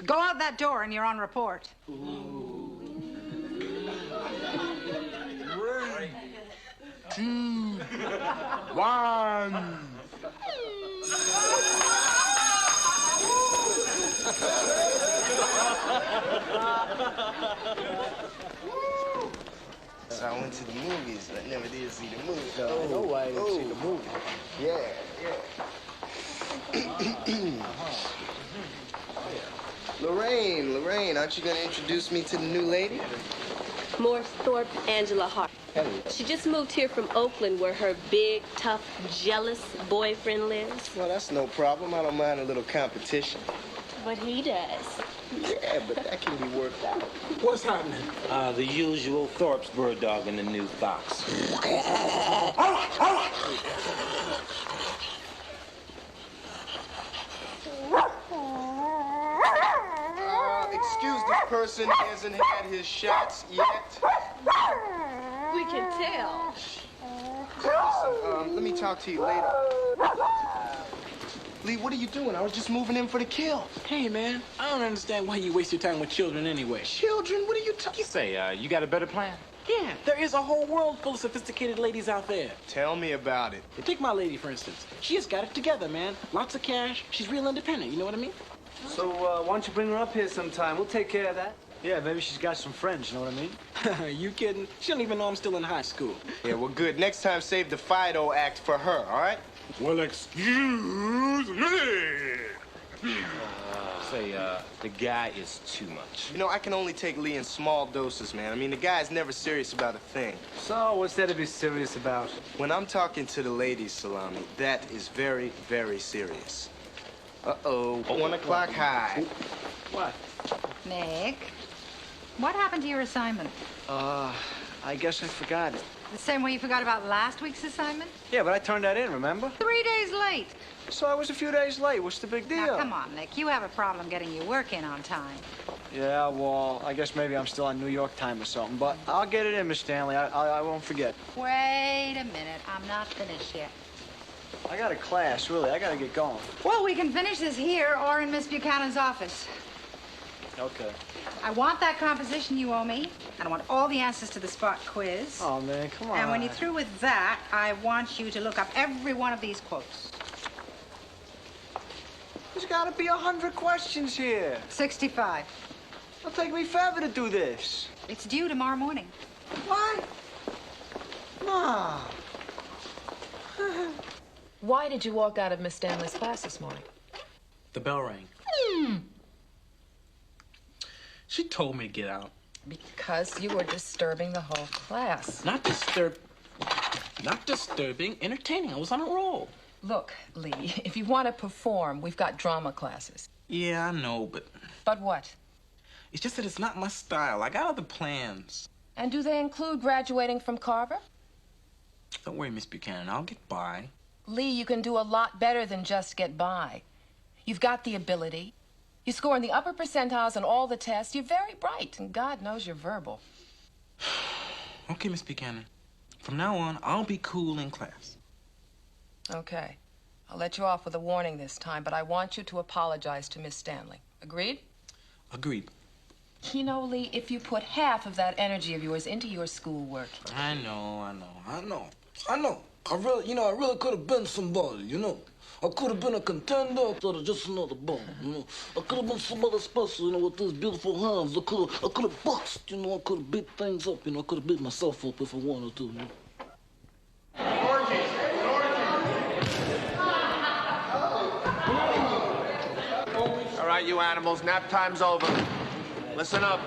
Go out that door and you're on report. Three, 2, 1. So I went to the movies, but never did see the movie. I know why you didn't see the movie. Yeah. Lorraine, aren't you going to introduce me to the new lady? Morris Thorpe, Angela Hart. She just moved here from Oakland where her big, tough, jealous boyfriend lives. Well, that's no problem. I don't mind a little competition. But he does. Yeah, but that can be worked out. What's happening? The usual Thorpe's bird dog in the new fox. Excuse this person, he hasn't had his shots yet. We can tell. Listen, let me talk to you later. Lee, what are you doing? I was just moving in for the kill. Hey, man, I don't understand why you waste your time with children anyway. Children? What are you talking? Say, you got a better plan? Yeah, there is a whole world full of sophisticated ladies out there. Tell me about it. Take my lady, for instance. She has got it together, man. Lots of cash. She's real independent, you know what I mean? So, why don't you bring her up here sometime? We'll take care of that. Yeah, maybe she's got some friends, you know what I mean? You kidding? She don't even know I'm still in high school. Yeah, well, good. Next time, save the Fido act for her, all right? Well, excuse me. The guy is too much. You know, I can only take Lee in small doses, man. I mean, the guy's never serious about a thing. So, what's there to be serious about? When I'm talking to the ladies, Salami, that is very, very serious. Uh-oh. 1 o'clock high. What? Nick, what happened to your assignment? I guess I forgot it. The same way you forgot about last week's assignment? Yeah, but I turned that in, remember? 3 days late. So I was a few days late. What's the big deal? Now, come on, Nick. You have a problem getting your work in on time. Yeah, well, I guess maybe I'm still on New York time or something, but I'll get it in, Miss Stanley. I won't forget. Wait a minute. I'm not finished yet. I got a class, really. I gotta get going. Well, we can finish this here or in Miss Buchanan's office. Okay. I want that composition you owe me, and I want all the answers to the spot quiz. Oh, man, come on. And when you're through with that, I want you to look up every one of these quotes. There's gotta be 100 questions here. 65. It'll take me forever to do this. It's due tomorrow morning. What? Mom. Why did you walk out of Miss Stanley's class this morning? The bell rang. She told me to get out. Because you were disturbing the whole class. Not disturbing, entertaining. I was on a roll. Look, Lee, if you want to perform, we've got drama classes. Yeah, I know, but... But what? It's just that it's not my style. I got other plans. And do they include graduating from Carver? Don't worry, Miss Buchanan. I'll get by. Lee, you can do a lot better than just get by. You've got the ability. You score in the upper percentiles on all the tests. You're very bright, and God knows you're verbal. Okay, Miss Buchanan. From now on, I'll be cool in class. Okay. I'll let you off with a warning this time, but I want you to apologize to Miss Stanley. Agreed? Agreed. You know, Lee, if you put half of that energy of yours into your schoolwork... I know. I really could have been somebody, you know. I could have been a contender instead of just another bum, you know. I could have been somebody special, you know, with these beautiful hands. I could have boxed, you know. I could have beat things up, you know. I could have beat myself up if I wanted to, you know. All right, you animals, nap time's over. Listen up.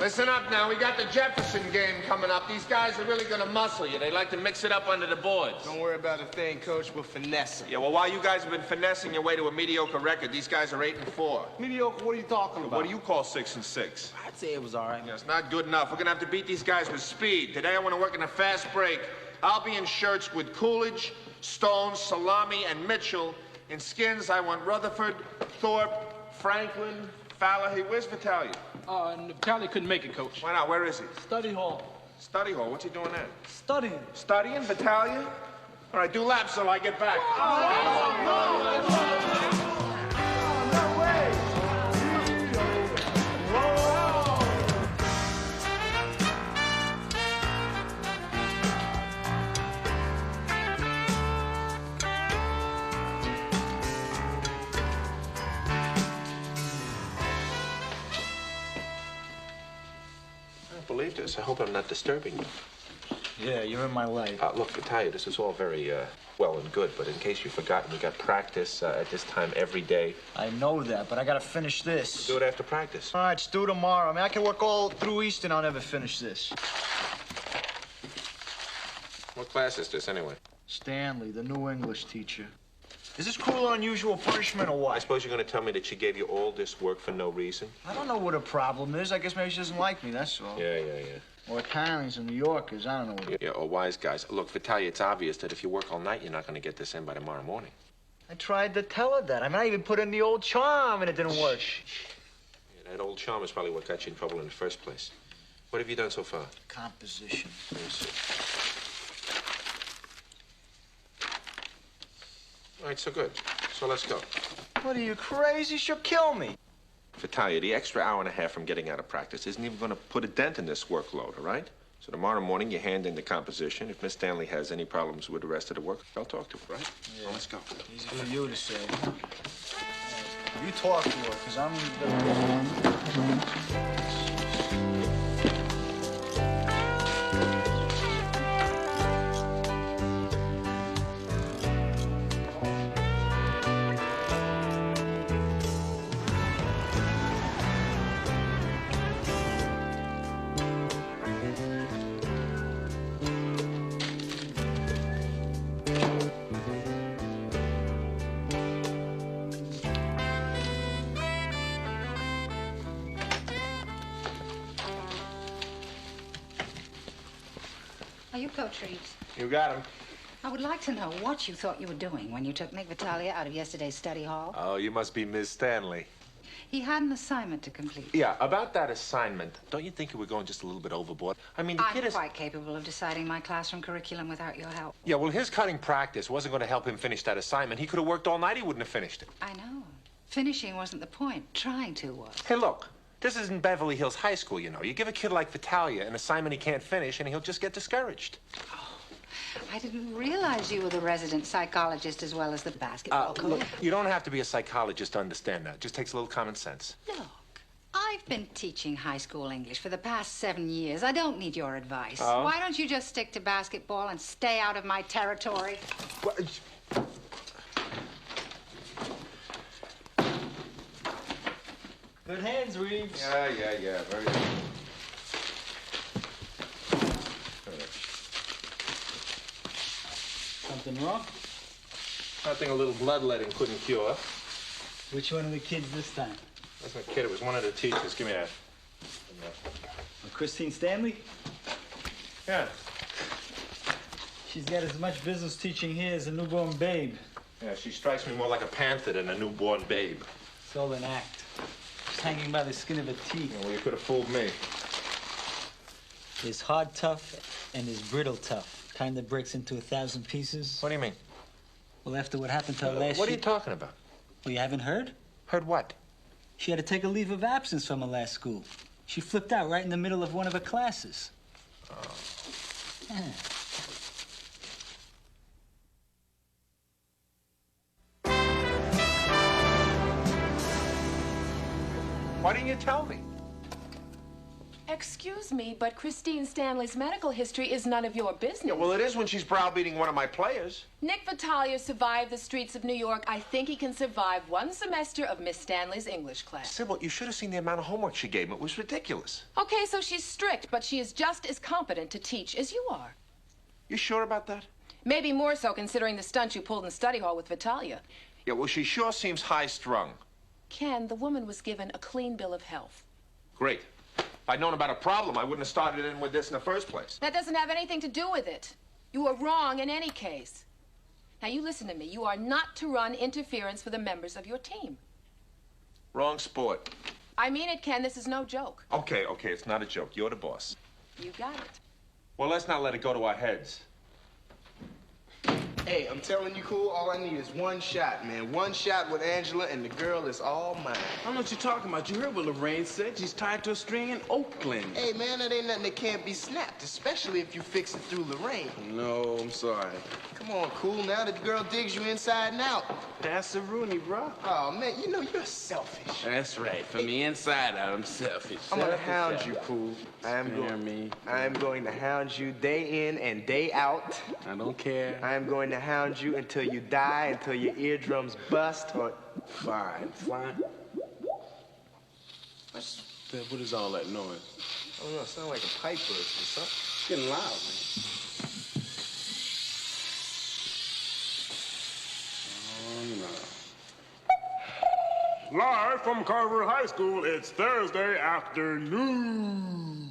Listen up now. We got the Jefferson game coming up. These guys are really gonna muscle you. They like to mix it up under the boards. Don't worry about a thing, Coach. We're finessing. Yeah, well, while you guys have been finessing your way to a mediocre record, these guys are 8-4. Mediocre? What are you talking about? What do you call 6-6? I'd say it was all right. Yeah, it's not good enough. We're gonna have to beat these guys with speed. Today I want to work in a fast break. I'll be in shirts with Coolidge, Stone, Salami, and Mitchell. In skins, I want Rutherford, Thorpe, Franklin, Fallahy. Where's Vitaly? Vitaly couldn't make it, Coach. Why not? Where is he? Study hall. Study hall? What's he doing there? Studying. Studying? Vitaly? All right, do laps till I get back. Believe this. I hope I'm not disturbing you. Yeah, you're in my life. Look, Vitaly, this is all very well and good, but in case you've forgotten, we got practice at this time every day. I know that, but I gotta finish this. Do it after practice. All right, it's due tomorrow. I mean, I can work all through East and I'll never finish this. What class is this, anyway? Stanley, the new English teacher. Is this cruel or unusual punishment or what? I suppose you're going to tell me that she gave you all this work for no reason? I don't know what her problem is. I guess maybe she doesn't like me, that's all. Yeah. Or Italians and New Yorkers, I don't know. Yeah, or wise guys. Look, Vitaly, it's obvious that if you work all night, you're not going to get this in by tomorrow morning. I tried to tell her that. I mean, I even put in the old charm and it didn't work. Yeah, that old charm is probably what got you in trouble in the first place. What have you done so far? Composition. All right, so good. So let's go. What are you, crazy? She'll kill me. Vitalia, the extra hour and a half from getting out of practice isn't even going to put a dent in this workload, all right? So tomorrow morning, you hand in the composition. If Miss Stanley has any problems with the rest of the work, I'll talk to her, right? Yeah. Well, let's go. Easy for you to say. You talk to her, because I'm... Are you Coach Reeves? You got him. I would like to know what you thought you were doing when you took Nick Vitalia out of yesterday's study hall. Oh, you must be Miss Stanley. He had an assignment to complete. Yeah, about that assignment, don't you think you were going just a little bit overboard? I mean, the I'm kid is... quite capable of deciding my classroom curriculum without your help. Yeah, well, his cutting practice wasn't going to help him finish that assignment. He could have worked all night. He wouldn't have finished it. I know. Finishing wasn't the point. Trying to was. Hey, look. This isn't Beverly Hills High School, you know. You give a kid like Vitalia an assignment he can't finish, and he'll just get discouraged. I didn't realize you were the resident psychologist as well as the basketball coach. Look, you don't have to be a psychologist to understand that. It just takes a little common sense. Look, I've been teaching high school English for the past 7 years. I don't need your advice. Oh? Why don't you just stick to basketball and stay out of my territory? Good hands, Reeves. Yeah. Very good. Something wrong? Nothing a little bloodletting couldn't cure. Which one of the kids this time? Wasn't a kid, it was one of the teachers. Give me that. Christine Stanley? Yeah. She's got as much business teaching here as a newborn babe. Yeah, she strikes me more like a panther than a newborn babe. It's all an act. She's hanging by the skin of her teeth. Yeah, well, you could have fooled me. There's hard tough and there's brittle tough. Kind that breaks into 1,000 pieces. What do you mean? Well, after what happened to her last What are you talking about? Well, you haven't heard? Heard what? She had to take a leave of absence from her last school. She flipped out right in the middle of one of her classes. Oh. Yeah. Why didn't you tell me? Excuse me, but Christine Stanley's medical history is none of your business. Yeah, well, it is when she's browbeating one of my players. Nick Vitalia survived the streets of New York. I think he can survive one semester of Miss Stanley's English class. Sybil, you should have seen the amount of homework she gave him. It was ridiculous. Okay, so she's strict, but she is just as competent to teach as you are. You sure about that? Maybe more so considering the stunt you pulled in the study hall with Vitalia. Yeah, well, she sure seems high-strung. Ken, the woman was given a clean bill of health. Great. If I'd known about a problem, I wouldn't have started in with this in the first place. That doesn't have anything to do with it. You were wrong in any case. Now, you listen to me. You are not to run interference for the members of your team. Wrong sport. I mean it, Ken. This is no joke. Okay, it's not a joke. You're the boss. You got it. Well, let's not let it go to our heads. Hey, I'm telling you, Cool, all I need is one shot, man. One shot with Angela, and the girl is all mine. I don't know what you're talking about. You heard what Lorraine said. She's tied to a string in Oakland. Hey, man, that ain't nothing that can't be snapped, especially if you fix it through Lorraine. No, I'm sorry. Come on, Cool, now that the girl digs you inside and out. That's a Rooney, bro. Oh, man, you know you're selfish. That's right. From the inside out, I'm selfish. I'm gonna hound you, Cool. I am going to hound you day in and day out. I don't care. I am going to hound you until you die, until your eardrums bust, or... Fine. What is all that noise? I don't know, it sounds like a pipe burst or something. It's getting loud, man. Live from Carver High School, it's Thursday afternoon.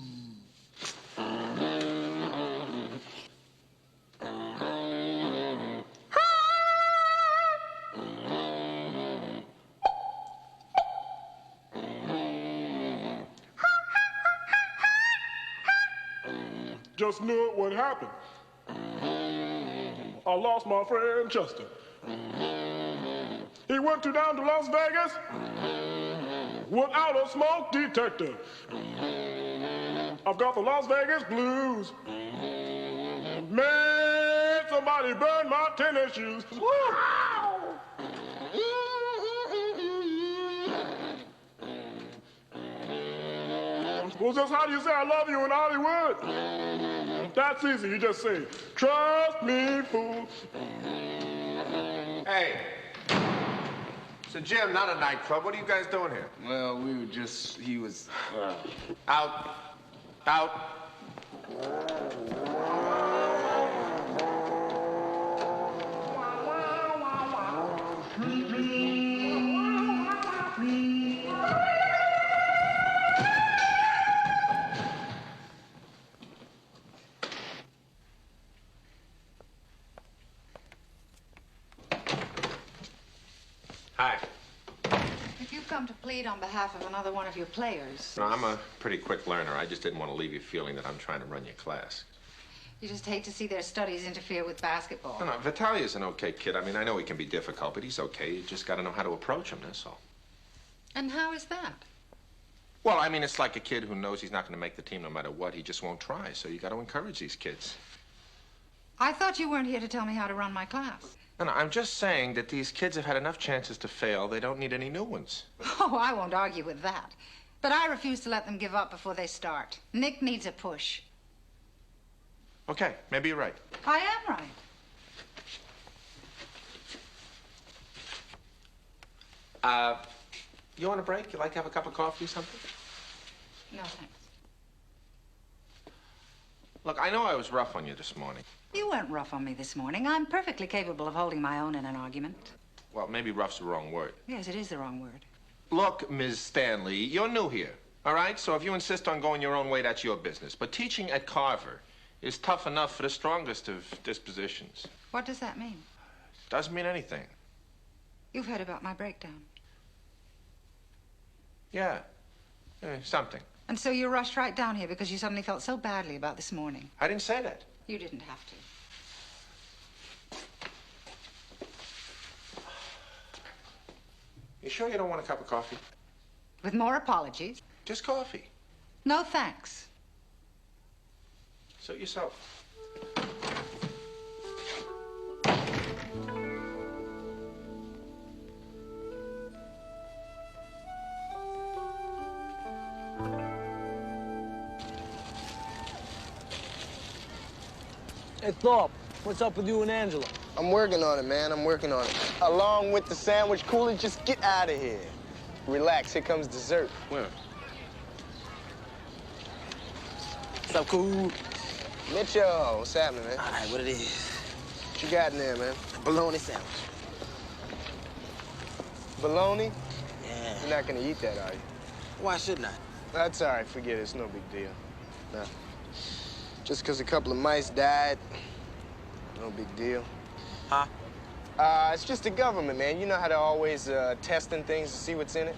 Just knew it would happen. I lost my friend Chester. He went down to Las Vegas without a smoke detector. I've got the Las Vegas blues. Man, somebody burned my tennis shoes. Woo! Well, just how do you say I love you in Hollywood? That's easy. You just say, trust me, fool. Hey. It's a gym, not a nightclub. What are you guys doing here? Well, we were just, he was... Out. Out. Hi. If you've come to plead on behalf of another one of your players, No, I'm a pretty quick learner. I just didn't want to leave you feeling that I'm trying to run your class. you just hate to see their studies interfere with basketball. No, Vitalia's an okay kid. I mean, I know he can be difficult, but he's okay. You just got to know how to approach him, that's all. And how is that? Well, I mean, it's like a kid who knows he's not going to make the team no matter what. He just won't try, so you got to encourage these kids. I thought you weren't here to tell me how to run my class. No, I'm just saying that these kids have had enough chances to fail. They don't need any new ones. Oh, I won't argue with that. But I refuse to let them give up before they start. Nick needs a push. Okay, maybe you're right. I am right. You want a break? You like to have a cup of coffee or something? No, thanks. Look, I know I was rough on you this morning. You weren't rough on me this morning. I'm perfectly capable of holding my own in an argument. Well, maybe rough's the wrong word. Yes, it is the wrong word. Look, Ms. Stanley, you're new here, all right? So if you insist on going your own way, that's your business. But teaching at Carver is tough enough for the strongest of dispositions. What does that mean? Doesn't mean anything. You've heard about my breakdown. Yeah, something. And so you rushed right down here because you suddenly felt so badly about this morning. I didn't say that. You didn't have to. You sure you don't want a cup of coffee? With more apologies. Just coffee. No, thanks. Suit yourself. Hey, Thorpe, what's up with you and Angela? I'm working on it, man. I'm working on it. Along with the sandwich cooler, just get out of here. Relax, here comes dessert. Where? What's up, cool? Mitchell, what's happening, man? All right, what it is? What you got in there, man? Bologna sandwich. Bologna? Yeah. You're not gonna eat that, are you? Why shouldn't I? That's all right, forget it. It's no big deal. Nah. Just because a couple of mice died, no big deal. Huh? It's just the government, man. You know how they're always testing things to see what's in it?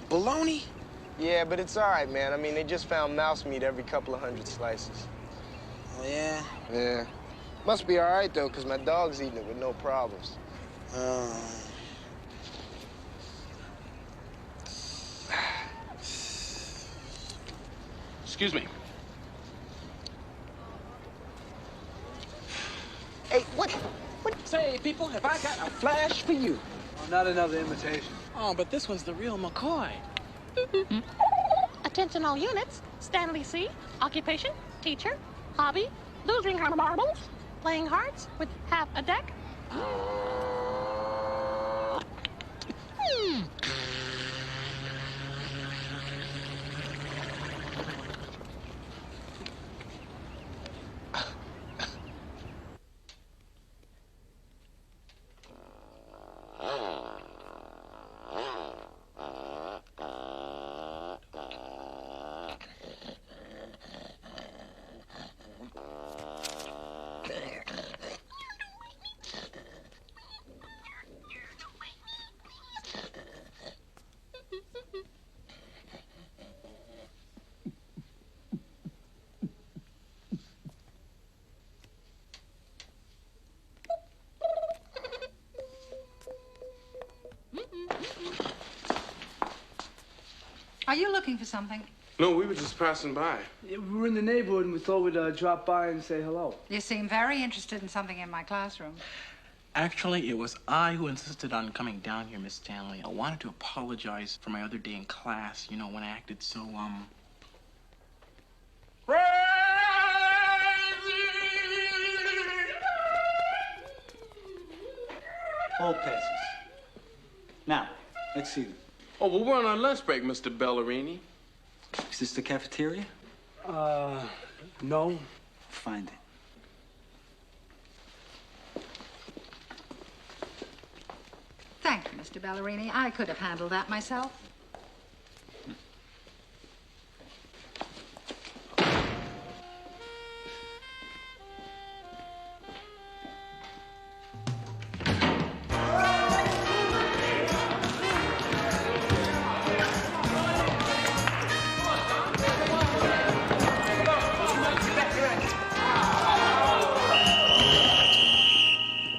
Bologna? Yeah, but it's all right, man. I mean, they just found mouse meat every couple of 100 slices. Oh, yeah? Yeah. Must be all right, though, because my dog's eating it with no problems. Excuse me. Hey, what? Say, people, have I got a flash for you? Oh, not another imitation. Oh, but this one's the real McCoy. Attention all units. Stanley C. Occupation, teacher. Hobby, losing her marbles. Playing hearts with half a deck. Are you looking for something? No, we were just passing by. Yeah, we were in the neighborhood and we thought we'd drop by and say hello. You seem very interested in something in my classroom. Actually, it was I who insisted on coming down here, Miss Stanley. I wanted to apologize for my other day in class, you know, when I acted so, All passes. Now, let's see them. Oh, well, we're on our lunch break, Mr. Bellerini. Is this the cafeteria? No. Find it. Thank you, Mr. Ballerini. I could have handled that myself.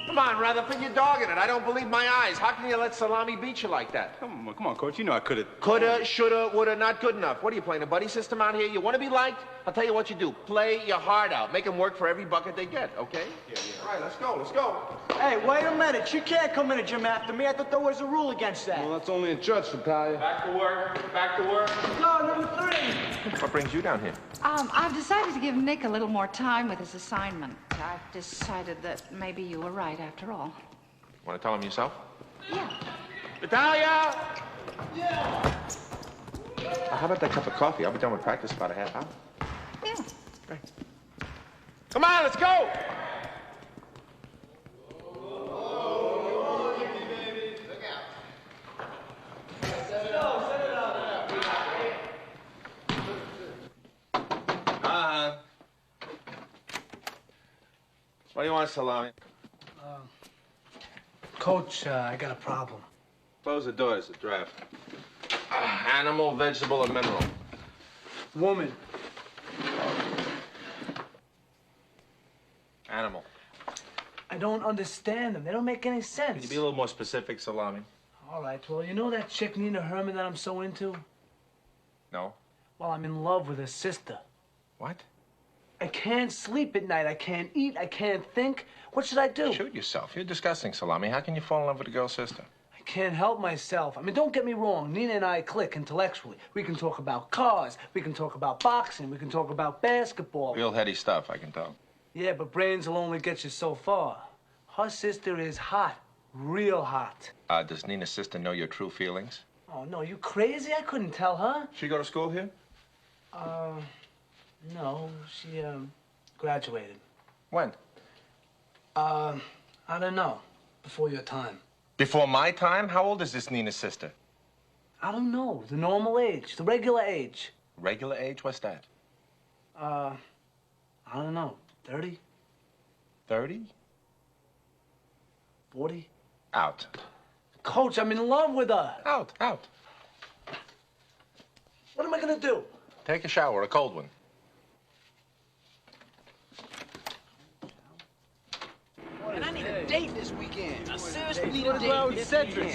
Come on, rather put your dog in it. I don't believe my eyes. How can you let Salami beat you like that? Come on, Coach. You know I could have. Coulda, shoulda, woulda, not good enough. What are you playing, a buddy system out here? You want to be liked? I'll tell you what you do. Play your heart out. Make them work for every bucket they get, okay? Yeah. All right, let's go, let's go. Hey, wait a minute. You can't come in the gym after me. I thought there was a rule against that. Well, that's only in church, Natalia. Back to work. Back to work. No, number 3. What brings you down here? I've decided to give Nick a little more time with his assignment. I've decided that maybe you were right after all. Want to tell him yourself? Yeah. Natalia! Yeah. How about that cup of coffee? I'll be done with practice in about a half hour. Yeah. Right. Come on, let's go! What do you want, Salami? Coach, I got a problem. Close the doors. The draft. Animal, vegetable, or mineral? Woman. Animal. I don't understand them. They don't make any sense. Can you be a little more specific, Salami? All right, well, you know that chick Nina Herman that I'm so into? No. Well, I'm in love with her sister. What? I can't sleep at night. I can't eat. I can't think. What should I do? Shoot yourself. You're disgusting, Salami. How can you fall in love with a girl's sister? I can't help myself. I mean, don't get me wrong. Nina and I click intellectually. We can talk about cars. We can talk about boxing. We can talk about basketball. Real heady stuff, I can tell. Yeah, but brains will only get you so far. Her sister is hot. Real hot. Does Nina's sister know your true feelings? Oh, no, you crazy? I couldn't tell her. She go to school here? No, she, graduated. When? I don't know. Before your time. Before my time? How old is this Nina's sister? I don't know. The normal age. The regular age. Regular age? What's that? I don't know. 30? 30? 40? Out. Coach, I'm in love with her. Out. What am I gonna do? Take a shower, a cold one. And I need a date this weekend. I seriously need What a is date. wrong with Cedric?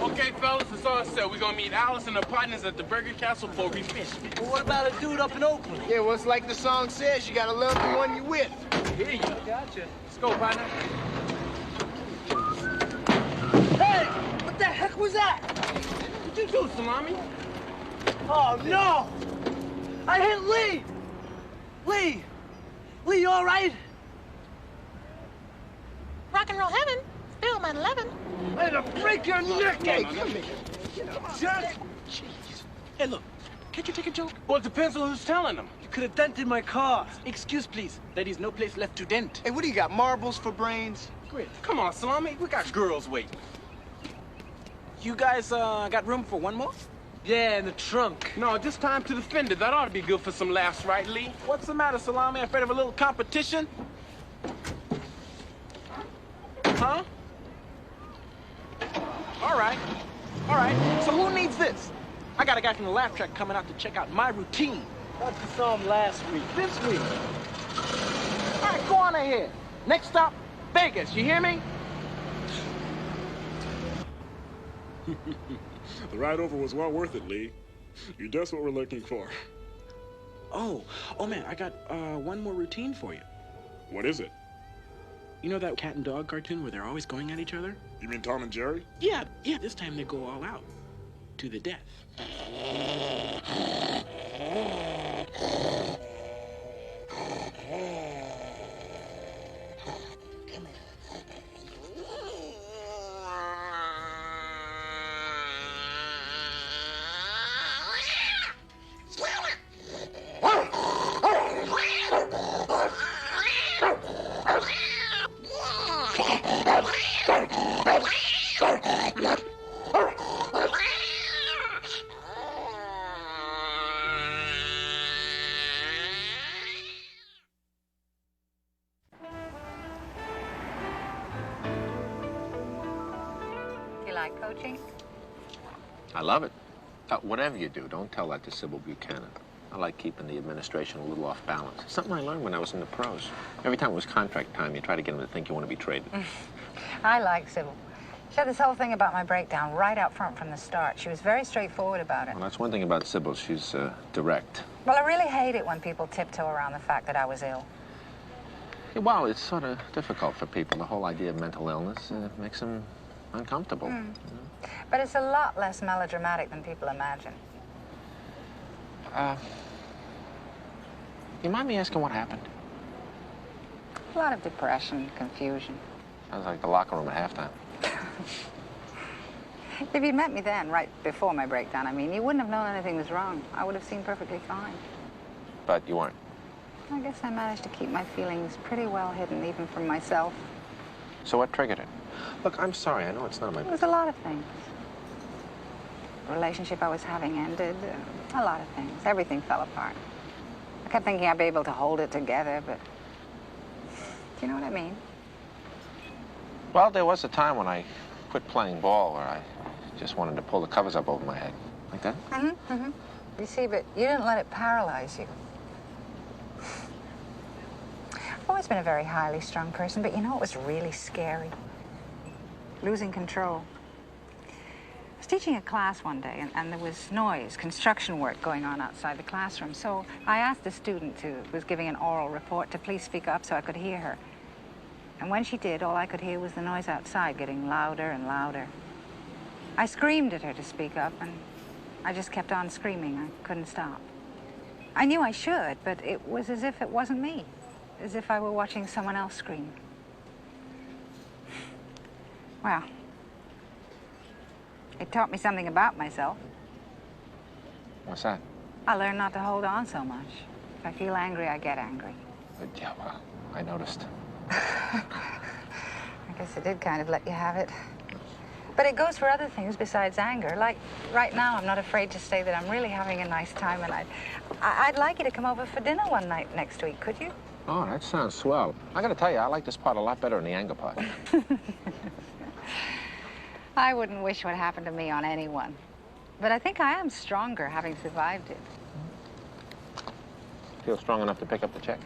Okay, fellas, it's all set. We're gonna meet Alice and her partners at the Burger Castle for refreshment. Well, what about a dude up in Oakland? Yeah, well, it's like the song says, you gotta love the one you're with. Here you go. Gotcha. Let's go, partner. Hey, what the heck was that? What'd you do, Salami? Oh, no! I hit Lee! Lee! Lee, you all right? Rock and roll heaven. Film at 11. I'm gonna break your neck! Hey, come here. Jerk! Hey, look. Can't you take a joke? Well, it depends on who's telling them. You could have dented my car. Excuse, please. There is no place left to dent. Hey, what do you got, marbles for brains? Great. Come on, Salami. We got girls waiting. You guys, got room for one more? Yeah, in the trunk. No, this time to the fender. That ought to be good for some laughs, right, Lee? What's the matter, Salami? Afraid of a little competition? Huh? All right. So who needs this? I got a guy from the laugh track coming out to check out my routine. Thought you saw him last week. This week. All right, go on ahead. Next stop, Vegas. You hear me? The ride over was well worth it, Lee. You're just what we're looking for. Oh, man, I got one more routine for you. What is it? You know that cat and dog cartoon where they're always going at each other? You mean Tom and Jerry? Yeah, this time they go all out. To the death. You like coaching? I love it. Whatever you do, don't tell that to Sybil Buchanan. I like keeping the administration a little off balance. It's something I learned when I was in the pros. Every time it was contract time, you try to get them to think you want to be traded. I like Sybil. She had this whole thing about my breakdown right out front from the start. She was very straightforward about it. Well, that's one thing about Sybil. She's direct. Well, I really hate it when people tiptoe around the fact that I was ill. Yeah, well, it's sort of difficult for people. The whole idea of mental illness makes them uncomfortable. But it's a lot less melodramatic than people imagine. You mind me asking what happened? A lot of depression, confusion. Sounds like the locker room at halftime. If you'd met me then, right before my breakdown, I mean, you wouldn't have known anything was wrong. I would have seemed perfectly fine. But you weren't. I guess I managed to keep my feelings pretty well hidden, even from myself. So what triggered it? Look, I'm sorry. I know it's not my... It was a lot of things. The relationship I was having ended. A lot of things. Everything fell apart. I kept thinking I'd be able to hold it together, but... Do you know what I mean? Well, there was a time when I quit playing ball where I just wanted to pull the covers up over my head. Like that? You see, but you didn't let it paralyze you. I've always been a very highly strung person, but you know what was really scary? Losing control. I was teaching a class one day, and there was noise, construction work going on outside the classroom. So I asked a student who was giving an oral report to please speak up so I could hear her. And when she did, all I could hear was the noise outside getting louder and louder. I screamed at her to speak up, and I just kept on screaming. I couldn't stop. I knew I should, but it was as if it wasn't me, as if I were watching someone else scream. Well, it taught me something about myself. What's that? I learned not to hold on so much. If I feel angry, I get angry. Yeah, well, I noticed. I guess it did kind of let you have it. But it goes for other things besides anger. Like, right now, I'm not afraid to say that I'm really having a nice time, and I'd like you to come over for dinner one night next week, could you? Oh, that sounds swell. I gotta tell you, I like this part a lot better than the anger part. I wouldn't wish what happened to me on anyone. But I think I am stronger having survived it. Feel strong enough to pick up the check?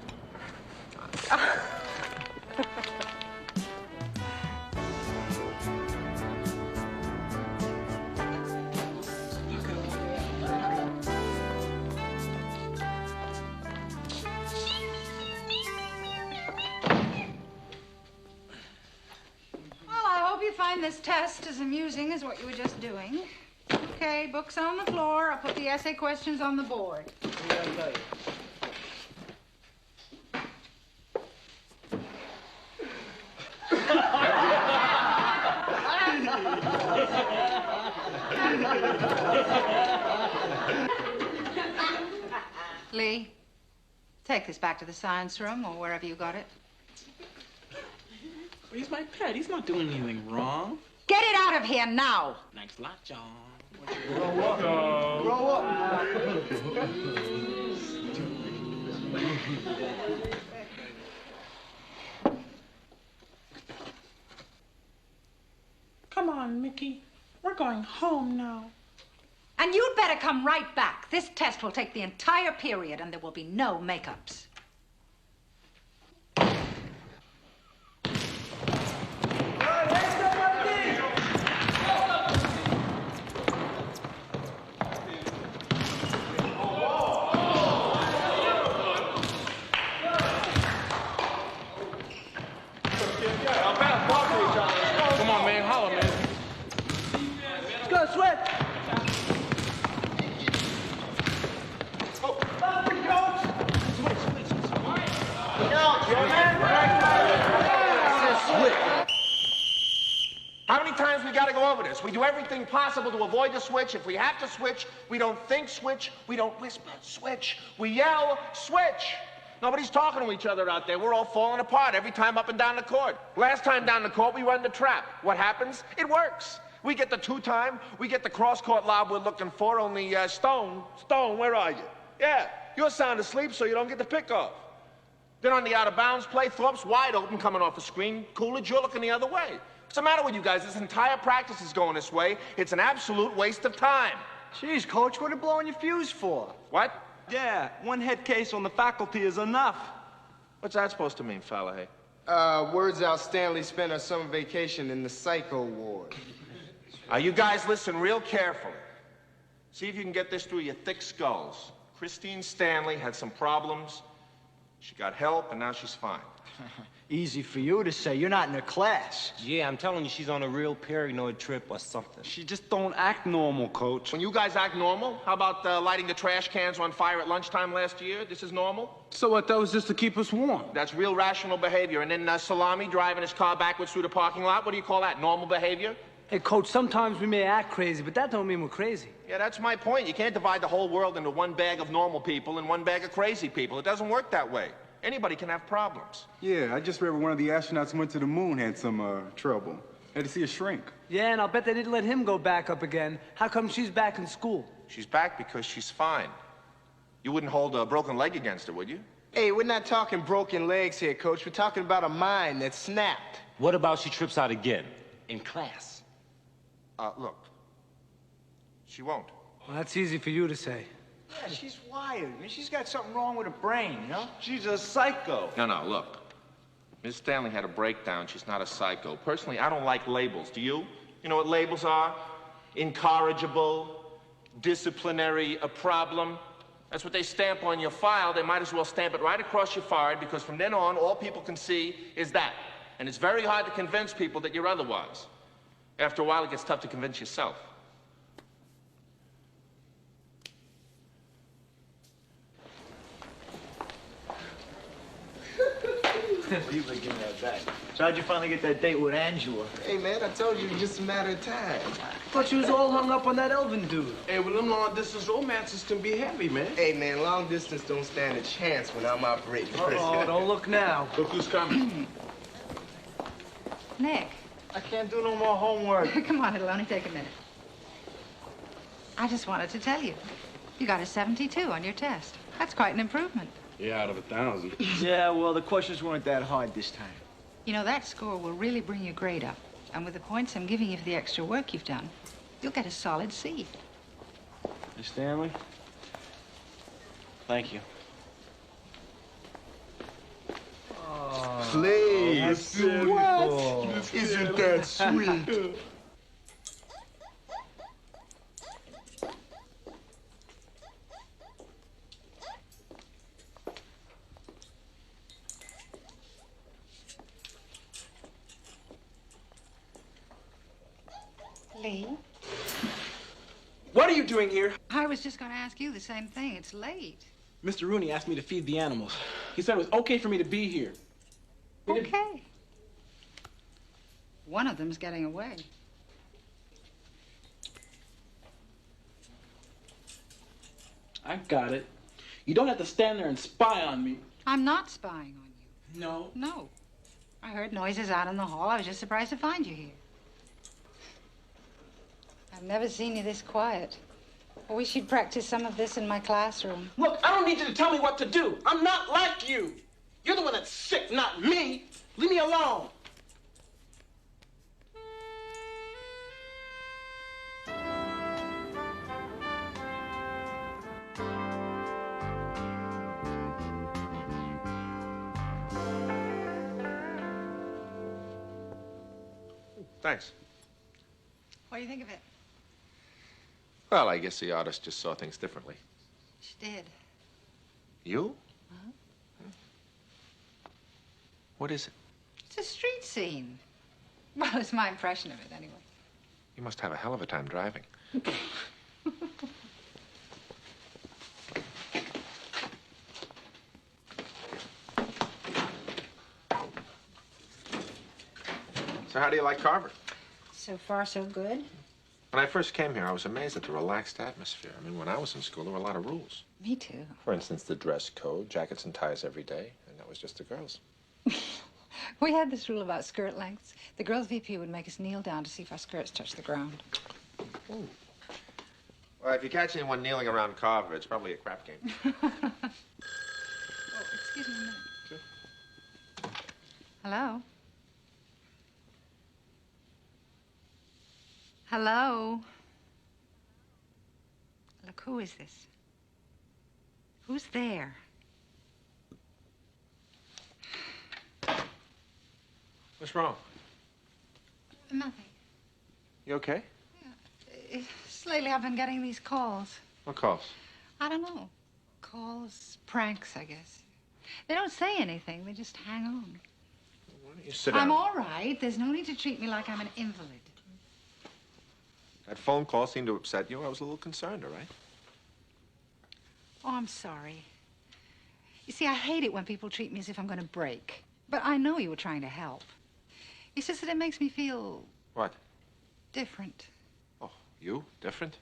Find this test as amusing as what you were just doing. Okay, books on the floor. I'll put the essay questions on the board. Lee, take this back to the science room or wherever you got it. He's my pet. He's not doing anything wrong. Get it out of here now! Thanks a lot, John. Grow up. Grow up. Come on, Mickey. We're going home now. And you'd better come right back. This test will take the entire period, and there will be no makeups. over this. We do everything possible to avoid the switch. If we have to switch, we don't think switch. We don't whisper switch. We yell switch. Nobody's talking to each other out there. We're all falling apart every time up and down the court. Last time down the court, we run the trap. What happens? It works. We get the two-time. We get the cross-court lob we're looking for, only Stone, where are you? Yeah, you're sound asleep, so you don't get the pick-off. Then on the out-of-bounds play, Thorpe's wide open coming off the screen. Coolidge, you're looking the other way. What's the matter with you guys? This entire practice is going this way. It's an absolute waste of time. Jeez, Coach, what are you blowing your fuse for? What? Yeah, one head case on the faculty is enough. What's that supposed to mean, Falahay? Words out Stanley spent her summer vacation in the psycho ward. You guys listen real carefully. See if you can get this through your thick skulls. Christine Stanley had some problems. She got help, and now she's fine. Easy for you to say. You're not in her class. Yeah, I'm telling you, she's on a real paranoid trip or something. She just don't act normal, Coach. When you guys act normal, how about lighting the trash cans on fire at lunchtime last year? This is normal? So what, that was just to keep us warm? That's real rational behavior. And then Salami driving his car backwards through the parking lot, what do you call that, normal behavior? Hey, Coach, sometimes we may act crazy, but that don't mean we're crazy. Yeah, that's my point. You can't divide the whole world into one bag of normal people and one bag of crazy people. It doesn't work that way. Anybody can have problems. Yeah, I just read where one of the astronauts who went to the moon had some trouble. Had to see a shrink. Yeah, and I'll bet they didn't let him go back up again. How come she's back in school? She's back because she's fine. You wouldn't hold a broken leg against her, would you? Hey, we're not talking broken legs here, Coach. We're talking about a mind that snapped. What about she trips out again? In class? Look. She won't. Well, that's easy for you to say. Yeah, she's wired. I mean, she's got something wrong with her brain, you know? She's a psycho. No, look. Miss Stanley had a breakdown. She's not a psycho. Personally, I don't like labels. Do you? You know what labels are? Incorrigible, disciplinary, a problem. That's what they stamp on your file. They might as well stamp it right across your forehead because from then on, all people can see is that. And it's very hard to convince people that you're otherwise. After a while, it gets tough to convince yourself. People are giving that back. So how'd you finally get that date with Angela? Hey, man, I told you it's just a matter of time. Thought you was all hung up on that Elvin dude. Hey, well, them long-distance romances can be heavy, man. Hey, man, long distance don't stand a chance when I'm operating. Oh, don't look now. Look who's coming. Nick. I can't do no more homework. Come on, it'll only take a minute. I just wanted to tell you. You got a 72 on your test. That's quite an improvement. Yeah, out of 1,000. Yeah, well, the questions weren't that hard this time. You know, that score will really bring your grade up. And with the points I'm giving you for the extra work you've done, you'll get a solid C. Miss Stanley? Thank you. Please. What? Isn't that sweet? Lee? What are you doing here? I was just going to ask you the same thing. It's late. Mr. Rooney asked me to feed the animals. He said it was okay for me to be here. Okay. One of them's getting away. I got it. You don't have to stand there and spy on me. I'm not spying on you. No. No. I heard noises out in the hall. I was just surprised to find you here. I've never seen you this quiet. I wish you'd practice some of this in my classroom. Look, I don't need you to tell me what to do. I'm not like you. You're the one that's sick, not me. Leave me alone. Thanks. What do you think of it? Well, I guess the artist just saw things differently. She did. You? Uh-huh. What is it? It's a street scene. Well, it's my impression of it, anyway. You must have a hell of a time driving. So how do you like Carver? So far, so good. When I first came here, I was amazed at the relaxed atmosphere. I mean, when I was in school, there were a lot of rules. Me too. For instance, the dress code, jackets and ties every day, and that was just the girls. We had this rule about skirt lengths. The girls' VP would make us kneel down to see if our skirts touched the ground. Ooh. Well, if you catch anyone kneeling around Carver, it's probably a crap game. Oh, excuse me a minute. Sure. Hello? Hello? Look, who is this? Who's there? What's wrong? Nothing. You okay? Just lately I've been getting these calls. What calls? I don't know. Calls, pranks, I guess. They don't say anything. They just hang on. Why don't you sit down? I'm all right. There's no need to treat me like I'm an invalid. That phone call seemed to upset you. I was a little concerned, all right? Oh, I'm sorry. You see, I hate it when people treat me as if I'm going to break. But I know you were trying to help. It's just that it makes me feel What? different. Oh, you? Different?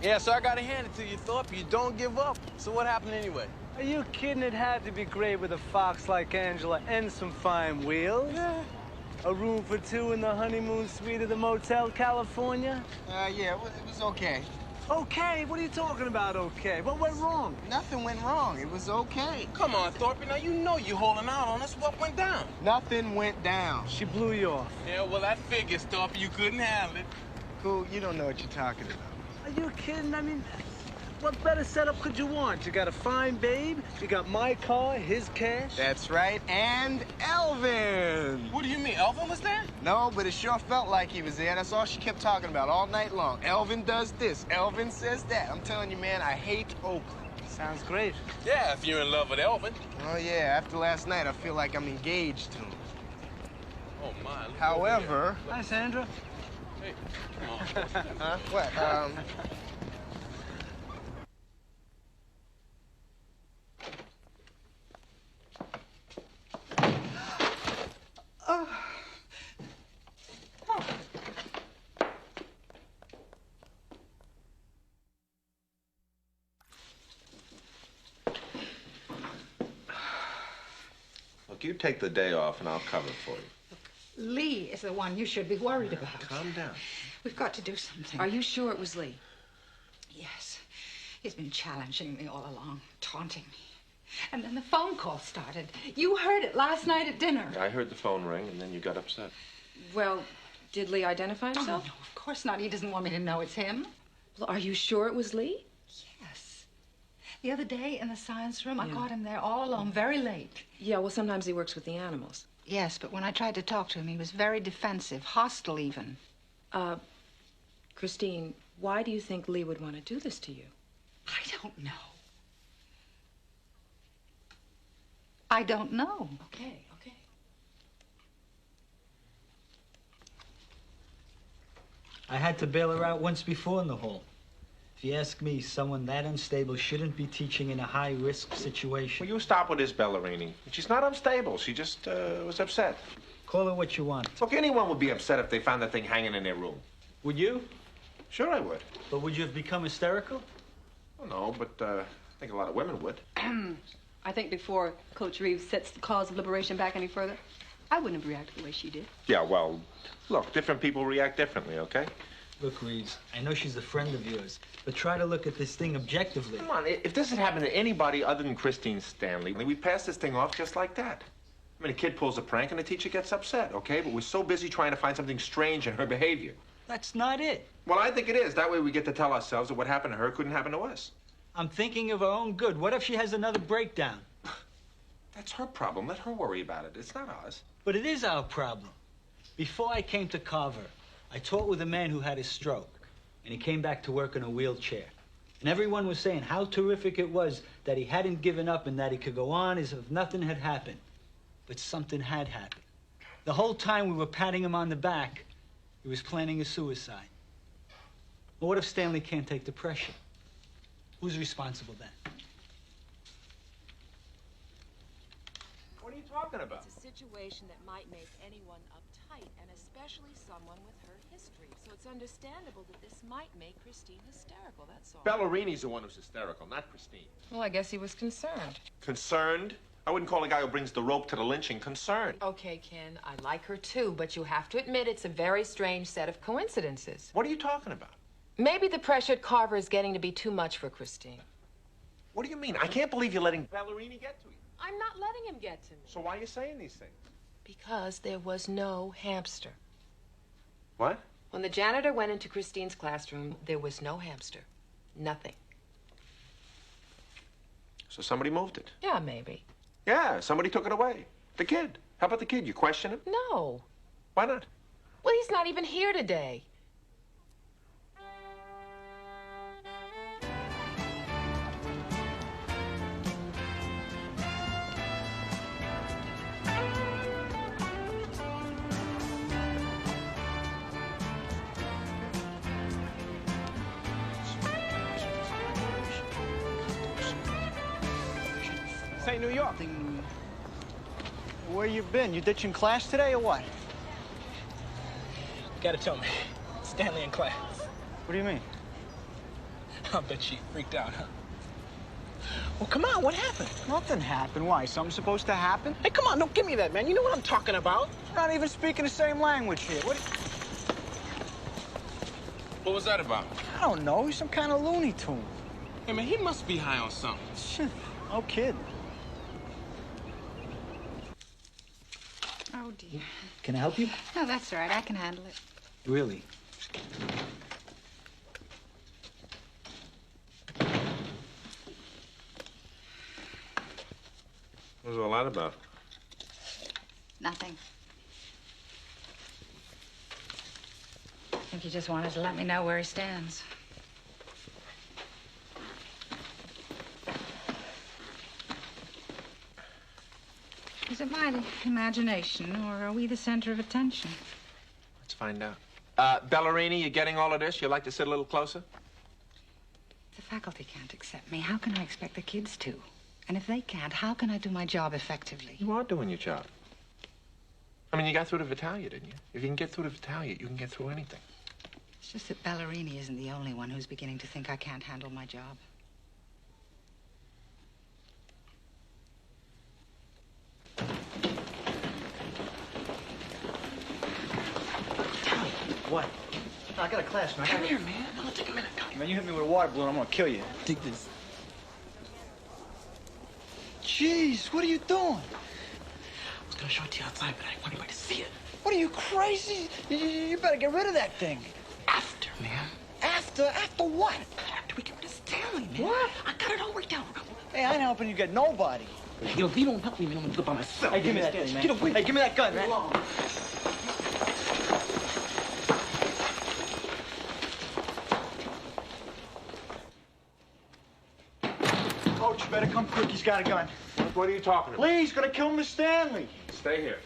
Yeah, so I gotta hand it to you, Thorpe. You don't give up. So what happened anyway? Are you kidding? It had to be great with a fox like Angela and some fine wheels. Yeah. A room for two in the honeymoon suite of the Motel California? Yeah, it was okay. Okay? What are you talking about, okay? What went wrong? Nothing went wrong. It was okay. Come on, Thorpe. Now you know you're holding out on us. What went down? Nothing went down. She blew you off. Yeah, well, that figures, Thorpe. You couldn't handle it. Cool, you don't know what you're talking about. Are you kidding? I mean, what better setup could you want? You got a fine babe, you got my car, his cash. That's right, and Elvin. What do you mean? Elvin was there? No, but it sure felt like he was there. That's all she kept talking about all night long. Elvin does this, Elvin says that. I'm telling you, man, I hate Oakland. Sounds great. Yeah, if you're in love with Elvin. Oh, yeah, after last night, I feel like I'm engaged to him. Oh, my. However... Hi, Sandra. Hey, come on. Huh? What? Look, you take the day off and I'll cover for you. Lee is the one you should be worried about. Calm down. We've got to do something. Are you sure it was Lee? Yes. He's been challenging me all along, taunting me. And then the phone call started. You heard it last night at dinner. I heard the phone ring and then you got upset. Well, did Lee identify himself? Oh, no, of course not. He doesn't want me to know it's him. Well, are you sure it was Lee? Yes. The other day in the science room, I caught him there all alone, very late. Yeah, well, sometimes he works with the animals. Yes, but when I tried to talk to him, he was very defensive, hostile even. Christine, why do you think Lee would want to do this to you? I don't know. I don't know. Okay. I had to bail her out once before in the hole. If you ask me, someone that unstable shouldn't be teaching in a high-risk situation. Will you stop with this, Ballerini? She's not unstable. She just was upset. Call her what you want. Look, anyone would be upset if they found that thing hanging in their room. Would you? Sure I would. But would you have become hysterical? Well, no, but I think a lot of women would. I think before Coach Reeves sets the cause of liberation back any further, I wouldn't have reacted the way she did. Yeah, well, look, different people react differently, okay? Look, Reeves, I know she's a friend of yours, but try to look at this thing objectively. Come on, if this had happened to anybody other than Christine Stanley, we'd pass this thing off just like that. I mean, a kid pulls a prank and the teacher gets upset, okay? But we're so busy trying to find something strange in her behavior. That's not it. Well, I think it is. That way we get to tell ourselves that what happened to her couldn't happen to us. I'm thinking of her own good. What if she has another breakdown? That's her problem. Let her worry about it. It's not ours. But it is our problem. Before I came to Carver, I taught with a man who had a stroke, and he came back to work in a wheelchair. And everyone was saying how terrific it was that he hadn't given up and that he could go on as if nothing had happened. But something had happened. The whole time we were patting him on the back, he was planning a suicide. Well, what if Stanley can't take the pressure? Who's responsible then? What are you talking about? It's a situation that might make anyone uptight, and especially someone with her history. So it's understandable that this might make Christine hysterical, that's all. Ballerini's the one who's hysterical, not Christine. Well, I guess he was concerned. Concerned? I wouldn't call a guy who brings the rope to the lynching concerned. Okay, Ken, I like her too, but you have to admit it's a very strange set of coincidences. What are you talking about? Maybe the pressure at Carver is getting to be too much for Christine. What do you mean? I can't believe you're letting Ballerini get to you. I'm not letting him get to me. So why are you saying these things? Because there was no hamster. What? When the janitor went into Christine's classroom, there was no hamster. Nothing. So somebody moved it. Yeah, maybe. Yeah, somebody took it away. The kid. How about the kid? You question him? No. Why not? Well, he's not even here today. St. New York. Where you been? You ditching class today or what? Gotta tell me, Stanley in class. What do you mean? I bet she freaked out, huh? Well, come on, what happened? Nothing happened. Why? Something supposed to happen? Hey, come on, don't give me that, man. You know what I'm talking about. We're not even speaking the same language here. What was that about? I don't know. He's some kind of Looney Tune. Hey, man, he must be high on something. No kidding. Oh, dear. Can I help you? No, that's all right. I can handle it. Really? What was all that about? Nothing. I think he just wanted to let me know where he stands. Is it my imagination, or are we the center of attention? Let's find out. Ballerini, you getting all of this? You'd like to sit a little closer? The faculty can't accept me. How can I expect the kids to? And if they can't, how can I do my job effectively? You are doing your job. I mean, you got through to Vitalia, didn't you? If you can get through to Vitalia, you can get through anything. It's just that Ballerini isn't the only one who's beginning to think I can't handle my job. What? I got a class, man. Come here, man. I'm gonna take a minute. Come. Man, you hit me with a water balloon, I'm gonna kill you. Take this. Jeez, what are you doing? I was gonna show it to you outside, but I didn't want anybody to see it. What are you, crazy? You better get rid of that thing. After, man. After what? After we get rid of Stanley, man. What? I got it all worked out. Hey, I ain't helping you get nobody. You know, if you don't help me, man, I'm gonna do it by myself. Hey, give me that thing, man. Get away. Hey, give me that gun, man. Coach, you better come quick. He's got a gun. What are you talking about? Please, gonna kill Miss Stanley. Stay here.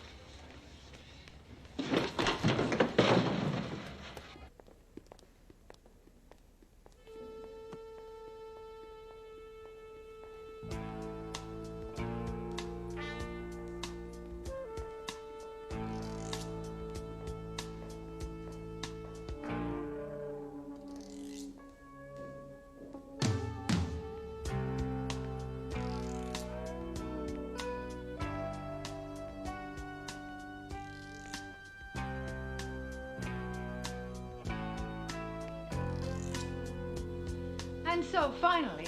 And so, finally,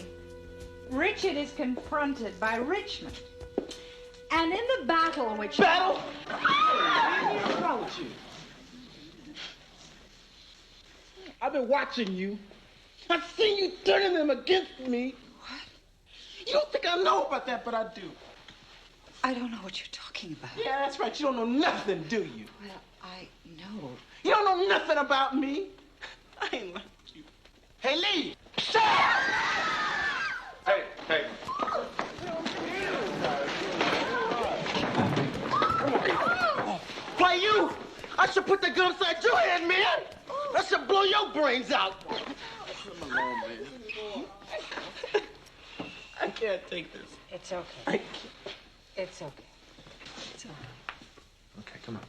Richard is confronted by Richmond. And in the battle which... Battle? What's wrong with you? I've been watching you. I've seen you turning them against me. What? You don't think I know about that, but I do. I don't know what you're talking about. Yeah, that's right. You don't know nothing, do you? Well, I know. You don't know nothing about me. I ain't like you. Hey, Lee! Shut up! Hey, hey. Why, you? I should put the gun upside your head, man. I should blow your brains out. Leave him alone, man. I can't take this. It's okay. I can't. It's okay. It's okay. Okay, come on.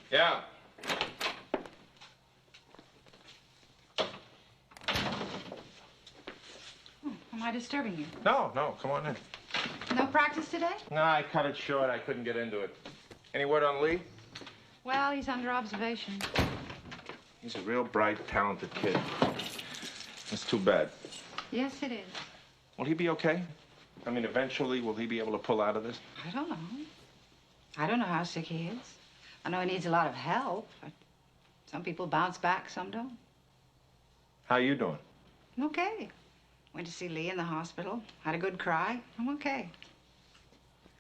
Yeah. Am I disturbing you? No, come on in. No practice today? No, I cut it short. I couldn't get into it. Any word on Lee? Well, he's under observation. He's a real bright, talented kid. It's too bad. Yes, it is. Will he be okay? I mean, eventually, will he be able to pull out of this? I don't know. I don't know how sick he is. I know he needs a lot of help, but some people bounce back, some don't. How you doing? I'm okay. Went to see Lee in the hospital. Had a good cry. I'm okay.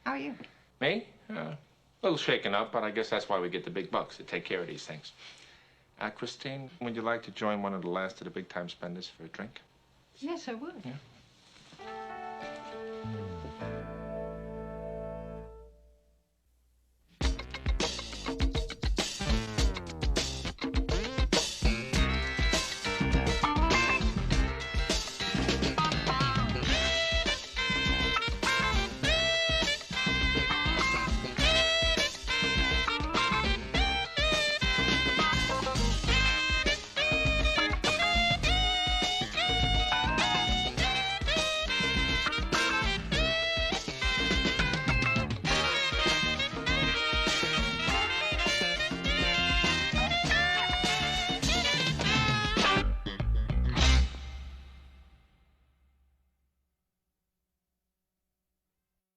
How are you? Me? A little shaken up, but I guess that's why we get the big bucks to take care of these things. Christine, would you like to join one of the last of the big-time spenders for a drink? Yes, I would. Yeah.